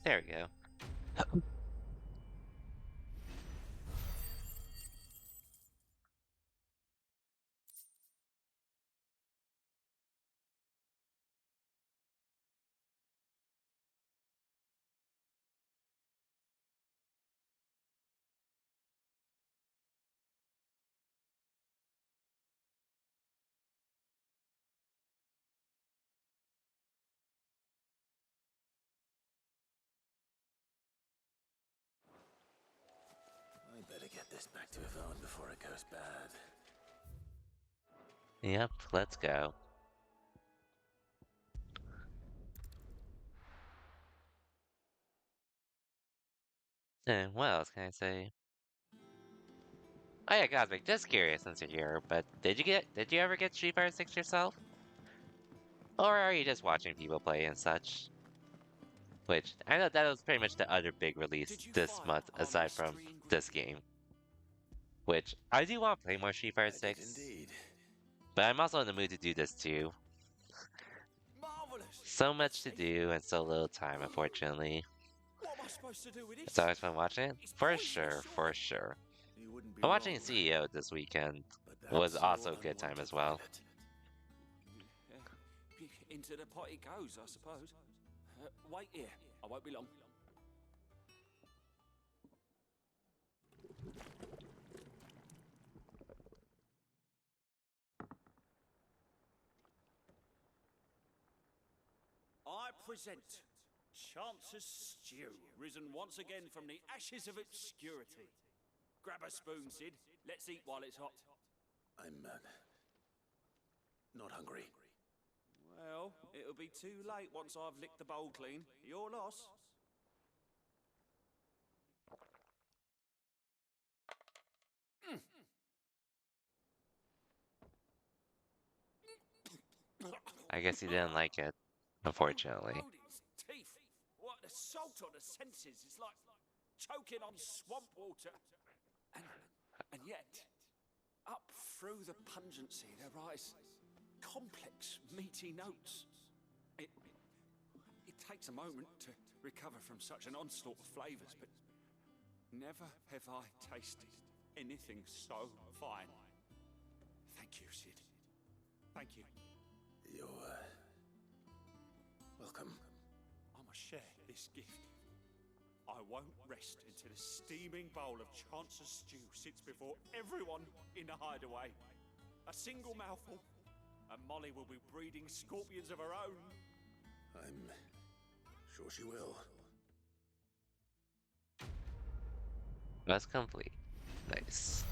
There we go. I better get this back to Yvonne before it goes bad. Yep, let's go. What else can I say? Oh yeah, Cosmic, just curious since you're here, but did you ever get Street Fighter 6 yourself? Or are you just watching people play and such? Which, I know that was pretty much the other big release this month, aside from this game. Which, I do want to play more Street Fighter 6. But I'm also in the mood to do this too. So much to do and so little time, unfortunately. What am I supposed to do with It's always fun watching it? For sure, for sure. But watching CEO this weekend was also a good time as well. Into the pot it goes, I suppose. Wait here, I won't be long. I present Chance's Stew, risen once again from the ashes of obscurity. Grab a spoon, Sid. Let's eat while it's hot. I'm not hungry. Well, it'll be too late once I've licked the bowl clean. Your loss. I guess he didn't like it, unfortunately. Teeth. What assault on the senses. It's like choking on swamp water. And yet, up through the pungency, there rise complex, meaty notes. It takes a moment to recover from such an onslaught of flavors, but never have I tasted anything so fine. Thank you, Sid. Thank you. You're welcome. I must share this gift. I won't rest until a steaming bowl of Chance's Stew sits before everyone in the hideaway. A single mouthful, and Molly will be breeding scorpions of her own. I'm sure she will. That's complete. Nice.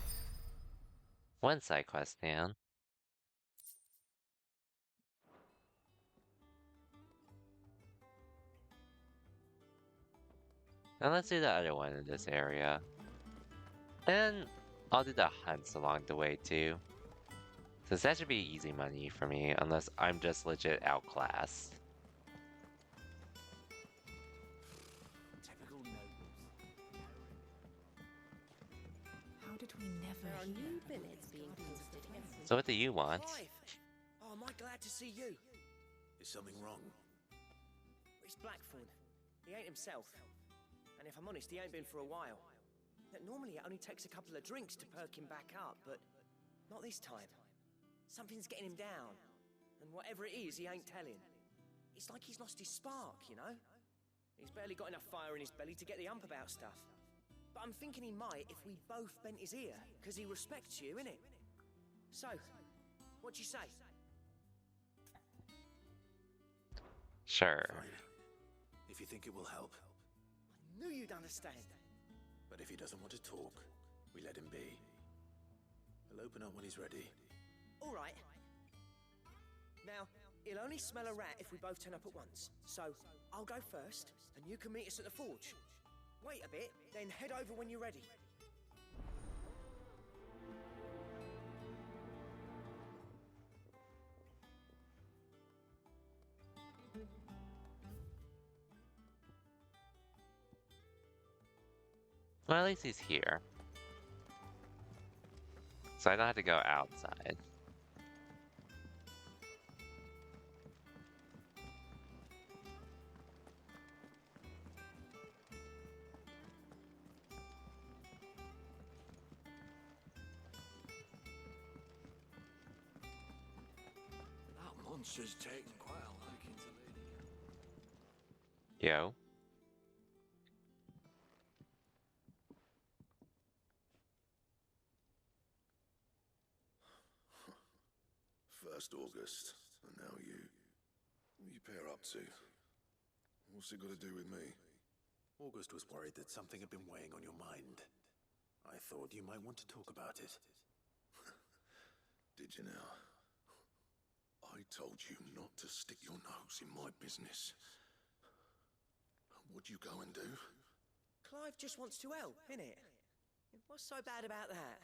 One side quest down. Now let's do the other one in this area. And I'll do the hunts along the way too. Since that should be easy money for me, unless I'm just legit outclassed. How did we never hear? New billets being posted every So what do you want? Oh, am I glad to see you? Is something wrong? It's Blackthorn. He ain't himself. And if I'm honest, he ain't been for a while. Normally it only takes a couple of drinks to perk him back up, but not this time. Something's getting him down. And whatever it is, he ain't telling. It's like he's lost his spark, you know? He's barely got enough fire in his belly to get the ump about stuff. But I'm thinking he might if we both bent his ear, because he respects you, innit? So, what do you say? Sure. Fine. If you think it will help. I knew you'd understand. But if he doesn't want to talk, we let him be. He'll open up when he's ready. All right. Now, he'll only smell a rat if we both turn up at once. So, I'll go first, and you can meet us at the forge. Wait a bit, then head over when you're ready. Well, at least he's here. So I don't have to go outside. monster's taken quite a liking to Lady. Yo. First August, and now you. What are you pair up to? What's it got to do with me? August was worried that something had been weighing on your mind. I thought you might want to talk about it. Did you now? I told you not to stick your nose in my business. What'd you go and do? Clive just wants to help, innit? What's so bad about that?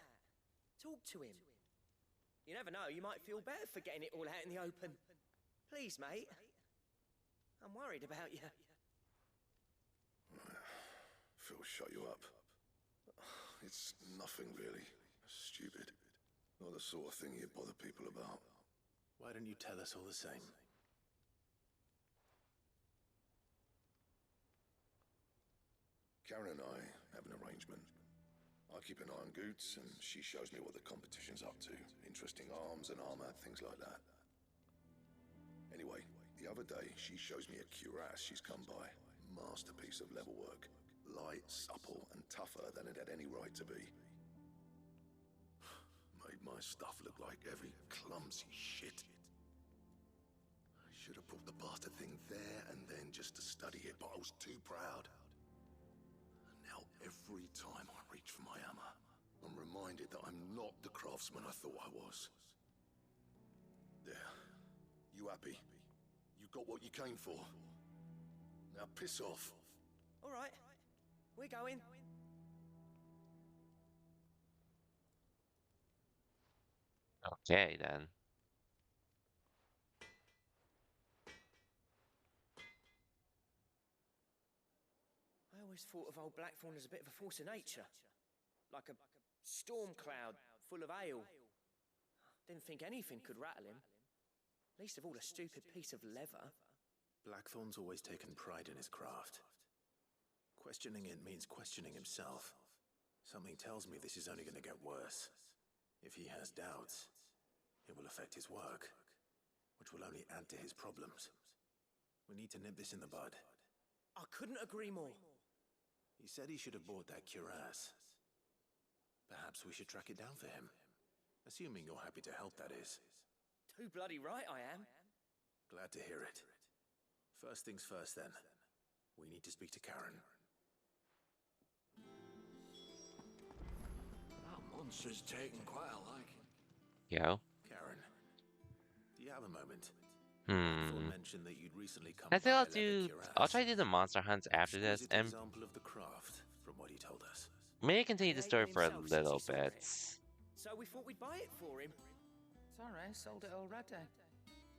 Talk to him. You never know, you might feel better for getting it all out in the open. Please, mate. I'm worried about you. Phil shut you up. It's nothing really. Stupid. Not the sort of thing you bother people about. Why don't you tell us all the same? Karen and I have an arrangement. I keep an eye on Goots, and she shows me what the competition's up to. Interesting arms and armor, things like that. Anyway, the other day, she shows me a cuirass she's come by. Masterpiece of level work. Light, supple, and tougher than it had any right to be. Made my stuff look like every clumsy shit. I should have brought the bastard thing there and then just to study it, but I was too proud. And now every time I reach for my hammer, I'm reminded that I'm not the craftsman I thought I was. There. You happy? You got what you came for. Now piss off. All right. We're going. Okay, then. I always thought of old Blackthorn as a bit of a force of nature. Like a storm cloud full of ale. Didn't think anything could rattle him. Least of all a stupid piece of leather. Blackthorn's always taken pride in his craft. Questioning it means questioning himself. Something tells me this is only going to get worse. If he has doubts, it will affect his work, which will only add to his problems. We need to nip this in the bud. I couldn't agree more. He said he should have bought that cuirass. Perhaps we should track it down for him. Assuming you're happy to help, that is. Too bloody right I am. Glad to hear it. First things first, then. We need to speak to Karen. That monster's taken quite a liking. Yo. Karen, do you have a moment? Hmm. Mentioned that you'd recently come I think by I'll do. I'll try to do the monster hunts after this, Exquisite and example of the craft, from what he told us. maybe continue the story for a little bit. So we thought we'd buy it for him. Sorry, sold it already.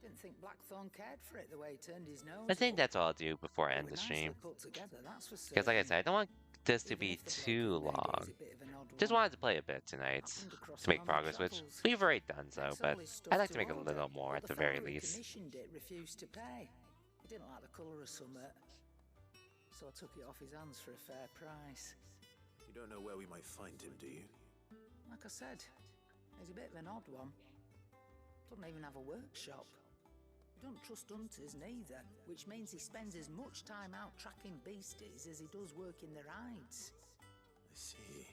Didn't think Blackthorn cared for it the way he turned his nose. I think that's all I'll do before I end the stream. Because, like I said, I don't want this to be too long. Just wanted to play a bit tonight to make progress, which we've already done so, but I'd like to make a little more at the very least. Commissioned it, refused to pay. He didn't like the colour of summit, so I took it off his hands for a fair price. You don't know where we might find him, do you? Like I said, he's a bit of an odd one. Doesn't even have a workshop. He don't trust hunters neither, which means he spends as much time out tracking beasties as he does working their hides. I see.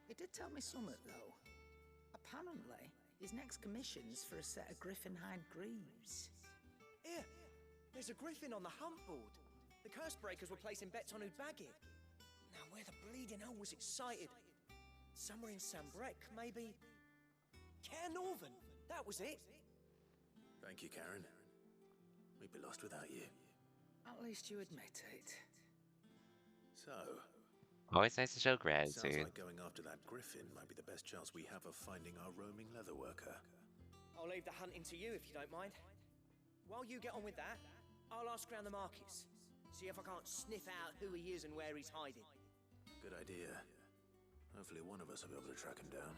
He did tell me something, though. Apparently, his next commission's for a set of griffin hide greaves. Here, there's a griffin on the hunt board. The curse breakers were placing bets on who'd bag it. Now, where the bleeding hell was excited? Somewhere in Sambrec, maybe? Care Northern, that was it. Thank you, Karen. We'd be lost without you. At least you admit it. So, Always nice to show sounds gratitude. like going after that griffin might be the best chance we have of finding our roaming leather worker. I'll leave the hunting to you if you don't mind. While you get on with that, I'll ask around the markets. See if I can't sniff out who he is and where he's hiding. Good idea. Hopefully one of us will be able to track him down.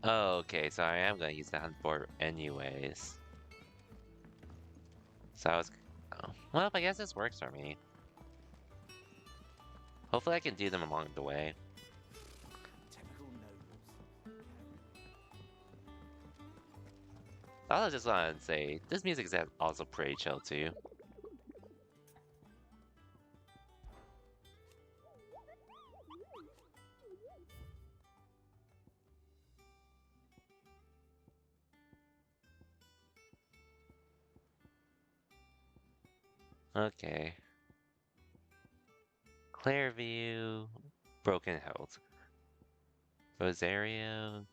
Okay, so I am gonna use the hunt board anyways. So I was, oh, well, I guess this works for me. Hopefully I can do them along the way. I just want to say, this music is also pretty chill too. Okay. Clairview, Broken Hilt. Rosario,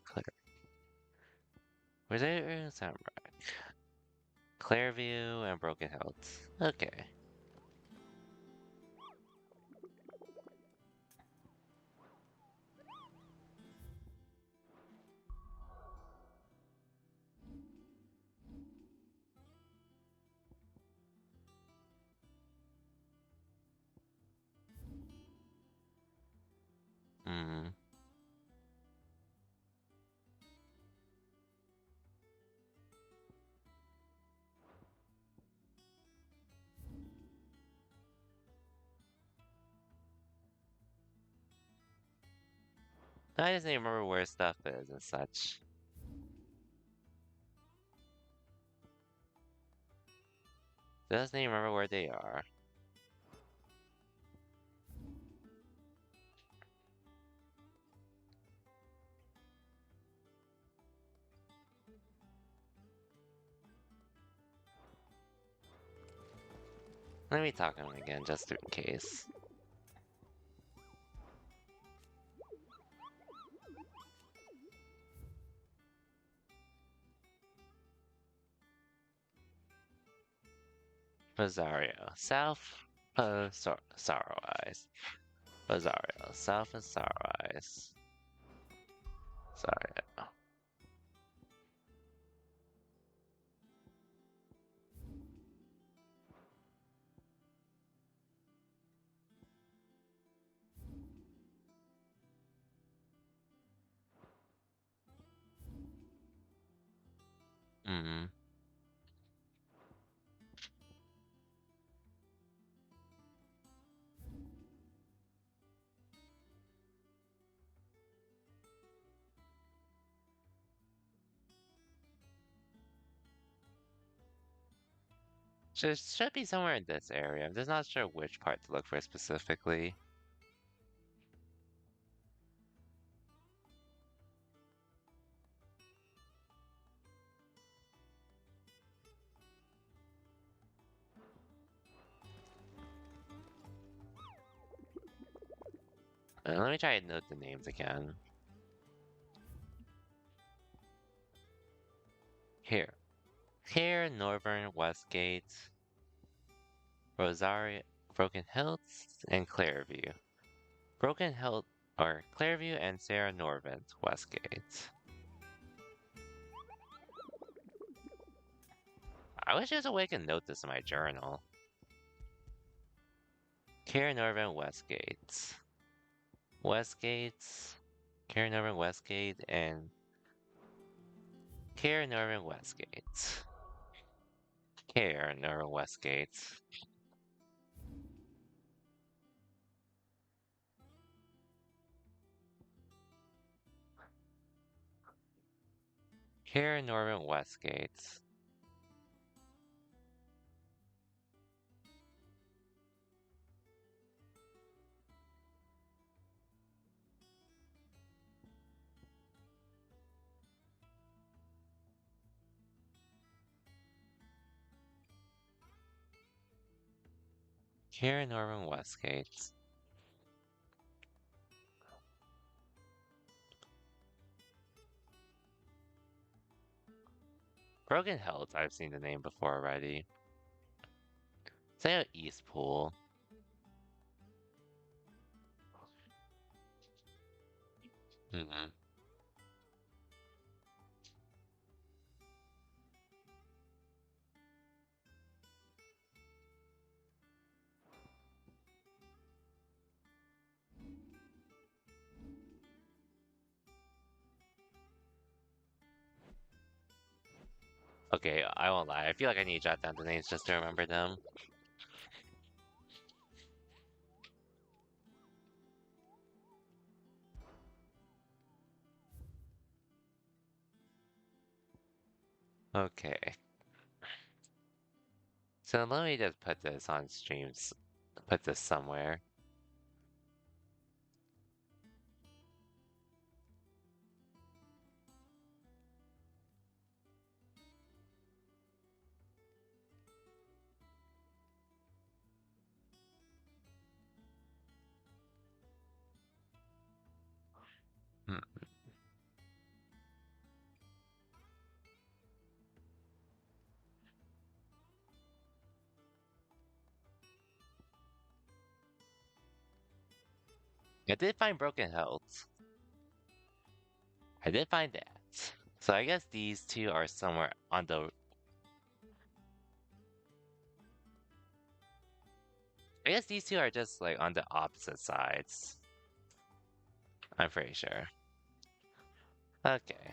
Rosario, Samurai. Clairview, and Broken Hilt. Okay. Hmm. I just need to remember where stuff is and such. Just need to remember where they are. Let me talk to him again, just in case. Rosario, South, Sorrow Eyes. Rosario, South and Sorrow Eyes. Sorry. Mm-hmm. Should be somewhere in this area. I'm just not sure which part to look for specifically. Let me try and note the names again. Here, Northern Westgate, Rosario, Broken Hills, and Clairview. Broken Hill, or Clairview and Sarah Norvent, Westgate. I wish there was a way I could note this in my journal. Cara Norvent, Westgate. Cara Norvent, Westgate, and Cara Norvent, Westgate. Cara Norvent, Westgate. Cara Norvent, Westgate. Cara Norvent, Westgate. Broken Hills, I've seen the name before already. Say East Pool. Mm-hmm. Okay, I won't lie. I feel like I need to jot down the names just to remember them. Okay. So let me just put this on streams. Put this somewhere. Hmm. I did find Broken Health. I did find that. So I guess these two are somewhere on the... I guess these two are just like on the opposite sides. I'm pretty sure. Okay.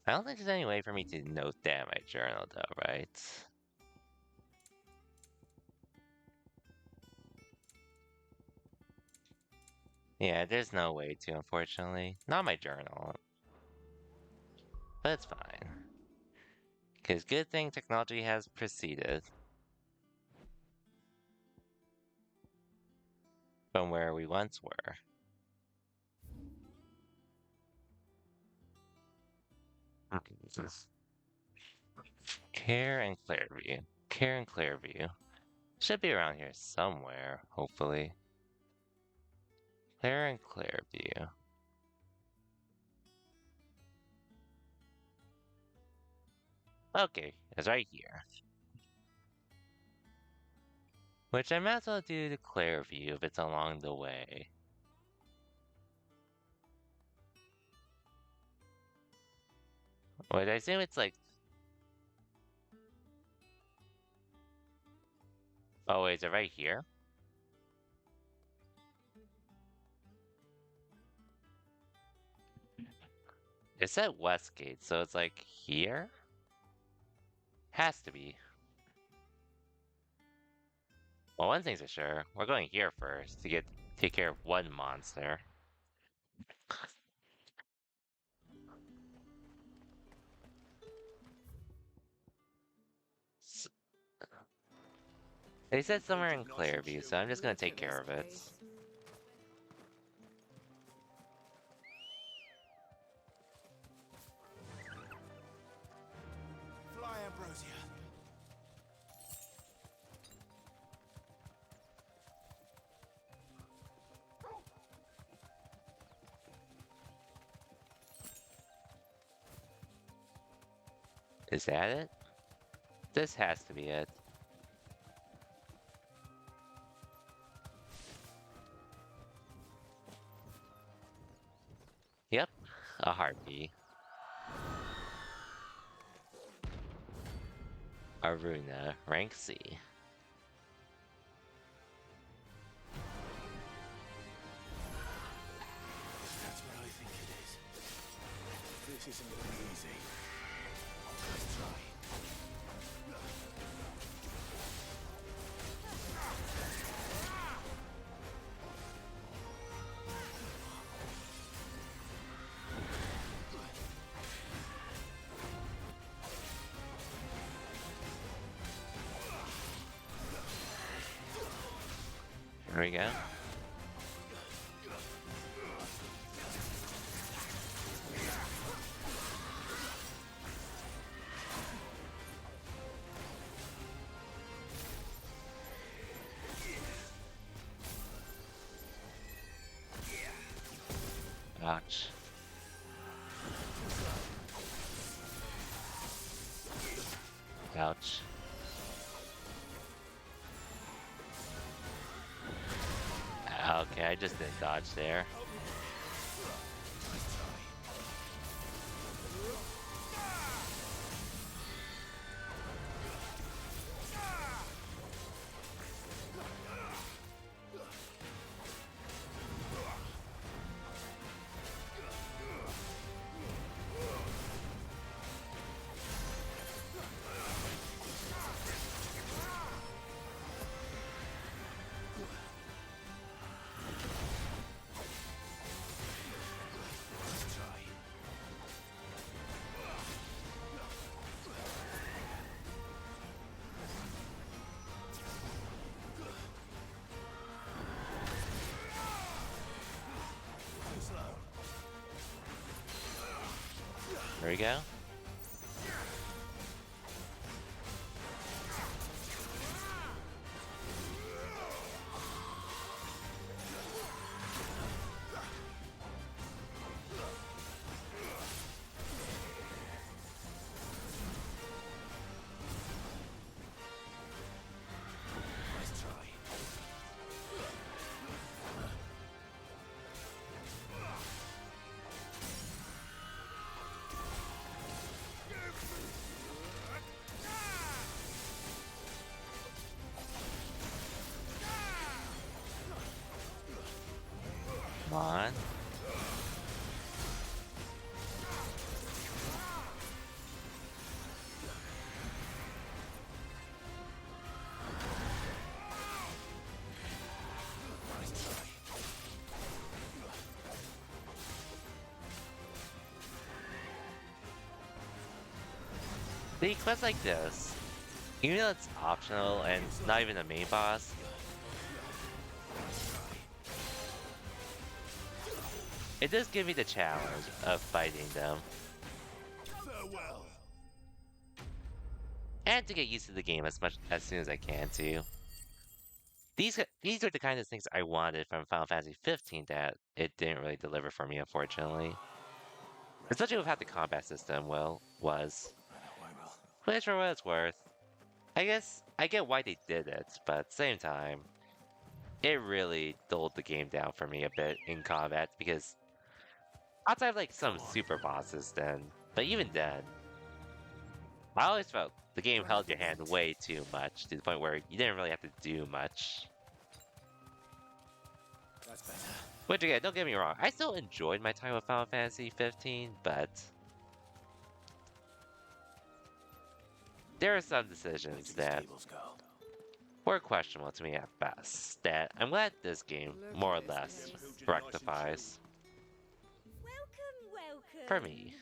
I don't think there's any way for me to note that in my journal though, right? Yeah, there's no way to, unfortunately. Not my journal. But it's fine. Because good thing technology has proceeded from where we once were. Care and Clearview. Care and Clearview. Should be around here somewhere, hopefully. Care and Clearview. Okay, it's right here. Which I might as well do to Clearview if it's along the way. Wait, I assume it's like... Oh wait, is it right here? It said Westgate, so it's like here? Has to be. Well, one thing's for sure, we're going here first to take care of one monster. They said somewhere in Clearview, so I'm just gonna take care of it. Fly, Ambrosia. Is that it? This has to be it. Yep, a harpy. Aruna, rank C. That's what I think it is. This isn't gonna be easy. Let's try. There we go. Ouch. Ouch. Okay, I just didn't dodge there. There we go. Come on. The quests like this, even though it's optional and not even the main boss, it does give me the challenge of fighting them. Farewell. And to get used to the game as soon as I can too. These are the kind of things I wanted from Final Fantasy 15 that it didn't really deliver for me, unfortunately. Especially with how the combat system was. Which for what it's worth. I guess I get why they did it, but at the same time, it really dulled the game down for me a bit in combat because outside of like some super bosses but even then, I always felt the game held your hand way too much to the point where you didn't really have to do much. That's better. Which again, don't get me wrong, I still enjoyed my time with Final Fantasy 15, but there are some decisions that were questionable to me at best that I'm glad this game more or less rectifies. Welcome. For me.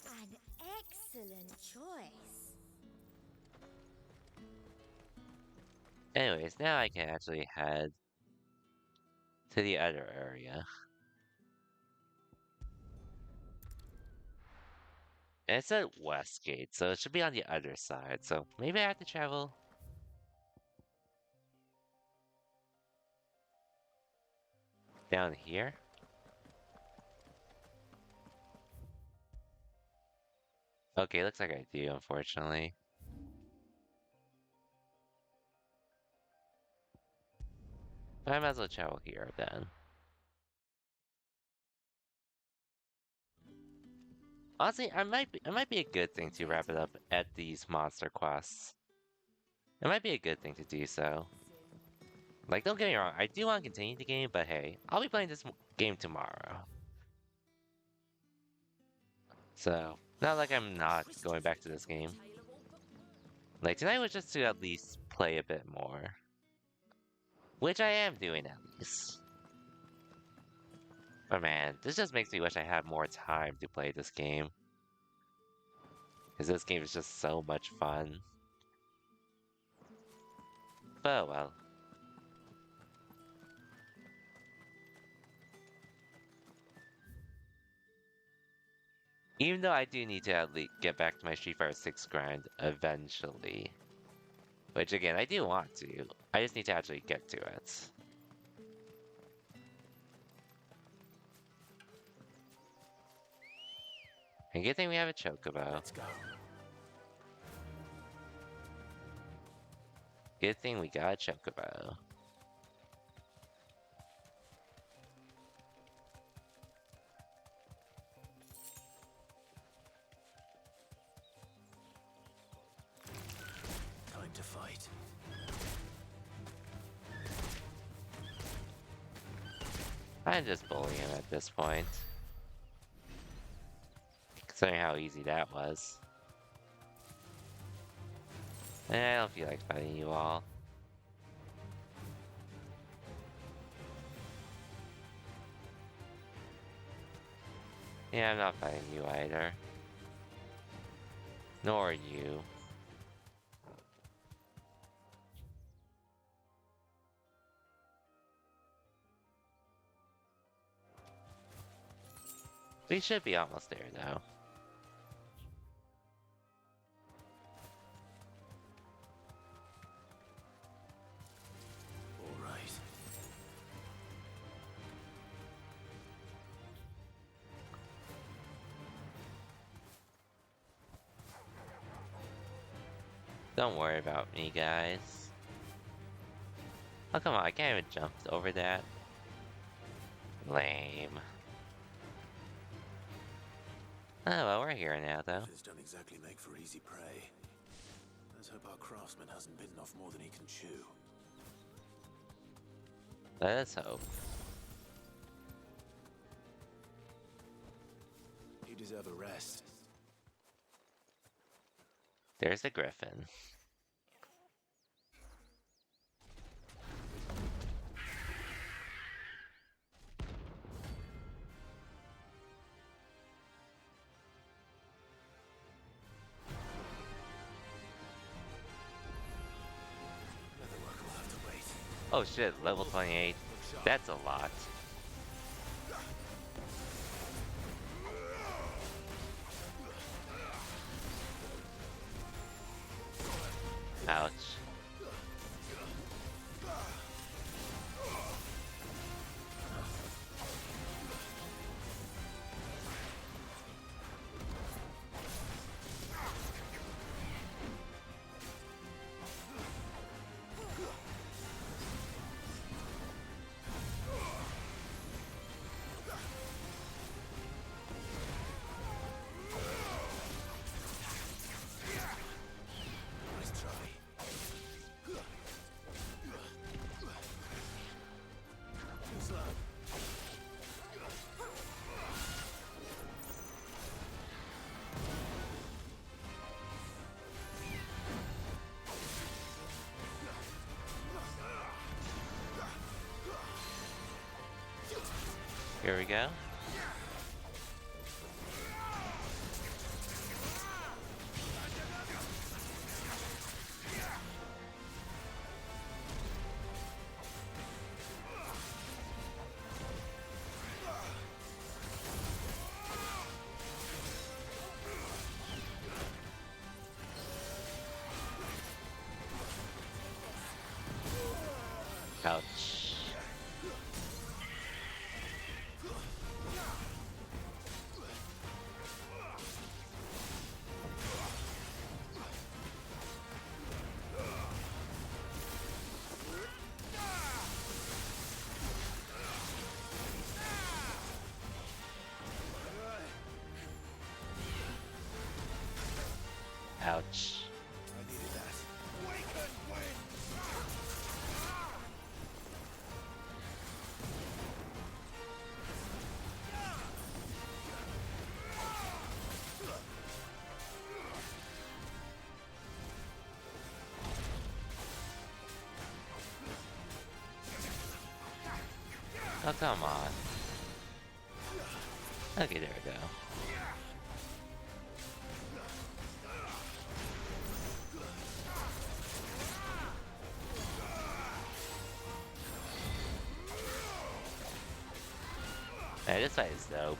An excellent choice. Anyways, now I can actually head to the other area. And it's at Westgate, so it should be on the other side, so maybe I have to travel down here? Okay, looks like I do, unfortunately. But I might as well travel here then. Honestly, it might be a good thing to wrap it up at these monster quests. It might be a good thing to do so. Like, don't get me wrong, I do want to continue the game, but hey, I'll be playing this game tomorrow. So, not like I'm not going back to this game. Like, tonight was just to at least play a bit more. Which I am doing at least. But man, this just makes me wish I had more time to play this game. Because this game is just so much fun. But oh well. Even though I do need to at least get back to my Street Fighter 6 grind eventually. Which again, I do want to. I just need to actually get to it. And good thing we have a Chocobo. Let's go. Good thing we got a Chocobo. Time to fight. I'm just bullying him at this point. Considering how easy that was. And I don't feel like fighting you all. Yeah, I'm not fighting you either. Nor you. We should be almost there now. All right. Don't worry about me, guys. Oh, come on, I can't even jump over that. Lame. Oh, well, we're here now, though. This don't exactly make for easy prey. Let's hope our craftsman hasn't bitten off more than he can chew. Let's hope. You deserve a rest. There's the griffin. Oh shit, level 28. That's a lot. Ouch. Here we go. Ouch. Ouch. I needed that. Oh, come on. Okay, there we go. Man, this fight is dope.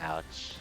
Ouch.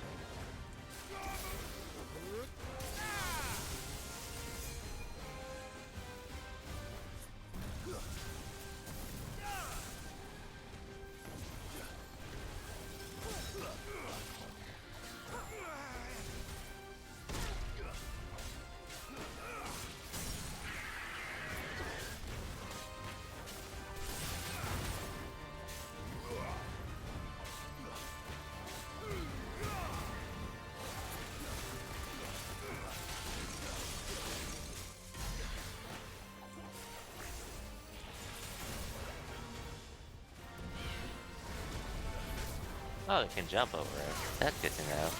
Oh, it can jump over it. That's good to know.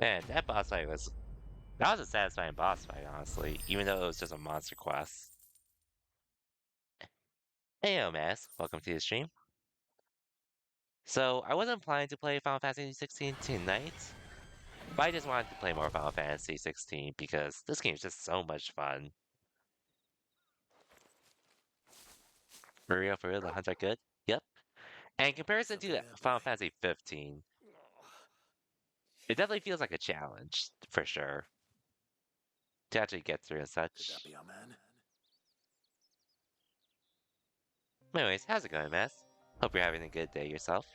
Man, that boss fight was... That was a satisfying boss fight, honestly, even though it was just a monster quest. Hey, Mask, welcome to the stream. So, I wasn't planning to play Final Fantasy 16 tonight, but I just wanted to play more Final Fantasy 16 because this game is just so much fun. For real, the hunts are good? Yep. And in comparison to Final Fantasy 15, it definitely feels like a challenge, for sure. To actually get through and such. Could that be our man? Anyways, how's it going, Mess? Hope you're having a good day yourself.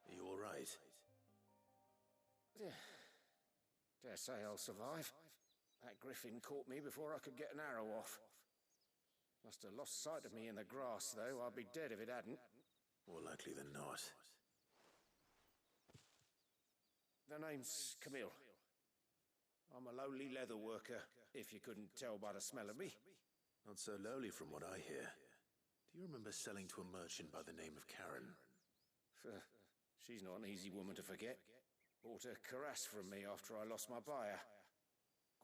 Are you alright? Dare say I'll survive. That griffin caught me before I could get an arrow off. Must have lost sight of me in the grass, though. I'd be dead if it hadn't. More likely than not. The name's Camille. I'm a lowly leather worker, if you couldn't tell by the smell of me. Not so lowly from what I hear. Do you remember selling to a merchant by the name of Karen? She's not an easy woman to forget. Bought a cuirass from me after I lost my buyer.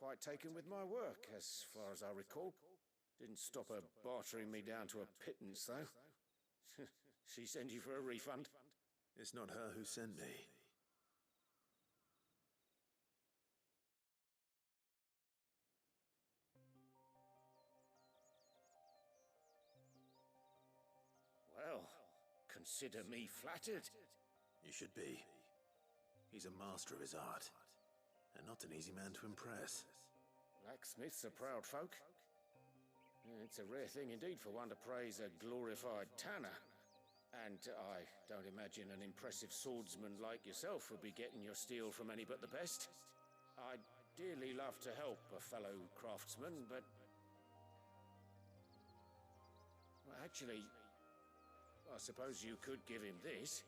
Quite taken with my work, as far as I recall. Didn't stop her bartering me down to a pittance, though. She send you for a refund? It's not her who sent me. Well, consider me flattered. You should be. He's a master of his art, and not an easy man to impress. Blacksmiths are proud folk. It's a rare thing indeed for one to praise a glorified tanner. And I don't imagine an impressive swordsman like yourself would be getting your steel from any but the best. I'd dearly love to help a fellow craftsman, but... Well, actually, I suppose you could give him this.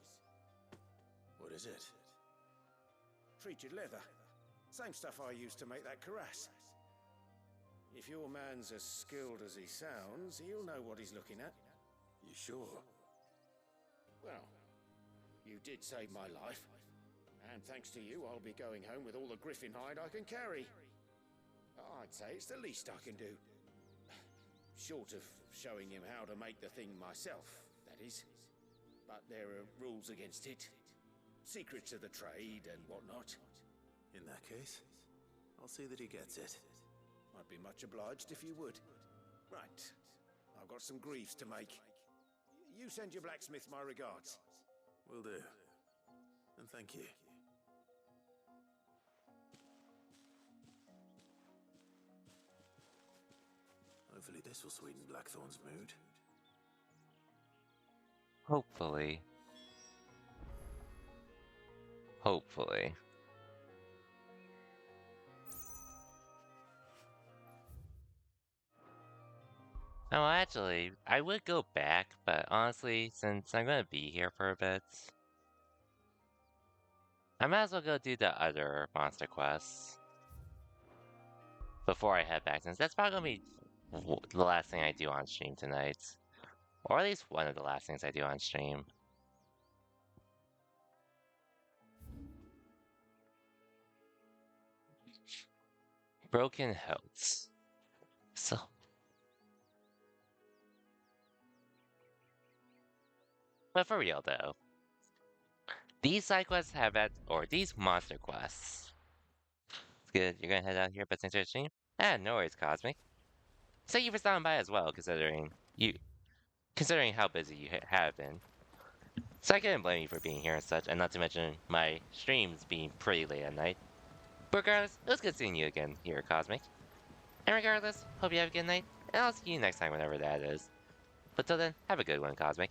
What is it? Treated leather. Same stuff I used to make that cuirass. If your man's as skilled as he sounds, he'll know what he's looking at. You sure? Well, you did save my life. And thanks to you, I'll be going home with all the griffin hide I can carry. I'd say it's the least I can do. Short of showing him how to make the thing myself, that is. But there are rules against it. Secrets of the trade and whatnot. In that case, I'll see that he gets it. I'd be much obliged if you would. Right. I've got some greaves to make. You send your blacksmith my regards. Will do. And thank you. Hopefully this will sweeten Blackthorn's mood. Hopefully. Hopefully. No, actually, I would go back, but honestly, since I'm gonna be here for a bit, I might as well go do the other monster quests before I head back, since that's probably gonna be the last thing I do on stream tonight. Or at least one of the last things I do on stream. Broken Hills. So... But for real though, these side quests have these monster quests. It's good, you're gonna head out here, but thanks for the stream? No worries, Cosmic. Thank you for stopping by as well, considering how busy you have been. So I couldn't blame you for being here and such, and not to mention my streams being pretty late at night. But regardless, it was good seeing you again here, Cosmic. And regardless, hope you have a good night, and I'll see you next time whenever that is. But till then, have a good one, Cosmic.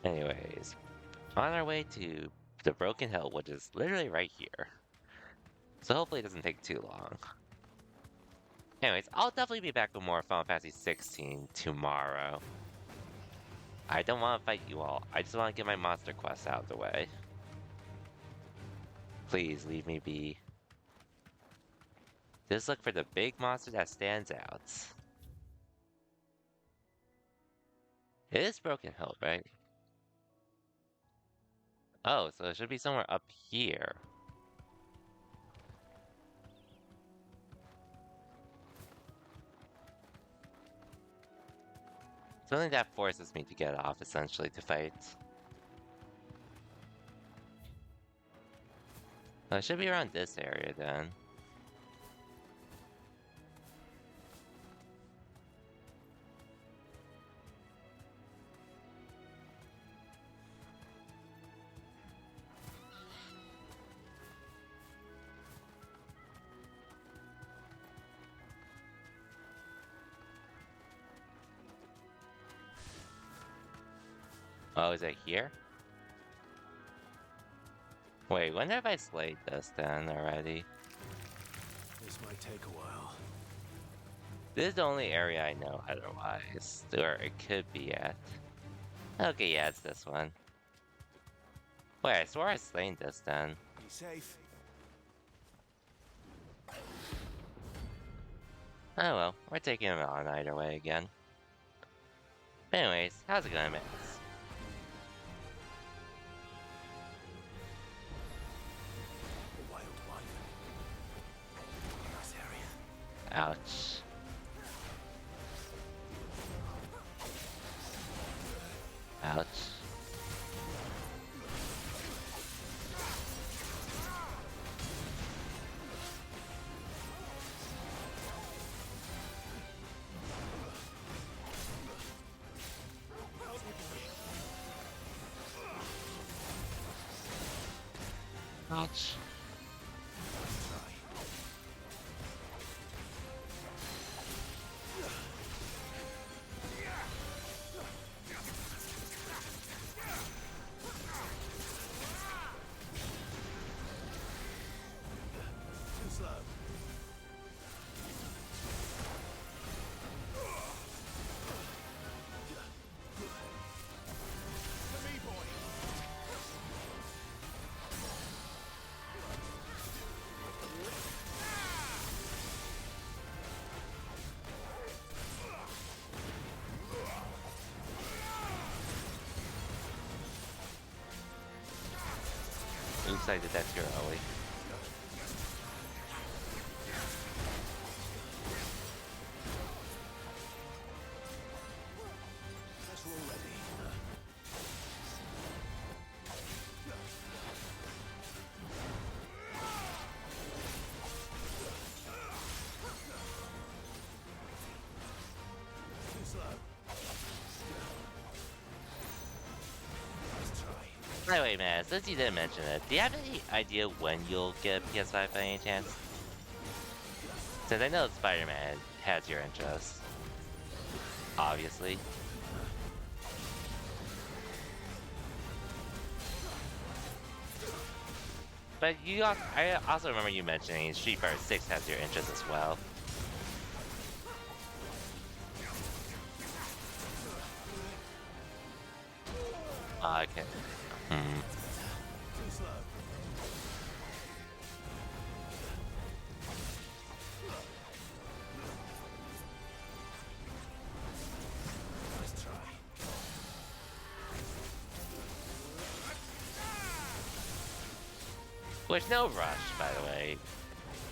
Anyways, on our way to the Broken Hill, which is literally right here. So hopefully it doesn't take too long. Anyways, I'll definitely be back with more Final Fantasy 16 tomorrow. I don't want to fight you all, I just want to get my monster quests out of the way. Please leave me be. Just look for the big monster that stands out. It is Broken Hill, right? Oh, so it should be somewhere up here. Something that forces me to get off, essentially, to fight. Well, it should be around this area, then. Oh, is it here? Wait, when have I slayed this then already? This might take a while. This is the only area I know otherwise, or it could be at. Okay, yeah, it's this one. Wait, I swore I slain this then. Be safe. Oh well, we're taking him on either way again. But anyways, how's it going, Max? Ouch. Ouch. Ouch. Oops, I did that too early. Guess we're ready. Too slow. Let's try. By the way, man, since you didn't mention it, do you have any idea when you'll get a PS5 by any chance? Since I know Spider-Man has your interest. Obviously. But I also remember you mentioning Street Fighter 6 has your interest as well. Okay. Too slow. Let's try. Which, no rush, by the way.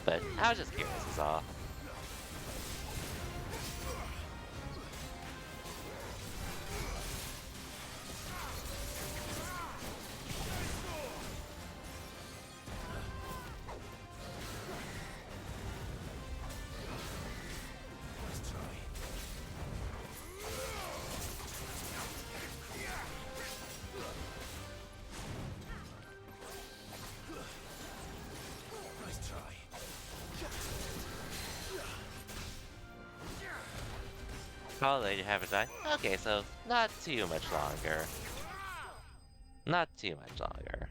But I was just curious, is all. Let's try. Nice try. Call later, have a die. Okay, so not too much longer. Not too much longer.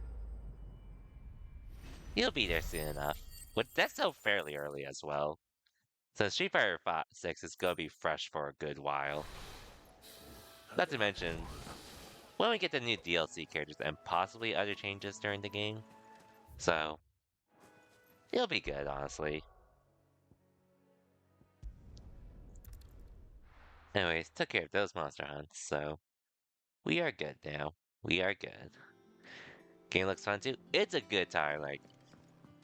You'll be there soon enough. But that's still fairly early as well. So Street Fighter 6 is gonna be fresh for a good while. Not to mention, when we get the new DLC characters and possibly other changes during the game. So, it'll be good, honestly. Anyways, took care of those monster hunts, so We are good now. We are good. Game looks fun too. It's a good time, like.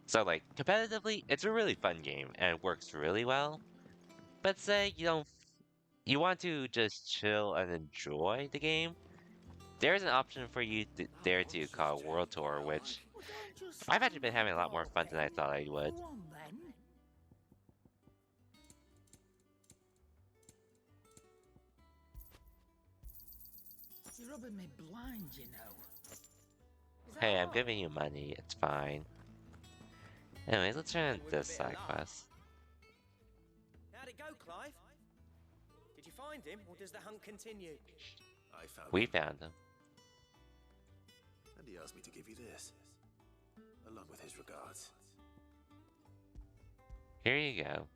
So, like, competitively, it's a really fun game and it works really well. But say you want to just chill and enjoy the game, there's an option for you there too called World Tour, which I've actually been having a lot more fun than I thought I would. Go on then. You're rubbing me blind, you know. Hey, I'm giving you money. It's fine. Anyways, let's turn in this side quest. How'd it go, Clive? Did you find him, or does the hunt continue? We found him. And he asked me to give you this, along with his regards. Here you go.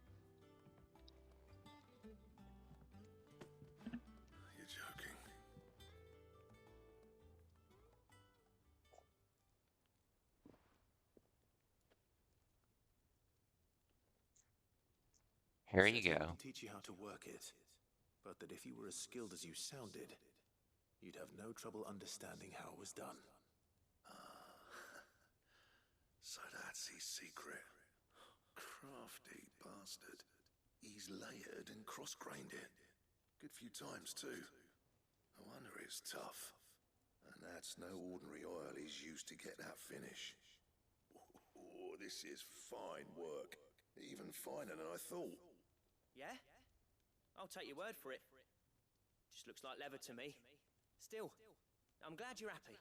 You're joking. Here you Said he go. can teach you how to work it, but that if you were as skilled as you sounded, you'd have no trouble understanding how it was done. So that's his secret. Crafty bastard. He's layered and cross-grained it. Good few times, too. No wonder it's tough. And that's no ordinary oil he's used to get that finish. Oh, this is fine work. Even finer than I thought. Yeah? I'll take your word for it. Just looks like leather to me. Still, I'm glad you're happy.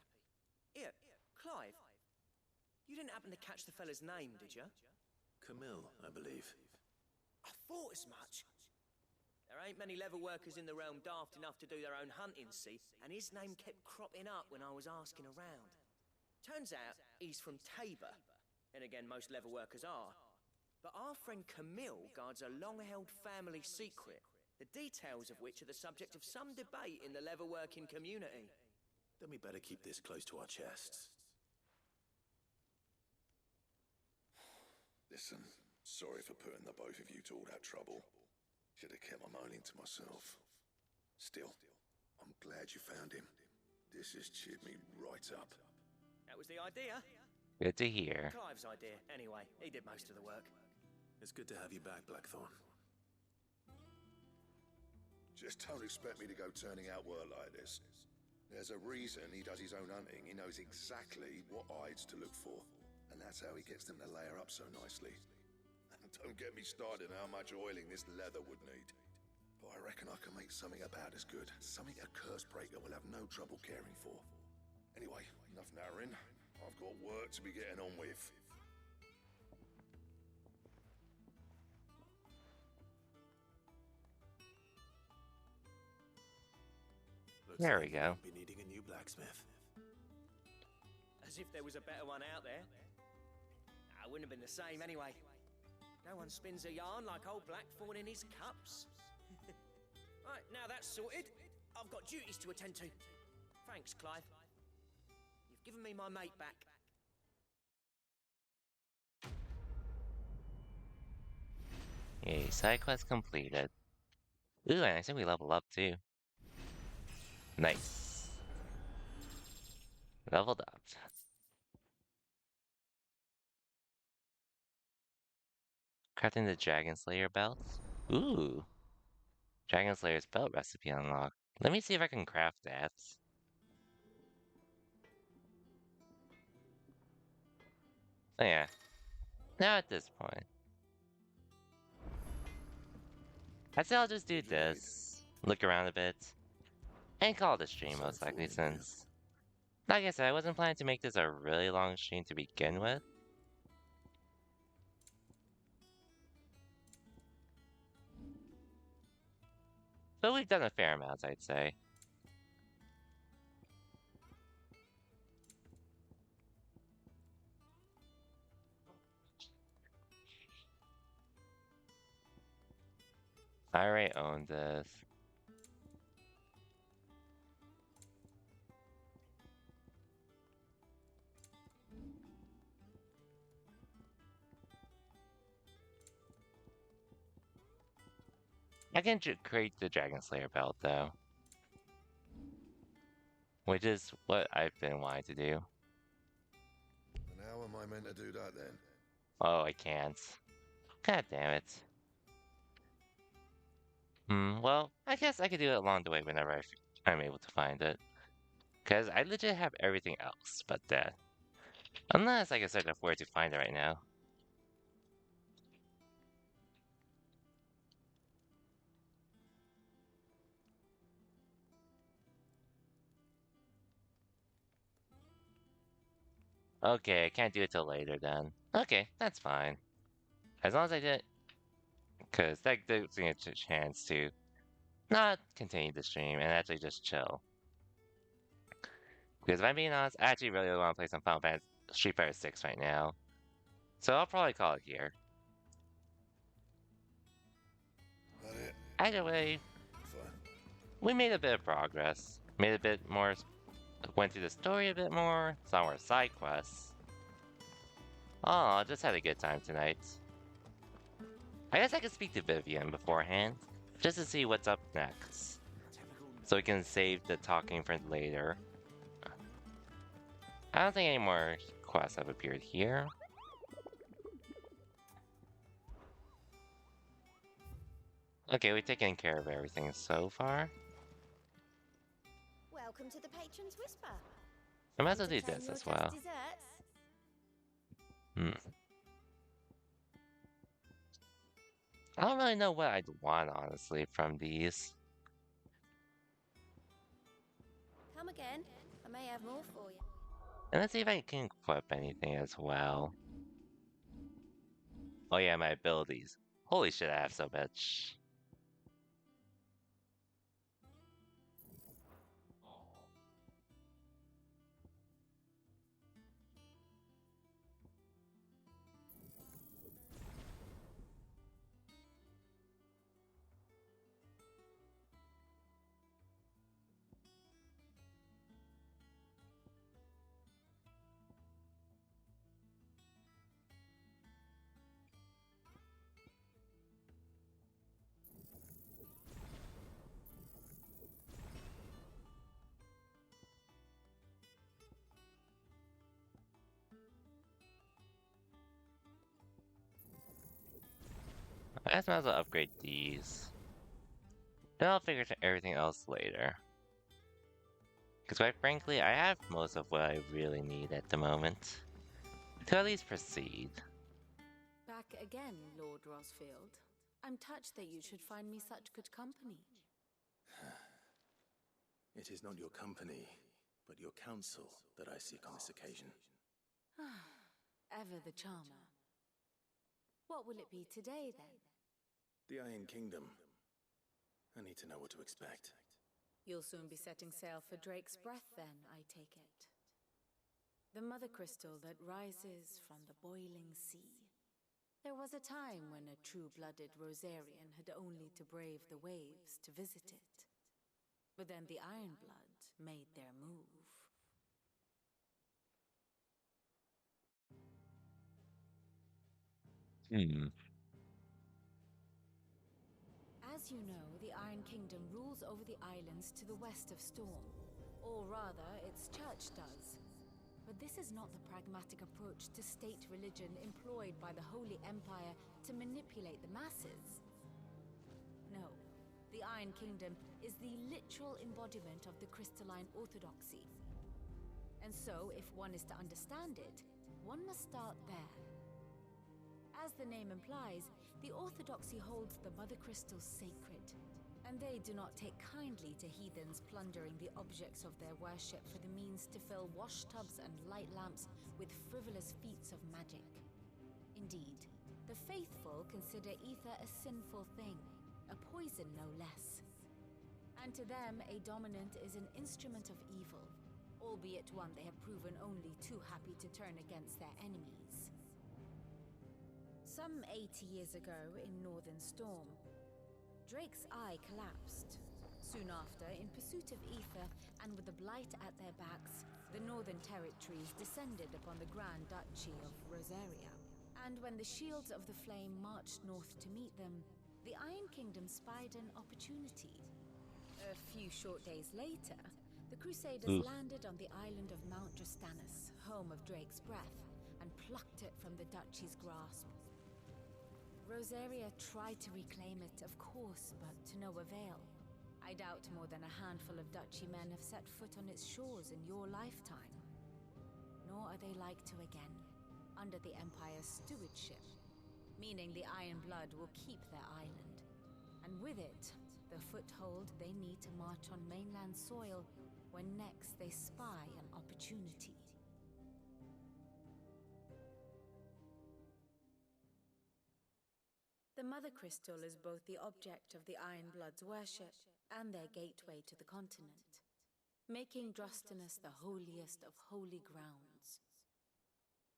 Here, Clive. You didn't happen to catch the fella's name, did you? Camille, I believe. I thought as much. There ain't many leather workers in the realm daft enough to do their own hunting, see, and his name kept cropping up when I was asking around. Turns out he's from Tabor, and again, most leather workers are. But our friend Camille guards a long-held family secret, the details of which are the subject of some debate in the leather-working community. Then we better keep this close to our chests. Listen, sorry for putting the both of you to all that trouble. Should have kept my moaning to myself. Still, I'm glad you found him. This has cheered me right up. That was the idea. Good to hear. Clive's idea, anyway. He did most of the work. It's good to have you back, Blackthorn. Just don't expect me to go turning out work like this. There's a reason he does his own hunting. He knows exactly what hides to look for. And that's how he gets them to layer up so nicely. And don't get me started on how much oiling this leather would need. But I reckon I can make something about as good. Something a Cursebreaker will have no trouble caring for. Anyway, enough narrowing. I've got work to be getting on with. There we go. Be needing a new blacksmith. As if there was a better one out there. I wouldn't have been the same anyway. No one spins a yarn like old Blackthorn in his cups. Right, now that's sorted. I've got duties to attend to. Thanks, Clive. You've given me my mate back. Yay, side quest completed. Ooh, and I think we leveled up too. Nice. Leveled up. Crafting the Dragon Slayer belt. Ooh. Dragon Slayer's belt recipe unlocked. Let me see if I can craft that. Oh yeah. Now at this point. I'd say I'll just do this. Look around a bit. And call it a stream most likely since... Like I said, I wasn't planning to make this a really long stream to begin with. But we've done a fair amount, I'd say. I already own this. I can create the Dragon Slayer belt, though. which is what I've been wanting to do. And how am I meant to do that then? Oh, I can't. God damn it. Well, I guess I could do it along the way whenever I'm able to find it. Because I legit have everything else but that. Unless I can search up where to find it right now. Okay, I can't do it till later then. Okay, that's fine. As long as I did, because that gives me a chance to not continue the stream and actually just chill. Because if I'm being honest, I actually really want to play some Final Fantasy Street Fighter 6 right now. So I'll probably call it here. Either way, we made a bit of progress. Made a bit more, went through the story a bit more, saw more side quests. Oh, just had a good time tonight. I guess I could speak to Vivian beforehand, just to see what's up next. So we can save the talking for later. I don't think any more quests have appeared here. Okay, we've taken care of everything so far. Welcome to the Patron's Whisper. I might as well do this as well. I don't really know what I'd want, honestly, from these. Come again. I may have more for you. And let's see if I can equip anything as well. Oh yeah, my abilities. Holy shit, I have so much. I might as well upgrade these. Then I'll figure out everything else later. Because quite frankly, I have most of what I really need at the moment. To at least proceed. Back again, Lord Rosfield. I'm touched that you should find me such good company. It is not your company, but your counsel that I seek on this occasion. Ever the charmer. What will it be today, then? The Iron Kingdom. I need to know what to expect. You'll soon be setting sail for Drake's Breath, then, I take it. The mother crystal that rises from the boiling sea. There was a time when a true-blooded Rosarian had only to brave the waves to visit it. But then the Ironblood made their move. As you know, the Iron Kingdom rules over the islands to the west of Storm. Or rather, its church does. But this is not the pragmatic approach to state religion employed by the Holy Empire to manipulate the masses. No, the Iron Kingdom is the literal embodiment of the crystalline orthodoxy. And so, if one is to understand it, one must start there. As the name implies, the orthodoxy holds the Mother Crystals sacred, and they do not take kindly to heathens plundering the objects of their worship for the means to fill washtubs and light lamps with frivolous feats of magic. Indeed, the faithful consider ether a sinful thing, a poison no less. And to them, a dominant is an instrument of evil, albeit one they have proven only too happy to turn against their enemies. Some 80 years ago in Northern Storm, Drake's eye collapsed. Soon after, in pursuit of ether and with the blight at their backs, the Northern Territories descended upon the Grand Duchy of Rosaria. And when the Shields of the Flame marched north to meet them, the Iron Kingdom spied an opportunity. A few short days later, The Crusaders Oof. landed on the island of Mount Drastanus, home of Drake's Breath, and plucked it from the Duchy's grasp. Rosaria tried to reclaim it, of course, but to no avail. I doubt more than a handful of Duchy men have set foot on its shores in your lifetime. Nor are they like to again, under the Empire's stewardship, meaning the Iron Blood will keep their island, and with it, the foothold they need to march on mainland soil when next they spy an opportunity. The Mother Crystal is both the object of the Iron Blood's worship and their gateway to the continent, making Drastanus the holiest of holy grounds,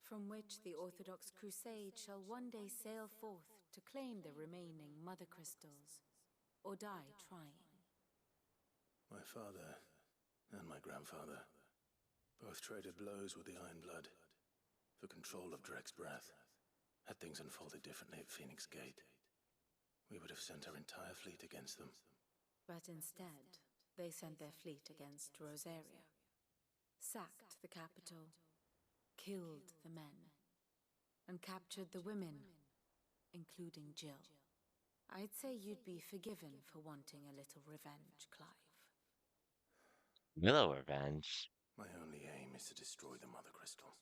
from which the Orthodox Crusade shall one day sail forth to claim the remaining Mother Crystals, or die trying. My father and my grandfather both traded blows with the Iron Blood for control of Drake's Breath. Had things unfolded differently at Phoenix Gate, we would have sent our entire fleet against them. But instead, they sent their fleet against Rosaria, sacked the capital, killed the men, and captured the women, including Jill. I'd say you'd be forgiven for wanting a little revenge, Clive. Little revenge. My only aim is to destroy the Mother Crystal.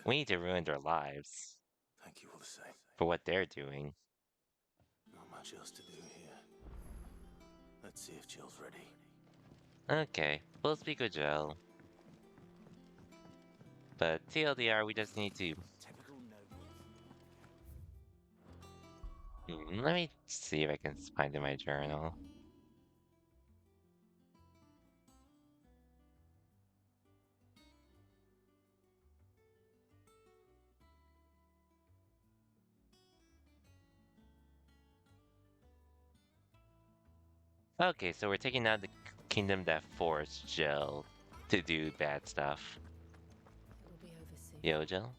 We need to ruin their lives. Thank you all the same. For what they're doing. Not much else to do here. Let's see if Jill's ready. Okay, we'll speak with Jill. But TLDR, we just need to... let me see if I can find in my journal. Okay, so we're taking out the kingdom that forced Jill to do bad stuff. It'll be over soon. Yo, Jill?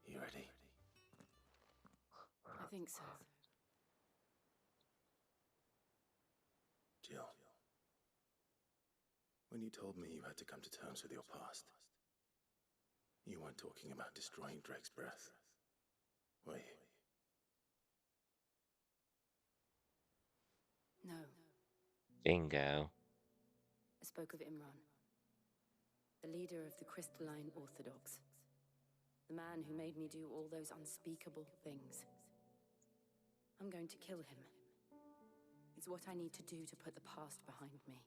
You ready? I think so. Jill, when you told me you had to come to terms with your past, you weren't talking about destroying Drake's Breath, were you? No. Bingo. I spoke of Imran, the leader of the Crystalline Orthodox, the man who made me do all those unspeakable things. I'm going to kill him. It's what I need to do to put the past behind me.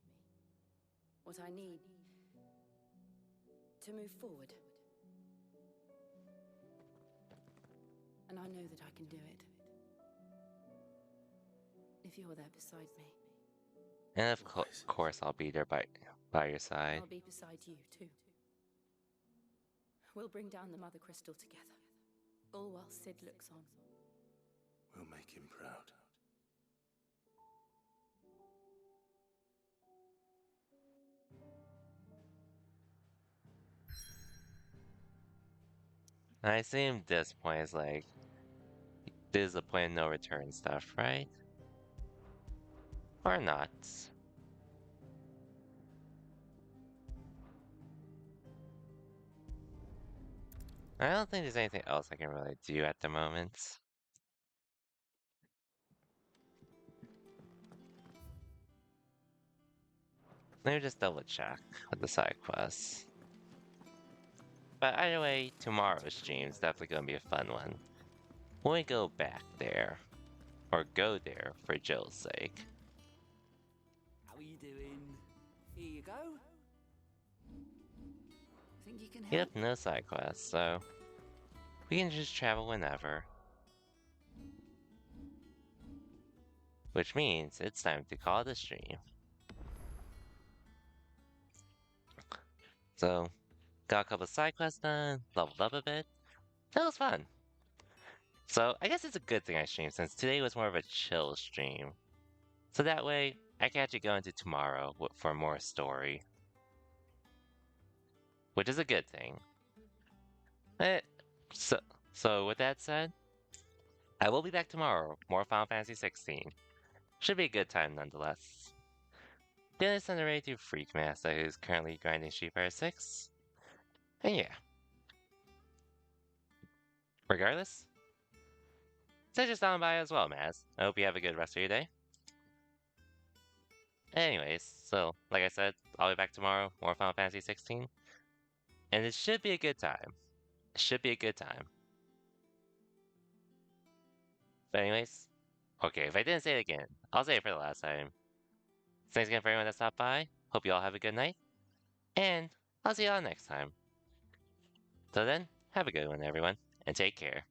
What I need to move forward. And I know that I can do it. If you're there beside me. And of course I'll be there by your side. I'll be beside you, too. We'll bring down the Mother Crystal together. All while Sid looks on. We'll make him proud. I assume this point is like... this is the point of no return stuff, right? Or not. I don't think there's anything else I can really do at the moment. Let me just double check with the side quests. But either way, tomorrow's stream is definitely going to be a fun one. When we go back there, or go there for Jill's sake. How are you doing? Here you go. Think you can help? Yep, no side quests, so we can just travel whenever. Which means it's time to call the stream. So, got a couple side quests done, leveled up a bit. That was fun. So, I guess it's a good thing I streamed since today was more of a chill stream. So that way, I can actually go into tomorrow for more story. Which is a good thing. So with that said, I will be back tomorrow. More Final Fantasy 16. Should be a good time nonetheless. Then I send a raid to Freakmaster, who's currently grinding Street Fighter 6. And yeah. Regardless, so just on by as well, Maz. I hope you have a good rest of your day. Anyways, so, like I said, I'll be back tomorrow, more Final Fantasy 16. And it should be a good time. It should be a good time. But anyways, okay, if I didn't say it again, I'll say it for the last time. Thanks again for everyone that stopped by. Hope you all have a good night. And I'll see y'all next time. So then, have a good one, everyone, and take care.